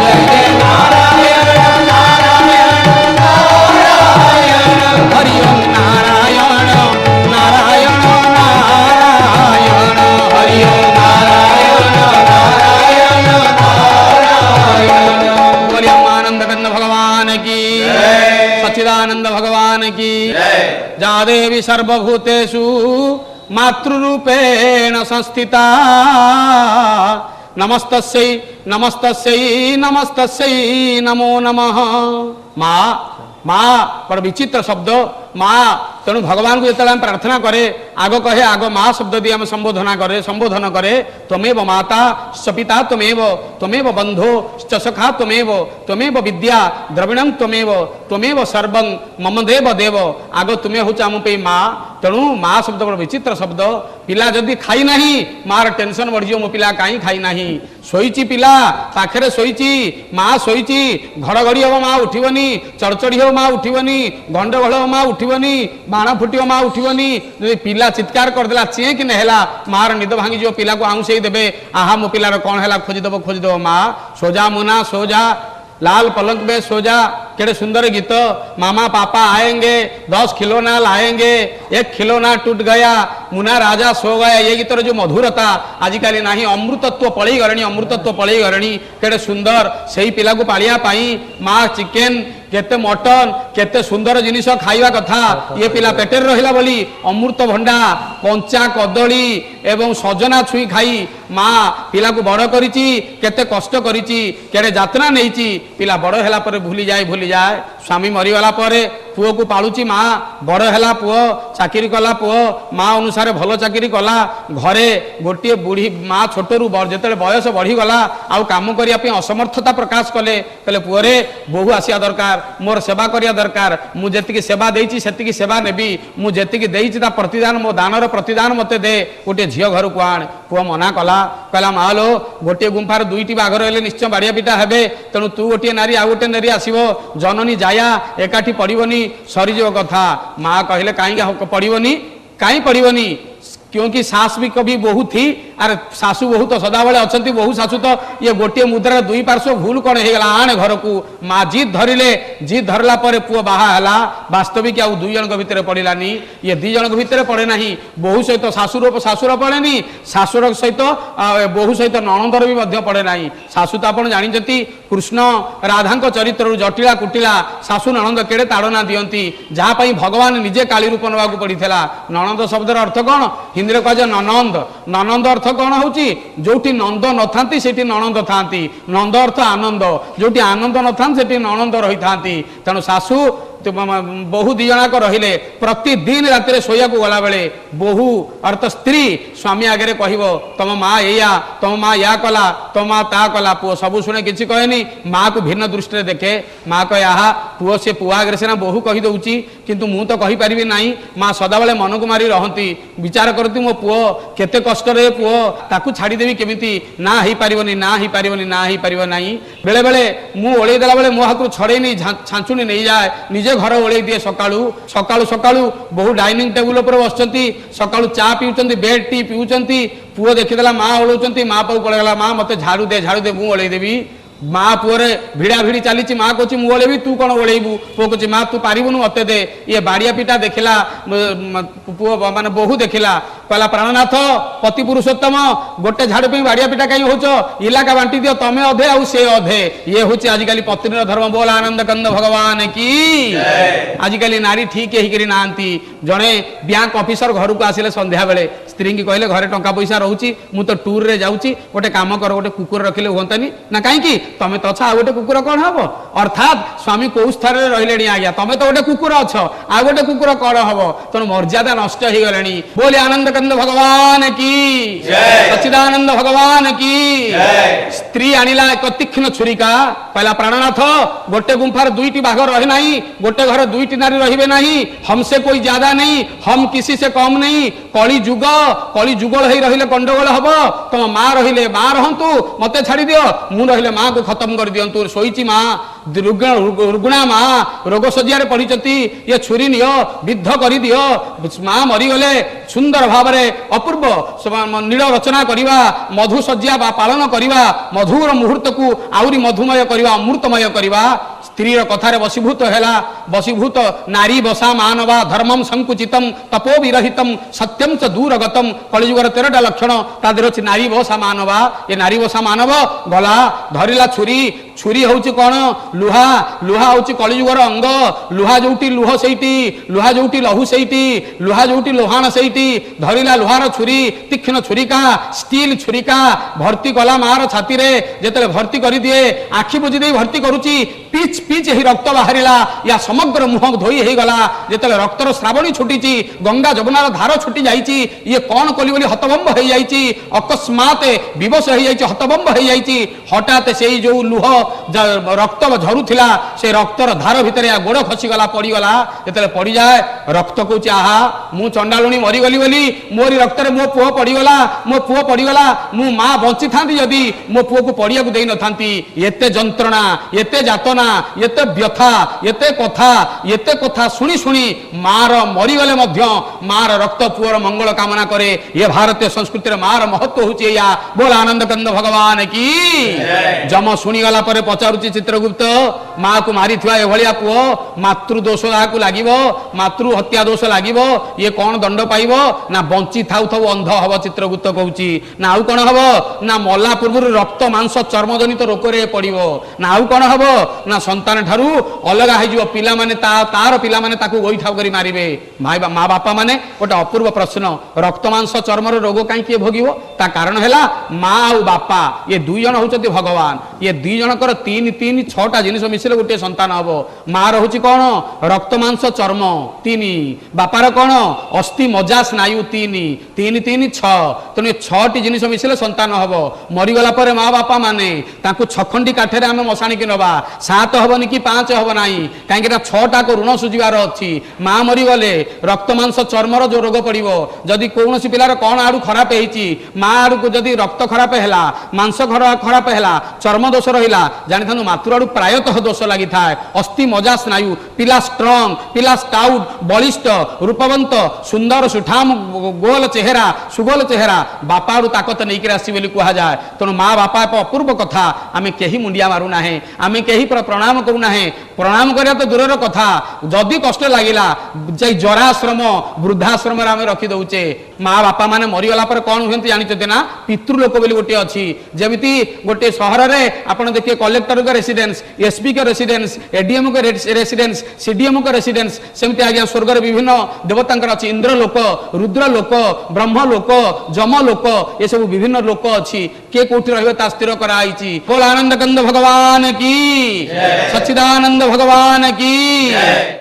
जय जय नारायण नारायण नारायण हरि ओम नारायण देवी सर्वभूतेषु मातृरूपेण संस्थिता नमस्तस्यै नमस्तस्यै नमस्तस्यै नमो नमः। माँ माँ बड़ विचित्र शब्द माँ तेणु भगवान को जिते प्रार्थना करे आग कहे आग माँ शब्द दी आम संबोधन करे त्वमेव माता स पिता त्वमेव त्वमेव बंधो च सखा त्वमेव त्वमेव विद्या द्रविणं त्वमेव त्वमेव सर्वं मम देव देव आग तुम्हें हूँ आम पे माँ तेणु माँ शब्द बड़ विचित्र शब्द पिला जदि खाई नहीं मार टेंशन बढ़ मो पिला कहीं खाई नहीं शोची पिला पाखे शोची माँ शोची घड़घड़ी हम माँ उठिबनी चढ़चढ़ी हम माँ उठिबनी गंडगोल हम माँ उठिबनी बाण फुटिव माँ उठिबनी जदि पिला चित्कार करदेला चें कि नेला मार निद भांगी पिला को आउंसई देबे आहा मो पिलार कौन है खोजिदेव माँ सोजा मुना सोजा लाल पलंग में सोजा केड़े सुंदर गीत मामा पापा आएंगे 10 खिलौना लाएंगे 1 खिलौना टूट गया मुना राजा सो गया ये गीतर जो मधुरता आजिकल नहीं अमृतत्व पलई गरणी अमृतत्व पलई गरणी केड़े सुंदर से पिला को पालिया पाई माँ चिकेन केते मटन केते सुंदर जिनिस खाइबा कथा ये पिला पेटेर रहिला बोली अमृत भंडा कंचा कदली एवं सजना छुई खाई माँ पिला को बड़ करिची केते कष्ट करिची केड़े यातना नेइची पिला बड़ हैला पर भूली जाए स्वामी मरीगला परे पुओ को पालुची माँ बड़ हैला पुओ चाकरी कला पुओ माँ अनुसार भल चाकरी कला घरे गोटे बुढ़ी माँ छोटरू जिते बयस बढ़ीगला आउ काम करने असमर्थता प्रकाश कले कहले पुओरे बोहू आसिया दरकार मोर सेवा करिया दरकार मुझे सेवा देइची सेतिकी सेवा नेबी मुझे देइची ता प्रतिदान मो दानर प्रतिदान मते दे गोटे झियो घर को आण पुओ मना कला कहला माँ लो गोटे गुंफार दुईटी बाघर हेले निश्चय बाड़िया पिटा हेबे तेणु तू गोटे नारी आ गोटे नारी आसीबो जननी जाया एकाठी पड़िबनी सरीजो कथा माँ कहले कहीं पड़िबनी कहीं पड़िबनी क्योंकि सास भी कभी बहु थी अरे सासू बहु तो सदाबले अच्छा बहु सासू तो ये गोटे मुद्रा दुई पार्श्व भूल कौन होगा आने घर को माँ जीत धरिले जीत धरला पर पुओ बाहा वास्तविक आउ दुई जन भितर पड़ानी ये दी जन भितर पड़े ना बहु सहित शाशुर पड़ेनी शाशुर सहित बहु सहित नणंदर भी पड़े ना शाशु तो आप जानते कृष्ण राधा चरित्र जटिला कुटिला शाशु नणंद केड़े ताड़ना दियंती जहाँपाई भगवान निजे काली रूप नवा पड़ीला नणंद शब्दर अर्थ कौन हिंदी कह ननंद ननंद अर्थ कौन हो जोटी नंद न था ननंद था नंद अर्थ आनंद जोटी आनंद न था ननंद रही था तेणु शाशु बहु दी जनाक रहिले प्रतिदिन राति शोया गला बेले बहु अर्थ स्त्री स्वामी आगे कह तुम माँ या तुम माँ या कला तुम माँ ता कला पुओ सबू शुणे कि कहनी माँ को भिन्न दृष्टि देखे माँ कहे आहा पुओ से पुआ आगे सीना बहु कहीदे किंतु मु तो कहीपरि ना माँ सदाबले मन को मारी रहती विचार करती मो पुओ केते कष्ट रे पुओ ताकू छाड़देवी केमिति ना ही पारिबनी ना ही पारिबनी ना ही पारिब नाही बेले बेले मु ओळेई देला बेले मो हाथ छड़े नहीं छांचुनी नहीं जाए निजे घर ओळेई दिए सकाळू सकाळू सकाळू बहु डाइनिंग टेबुल पर बसचंती सकाळू चा पिउचंती बेड टी पिउचंती पुओ देखिदेला माँ ओळौचंती माँ पाऊ पळेगला माँ मते झाड़ू दे मु ओळेई देबी माँ पुअरे भिड़ा भिड़ी चली माँ कह ओळेबी तू कौन ओळेबू पुओ कह माँ तू पारिबुनु मते दे ये बाड़िया पिटा देखिला पुओ माने बहु देखिला कहला प्राणनाथ पति पुरुषोत्तम गोटे झाड़ू पे बाड़िया पिटा कहीं होच इलाका बांटी दियो तमे अधे आउ से अधे ये हूँ आजिकल पत्नी धर्म बोल आनंद कंद भगवान की आजिकल नारी ठीक ही ना जड़े बैंक ऑफिसर घर को आसिले संध्या बेले स्त्री की कहले घरे टंका पैसा रोची मु तो टूर रे जाऊँगी गोटे काम कर गोटे कुकुर रखिले हुंतानी ना कहीं तमें तो अच्छा गोटे कुकुर कौन हम अर्थात स्वामी कौ स्तर रही आज्ञा तमें तो गोटे कुकुर अच्छ आ गोटे कुकुर कौन हम तेणु मर्यादा नष्ट हो गले बोले आनंद कंद भगवान की सच्चिदानंद भगवान की स्त्री आनिला एक तीक्ष्ण छुरिका कहला प्राणनाथ गोटे गुंफार दुईटी बाघ रहे ना गोटे घर दुईटी नारी रही ना हमसे कोई ज्यादा नहीं हम किसी से कम नहीं कली जुगल ही रहिले गंडगोल हम तुम माँ रहिले माँ रहतु मत छाड़ी दियो मु रहिले माँ को खत्म कर दिंतु शोची माँ रुग्णा माँ रोग शज्या पड़ी ये छुरी नियो विद्ध कर दियो माँ मरीगले सुंदर भाव में अपूर्व नील रचना करवा मधु शज्या पालन करवा मधुर मुहूर्त को आउरी मधुमय करवा अमृतमय करवा स्त्री कथार वशीभूत है वशीभूत नारी बसा मानवा धर्मम संकुचितम तपो विरहितम सत्यम च दूरगतम कलिजुगर 13टा लक्षण तादेर अच्छी नारी बसा मानवा ये नारी बसा मानव गला धरिला छुरी ଛୁରୀ ହେଉଛି କ'ଣ ଲୁହା, ଲୁହା ହେଉଛି କଳିଯୁଗର ଅଙ୍ଗ, ଲୁହା ଯୋଉଠି ଲୁହ ସେଇଠି, ଲୁହା ଯୋଉଠି ଲହୁ ସେଇଠି, ଲୁହା ଯୋଉଠି ଲୋହାଣ ସେଇଠି। ଧରିଲା ଲୁହାର ଛୁରୀ, ତୀକ୍ଷ୍ଣ ଛୁରିକା, ଷ୍ଟିଲ ଛୁରିକା, ଭର୍ତ୍ତି କଲା ମାର ଛାତିରେ। ଯେତେବେଳେ ଭର୍ତ୍ତି କରିଦିଏ, ଆଖି ବୁଜି ଦେଇ ଭର୍ତ୍ତି କରୁଛି, ପିଚ୍ ପିଚ୍ ଏହି ରକ୍ତ ବାହାରିଲା, ୟା ସମଗ୍ର ମୁହଁ ଧୋଇ ହେଇଗଲା। ଯେତେବେଳେ ରକ୍ତର ଶ୍ରାବଣୀ ଛୁଟିଛି, ଗଙ୍ଗା ଯମୁନାର ଧାର ଛୁଟି ଯାଇଛି, ଇଏ କ'ଣ କଲି ବୋଲି ହତଭମ୍ବ ହେଇଯାଇଛି, ଅକସ୍ମାତ ବିବଶ ହେଇଯାଇଛି, ହତଭମ୍ବ ହେଇଯାଇଛି। ହଠାତ୍ ସେଇ ଯୋଉ ଲୁହ ରକ୍ତ ଝରୁଥିଲା, ସେ ରକ୍ତର ଧାର ଭିତରେ ଗୋଡ଼ ଖସିଗଲା, ପଡ଼ିଗଲା। ଯେତେବେଳେ ପଡ଼ିଯାଏ, ରକ୍ତ କହୁଛି ଆହା ମୁଁ ଚଣ୍ଡାଳୁଣୀ ମରିଗଲି ବୋଲି, ମୋରି ରକ୍ତରେ ମୋ ପୁଅ ପଡ଼ିଗଲା, ମୋ ପୁଅ ପଡ଼ିଗଲା। ମୁଁ ମା ବଞ୍ଚିଥାନ୍ତି ଯଦି ମୋ ପୁଅକୁ ପଡ଼ିବାକୁ ଦେଇନଥାନ୍ତି। ଏତେ ଯନ୍ତ୍ରଣା, ଏତେ ଯାତନା, ଏତେ ବ୍ୟଥା, ଏତେ କଥା ଶୁଣି ଶୁଣି ମାର ମରିଗଲେ ମଧ୍ୟ ମାର ରକ୍ତ ପୁଅର ମଙ୍ଗଳ କାମନା କରେ। ଏ ଭାରତୀୟ ସଂସ୍କୃତିର ମାର ମହତ୍ଵ ହେଉଛି ଏଇଆ। ବୋଲ ଆନନ୍ଦ କନ୍ଦ ଭଗବାନ କି। ଯମ ଶୁଣିଗଲା ପରେ ପଚାରୁଛି ଚିତ୍ରଗୁପ୍ତ, ମାକୁ ମାରିଥିବା ଏଭଳିଆ ପୁଅ ମାତୃ ଦୋଷ ଯାହାକୁ ଲାଗିବ, ମାତୃ ହତ୍ୟା ଦୋଷ ଲାଗିବ, ଇଏ କ'ଣ ଦଣ୍ଡ ପାଇବ? ନା ବଞ୍ଚି ଥାଉ ଥାଉ ଅନ୍ଧ ହବ। ଚିତ୍ରଗୁପ୍ତ କହୁଛି ନା ଆଉ କ'ଣ ହବ? ନା ମଲା ପୂର୍ବରୁ ରକ୍ତ ମାଂସ ଚର୍ମଜନିତ ରୋଗରେ ପଡ଼ିବ। ନା ଆଉ କ'ଣ ହବ? ନା ସନ୍ତାନ ଠାରୁ ଅଲଗା ହେଇଯିବ। ପିଲାମାନେ ତାର ପିଲାମାନେ ତାକୁ ଗୋଇଠା କରି ମାରିବେ। ମା ବାପା ମାନେ ଗୋଟେ ଅପୂର୍ବ ପ୍ରଶ୍ନ, ରକ୍ତ ମାଂସ ଚର୍ମର ରୋଗ କାହିଁକି ଭୋଗିବ? ତା କାରଣ ହେଲା ମା ଆଉ ବାପା ଏ ଦୁଇ ଜଣ ହଉଛନ୍ତି ଭଗବାନ। ଏ ଦୁଇ ଜଣଙ୍କର ତିନି ଛଅଟା ଜିନିଷ ମିଶିଲେ ଗୋଟିଏ ସନ୍ତାନ ହବ। ମା ରହୁଛି କ'ଣ? ରକ୍ତ ମାଂସ ଚର୍ମ 3, ବାପାର କ'ଣ? ଅସ୍ଥି ମଜ୍ଜା ସ୍ନାୟୁ 3 6। ତେଣୁ ଏ 6ଟି ଜିନିଷ ମିଶିଲେ ସନ୍ତାନ ହବ। ମରିଗଲା ପରେ ମା ବାପା ମାନେ ତାଙ୍କୁ 6 ଖଣ୍ଡି କାଠରେ ଆମେ ମଶାଣିକି ନେବା, 7 ହବନି କି 5 ହବ ନାହିଁ, କାହିଁକି ନା 6ଟାକୁ ଋଣ ସୁଝିବାର ଅଛି। ମା ମରିଗଲେ ରକ୍ତ ମାଂସ ଚର୍ମର ଯୋଉ ରୋଗ ପଡ଼ିବ। ଯଦି କୌଣସି ପିଲାର କ'ଣ ଆଡୁ ଖରାପ ହେଇଛି, ମା ଆଡକୁ ଯଦି ରକ୍ତ ଖରାପ ହେଲା, ମାଂସ ଖରାପ ହେଲା, ଚର୍ମ ଦୋଷ ରହିଲା, ଜାଣିଥାନ୍ତୁ ମାତୃ ଆଡୁ ପ୍ରାୟତଃ ଦୋଷ ଲାଗିଥାଏ। ଅସ୍ଥି ମଜ୍ଜା ସ୍ନାୟୁ, ପିଲା ଷ୍ଟ୍ରଙ୍ଗ, ପିଲା ଷ୍ଟାଉଟ୍, ବଳିଷ୍ଠ, ରୂପବନ୍ତ, ସୁନ୍ଦର ସୁଠାମ ଗୋଲ ଚେହେରା, ସୁଗୋଲ ଚେହେରା, ବାପା ଆଡୁ ତାକତ ନେଇକି ଆସି ବୋଲି କୁହାଯାଏ। ତେଣୁ ମା ବାପା ଏକ ଅପୂର୍ବ କଥା। ଆମେ କେହି ମୁଣ୍ଡିଆ ମାରୁନାହେଁ, ଆମେ କେହି ପ୍ରଣାମ କରୁନାହେଁ। ପ୍ରଣାମ କରିବା ତ ଦୂରର କଥା, ଯଦି କଷ୍ଟ ଲାଗିଲା ଯାଇ ଜରାଶ୍ରମ ବୃଦ୍ଧାଶ୍ରମରେ ଆମେ ରଖିଦଉଛେ। ମା ବାପା ମାନେ ମରିଗଲା ପରେ କ'ଣ ହୁଅନ୍ତି ଜାଣିଛନ୍ତି ନା? ପିତୃଲୋକ ବୋଲି ଗୋଟିଏ ଅଛି। ଯେମିତି ଗୋଟିଏ ସହରରେ ଆପଣ ଦେଖିବେ କଲେକ୍ଟରଙ୍କ ରେସିଡେନ୍ସ, ଏସ୍ପି ଙ୍କ ରେସିଡେନ୍ସ, ଏଡିଏମ୍ ଙ୍କ ରେସିଡେନ୍ସ, ସିଡିଏମ୍ ଙ୍କ ରେସିଡେନ୍ସ, ସେମିତି ଆଜ୍ଞା ସ୍ୱର୍ଗରେ ବିଭିନ୍ନ ଦେବତାଙ୍କର ଅଛି। ଇନ୍ଦ୍ର ଲୋକ, ରୁଦ୍ର ଲୋକ, ବ୍ରହ୍ମ ଲୋକ, ଯମ ଲୋକ, ଏସବୁ ବିଭିନ୍ନ ଲୋକ ଅଛି। କିଏ କୋଉଠି ରହିବେ ତା ସ୍ଥିର କରାଯାଇଛି। ବୋଲ ଆନନ୍ଦ କନ୍ଦ ଭଗବାନ କି, ସଚ୍ଚିଦାନନ୍ଦ ଭଗବାନ କି।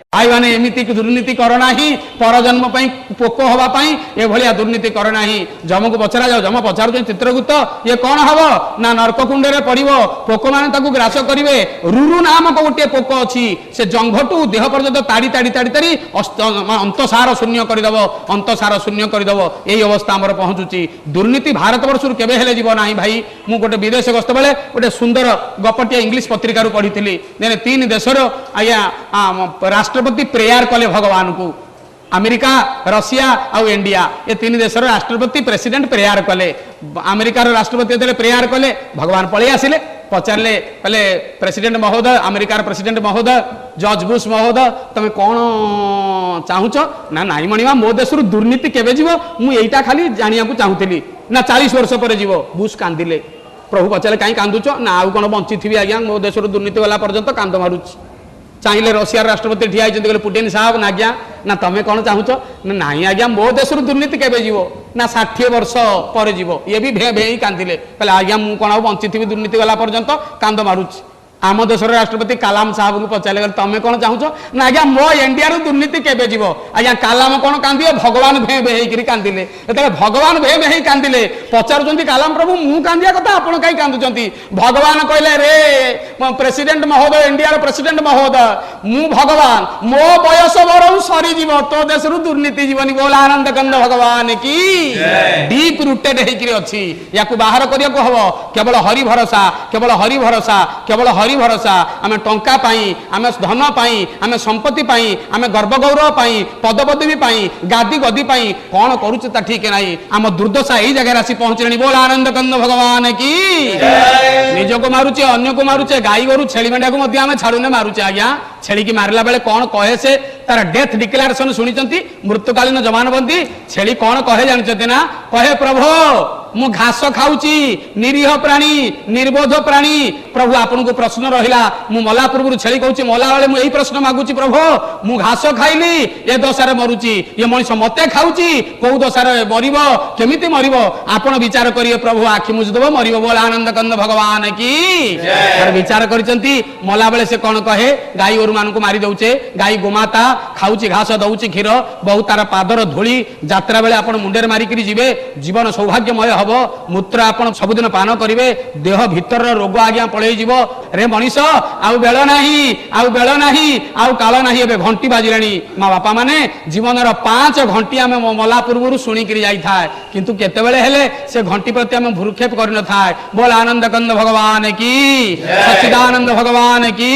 ଭାଇମାନେ ଏମିତି ଦୁର୍ନୀତି କର ନାହିଁ, ପରଜନ୍ମ ପାଇଁ ପୋକ ହବା ପାଇଁ ଏଭଳିଆ ଦୁର୍ନୀତି କର ନାହିଁ। ଯମକୁ ପଚରା ଯାଉ, ଯମ ପଚାରୁଛନ୍ତି ଚିତ୍ରଗୁପ୍ତ ଇଏ କ'ଣ ହବ? ନା ନର୍କ କୁଣ୍ଡରେ ପଡ଼ିବ, ପୋକମାନେ ତାକୁ ଗ୍ରାସ କରିବେ। ରୁରୁ ନାମକ ଗୋଟିଏ ପୋକ ଅଛି, ସେ ଜଙ୍ଘଠୁ ଦେହ ପର୍ଯ୍ୟନ୍ତ ତାଡ଼ି ଅନ୍ତସାର ଶୂନ୍ୟ କରିଦେବ, ଅନ୍ତସାର ଶୂନ୍ୟ କରିଦେବ। ଏଇ ଅବସ୍ଥା ଆମର ପହଞ୍ଚୁଛି। ଦୁର୍ନୀତି ଭାରତବର୍ଷରୁ କେବେ ହେଲେ ଯିବ ନାହିଁ ଭାଇ। ମୁଁ ଗୋଟେ ବିଦେଶ ଗସ୍ତ ବେଳେ ଗୋଟେ ସୁନ୍ଦର ଗପଟିଏ ଇଂଲିଶ ପତ୍ରିକାରୁ ପଢ଼ିଥିଲି। 3 ଦେଶର ଆଜ୍ଞା ରାଷ୍ଟ୍ରପତି ପ୍ରେୟାର କଲେ ଭଗବାନଙ୍କୁ। ଆମେରିକା, ରଷିଆ ଆଉ ଇଣ୍ଡିଆ, ଏ 3 ଦେଶର ରାଷ୍ଟ୍ରପତି ପ୍ରେସିଡେଣ୍ଟ ପ୍ରେୟାର କଲେ। ଆମେରିକାର ରାଷ୍ଟ୍ରପତି ଯେତେବେଳେ ପ୍ରେୟାର କଲେ, ଭଗବାନ ପଳେଇ ଆସିଲେ। ପଚାରିଲେ, କହିଲେ ପ୍ରେସିଡେଣ୍ଟ ମହୋଦୟ, ଆମେରିକାର ପ୍ରେସିଡେଣ୍ଟ ମହୋଦୟ, ଜର୍ଜ ବୁଶ ମହୋଦୟ, ତମେ କ'ଣ ଚାହୁଁଛ? ନା ନାଇଁ ମଣିମା, ମୋ ଦେଶରୁ ଦୁର୍ନୀତି କେବେ ଯିବ ମୁଁ ଏଇଟା ଖାଲି ଜାଣିବାକୁ ଚାହୁଁଥିଲି। ନା 40 ବର୍ଷ ପରେ ଯିବ। ବୁଶ କାନ୍ଦିଲେ। ପ୍ରଭୁ ପଚାରିଲେ କାହିଁ କାନ୍ଦୁଛ? ନା ଆଉ କ'ଣ ବଞ୍ଚିଥିବି ଆଜ୍ଞା, ମୋ ଦେଶରୁ ଦୁର୍ନୀତି ଗଲା ପର୍ଯ୍ୟନ୍ତ କାନ୍ଦ ମାରୁଛି। ଚାହିଁଲେ ରଷିଆର ରାଷ୍ଟ୍ରପତି ଠିଆ ହେଇଛନ୍ତି, କହିଲେ ପୁଟିନ ସାହେବ ନା ଆଜ୍ଞା, ନା ତମେ କ'ଣ ଚାହୁଁଛ? ନା ନାଇଁ ଆଜ୍ଞା, ମୋ ଦେଶରୁ ଦୁର୍ନୀତି କେବେ ଯିବ? ନା 60 ବର୍ଷ ପରେ ଯିବ। ଇଏ ବି ଭେଁ ଭେଁ କାନ୍ଦିଲେ, କହିଲେ ଆଜ୍ଞା ମୁଁ କ'ଣ ଆଉ ବଞ୍ଚିଥିବି ଦୁର୍ନୀତି ଗଲା ପର୍ଯ୍ୟନ୍ତ, କାନ୍ଦ ମାରୁଛି। ଆମ ଦେଶର ରାଷ୍ଟ୍ରପତି କାଲାମ ସାହେବଙ୍କୁ ପଚାରିଲେ, ତମେ କ'ଣ ଚାହୁଁଛ? ନା ଆଜ୍ଞା ମୋ ଇଣ୍ଡିଆରୁ ଦୁର୍ନୀତି କେବେ ଯିବ? ଆଜ୍ଞା କାଲାମ କ'ଣ କାନ୍ଦିବେ? ଭଗବାନ ଭେଁ ଭେଁ ହେଇକିରି କାନ୍ଦିଲେ। ଯେତେବେଳେ ଭଗବାନ ଭେଁ ଭେଁ ହେଇ କାନ୍ଦିଲେ, ପଚାରୁଛନ୍ତି କାଲାମ ପ୍ରଭୁ ମୁଁ କାନ୍ଦିବା କଥା, ଆପଣ କାହିଁ କାନ୍ଦୁଛନ୍ତି? ଭଗବାନ କହିଲେ, ରେ ପ୍ରେସିଡେଣ୍ଟ ମହୋଦୟ, ଇଣ୍ଡିଆର ପ୍ରେସିଡେଣ୍ଟ ମହୋଦୟ, ମୁଁ ଭଗବାନ, ମୋ ବୟସ ବରଂ ସରିଯିବ, ତୋ ଦେଶରୁ ଦୁର୍ନୀତି ଯିବନି। ବୋଲ ଆନନ୍ଦ କନ୍ଦ ଭଗବାନ କି। ଡିପ୍ ରୁଟେଡ ହେଇକିରି ଅଛି। ୟାକୁ ବାହାର କରିବାକୁ ହବ କେବଳ ହରି ଭରସା, କେବଳ ହରି ଭରସା, କେବଳ ହରି ଭରସା। ଆମେ ଟଙ୍କା ପାଇଁ, ଆମେ ଧନ ପାଇଁ, ଆମେ ସମ୍ପତ୍ତି ପାଇଁ, ଆମେ ଗର୍ବ ଗୌରବ ପାଇଁ, ପଦପଦବୀ ପାଇଁ, ଗାଦି ଗଦି ପାଇଁ କ'ଣ କରୁଛୁ ତା ଠିକ ନାହିଁ। ଆମ ଦୁର୍ଦ୍ଦଶା ଏଇ ଜାଗାରେ ଆସି ପହଞ୍ଚିଲେଣି। ବୋଲ ଆନନ୍ଦ କନ୍ଦ ଭଗବାନ କି। ନିଜକୁ ମାରୁଛେ, ଅନ୍ୟକୁ ମାରୁଛେ, ଗାଈ ଗୋରୁ ଛେଳି ମେଣ୍ଢାକୁ ମଧ୍ୟ ଆମେ ଛାଡୁନେ, ମାରୁଛେ। ଆଜ୍ଞା ଛେଳିକି ମାରିଲା ବେଳେ କ'ଣ କହେ? ସେ ତାର ଡେଥ୍ ଡିକ୍ଲାରେସନ ଶୁଣିଛନ୍ତି? ମୃତ୍ୟୁକାଳୀନ ଜମାନବନ୍ଦୀ ଛେଳି କ'ଣ କହେ ଜାଣିଛନ୍ତି ନା? କହେ ପ୍ରଭୁ मु घास खाऊची निरीह प्राणी निर्बोध प्राणी प्रभु आपन को प्रश्न रहिला मु मला पूर्व छेली कहूची मला बेले मु एही प्रश्न मागुची प्रभु मु घास खाइली ए दशारे मरुची ये मनुष्य मते खाऊची को दशारे मरिबो केमिति मरिबो आपण विचार करिए प्रभु आखि मुझदबो मरिबो बोल आनंद कंद भगवान की जय विचार करिसंती मला बेले से कोन कहे गाई ओरु मान को मारी दउचे गाई गोमाता खाऊची घास दउची क्षीर बहुत तार पादर धूली यात्रा बेले आपण मुंडेर मारी करी जिवे जीवन सौभाग्यमय हबो मूत्र आपण सबुदिन पान करिवे देह भीतर रोग आज्ञा पळेई जीवो रे मनीष आउ बेल नाही आउ काल नाही एबे घंटी बाजिलानी मा बापा माने जीवन रो 5 घंटी आमे मला पूर्वरु सुनी करी जाई थाए किंतु केते बेले हेले से घंटी प्रति आमे भुरुक्षेप करि न थाए बोल आनंद कंद भगवान की सच्चिदानंद भगवान की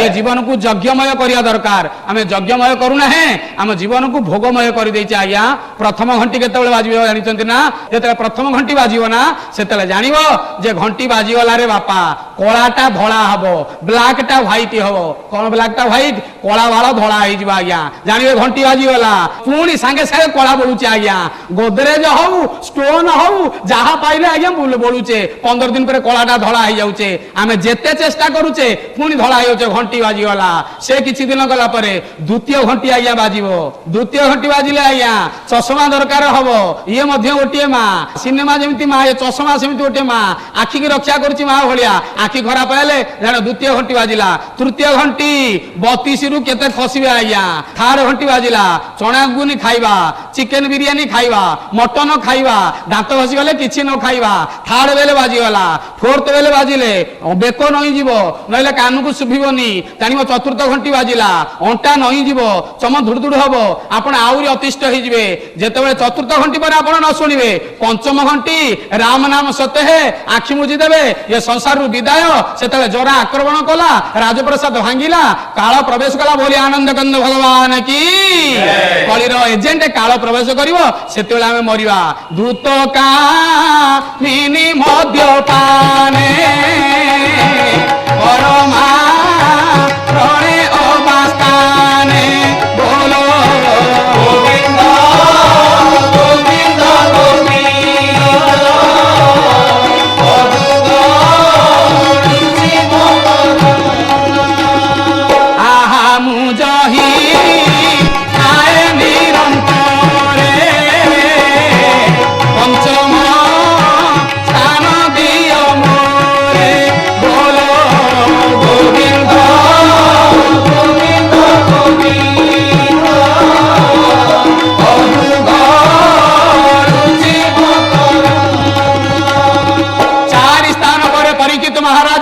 ये जीवन को यज्ञमय करिया दरकार आमे यज्ञमय करू नाही आमे जीवन को भोगमय करि देछि आज्ञा प्रथम घंटी केते बेले बाजिबो जानिचंती ना जेते प्रथम घंटी बाजिबो ना सेते जानिबो जे घंटी बाजी गला रे बापा कोलाटा धळा हबो ब्लैक टा व्हाइट हबो कोन ब्लैक टा व्हाइट कोला वाला धळा होई जिबा आज्ञा जानिबे घंटी बाजी गला पुणी संगे संगे कोला बोलुचे आज्ञा गोदरेज हौ स्टोन हौ जहा पाइले आज्ञा बोलुचे 15 दिन पर कोलाटा धळा होई जाउचे आमे जेते चेष्टा करूचे पुणी धळा होउचे घंटी बाजी गला से किछि दिन गला परे द्वितीय घंटी आज्ञा बाजिबो द्वितीय घंटी बाजिले आज्ञा चश्मा दरकार हबो ये मध्य गोटिए मा सिनेमा जेमिति मा ये चश्मा सेमिति गोटिए मा आखि की रक्षा करूची मा भलिया आखि खराब हेले जानो द्वितीय घंटी बाजिला तृतीय घंटी 32 रु केते खसिबे आज्ञा थर्ड घंटी बाजिला चना गुनी खाइबा चिकन बिरयानी खाइबा मटन खाइबा दांत घसी गले किछि न खाइबा थर्ड बेले बाजी गला फोर्थ बेले बाजिले बेको नई जीवो नइले कान को सुभिबोनी तानिबो चतुर्थ घंटी बाजिला अंटा नई जीवो चम धुडधुड हबो आपण आउरी अतिष्ठ होई जिवे जेतेबेले चतुर्थ घंटी पर आपण न सुनिबे पंचम घंटी राम नाम सत्य है आखि मुझी देबे ये संसार विदाय सेतले जरा आक्रमण कला राजप्रसाद भांगिला काल प्रवेश कला बोली आनंद कंद भगवान की कलिर एजेंट काल प्रवेश करिवो सेतेले आमे मरिबा दूत का मिनी मद्यपाने परमा प्रणे अवस्थाने बोलो गोविंद गोविंद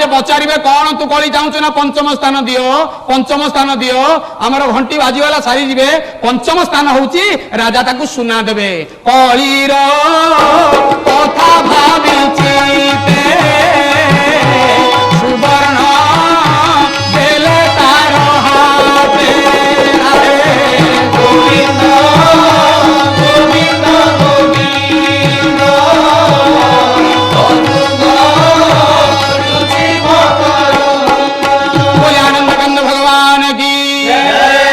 पचारे कौन तू कली चाहू ना पंचम स्थान दियो आमर घंटी बाजीगला सारी जीवे पंचम स्थान होची राजा ताकू सुना देबे कलीर कथा भाबिची सुवर्ण बेले तार हाथे गोविंद गोविंद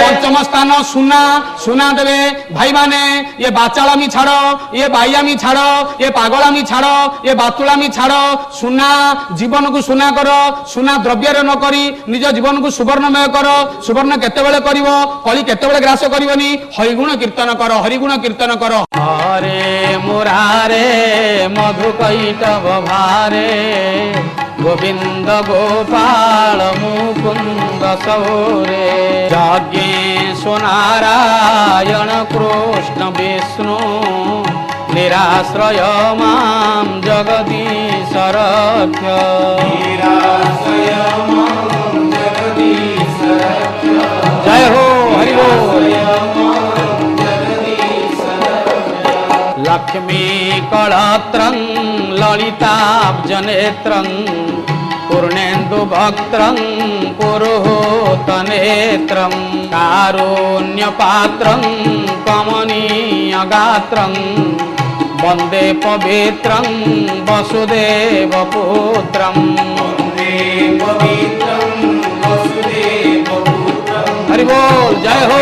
पंचम स्थान सुना सुना देवे भाई माने ये बाचालामी छाड़ो ये बाइयामी छाड़ो ये पागलामी छाड़ो ये बातुलामी छाड़ो सुना जीवन को सुना करो सुना द्रव्य न करी निज जीवन को सुवर्णमय करो सुवर्ण केतेबेले करिवो कली केतेबेले ग्रास करिवनी हरिगुण कीर्तन करो हरिगुण कीर्तन करो हरे मुरारे मधुकैटभ भारे गोविंद गोपाल मुकुंद सौरे यज्ञेश नारायण कृष्ण विष्णु निराश्रय मां जगदीश रक्ष निराश्रय मां जगदीश रक्ष जय हो हरि बोल लक्ष्मी कलत्रं ललिताब्जनेत्रं पूर्णेन्दु भक्त्रं पुरुहूतनेत्रं कारुण्यपात्रं कमनीयगात्रं वन्दे पवित्रं वसुदेवपुत्रं वन्दे पवित्रं वसुदेवपुत्रं हरि बोल जय हो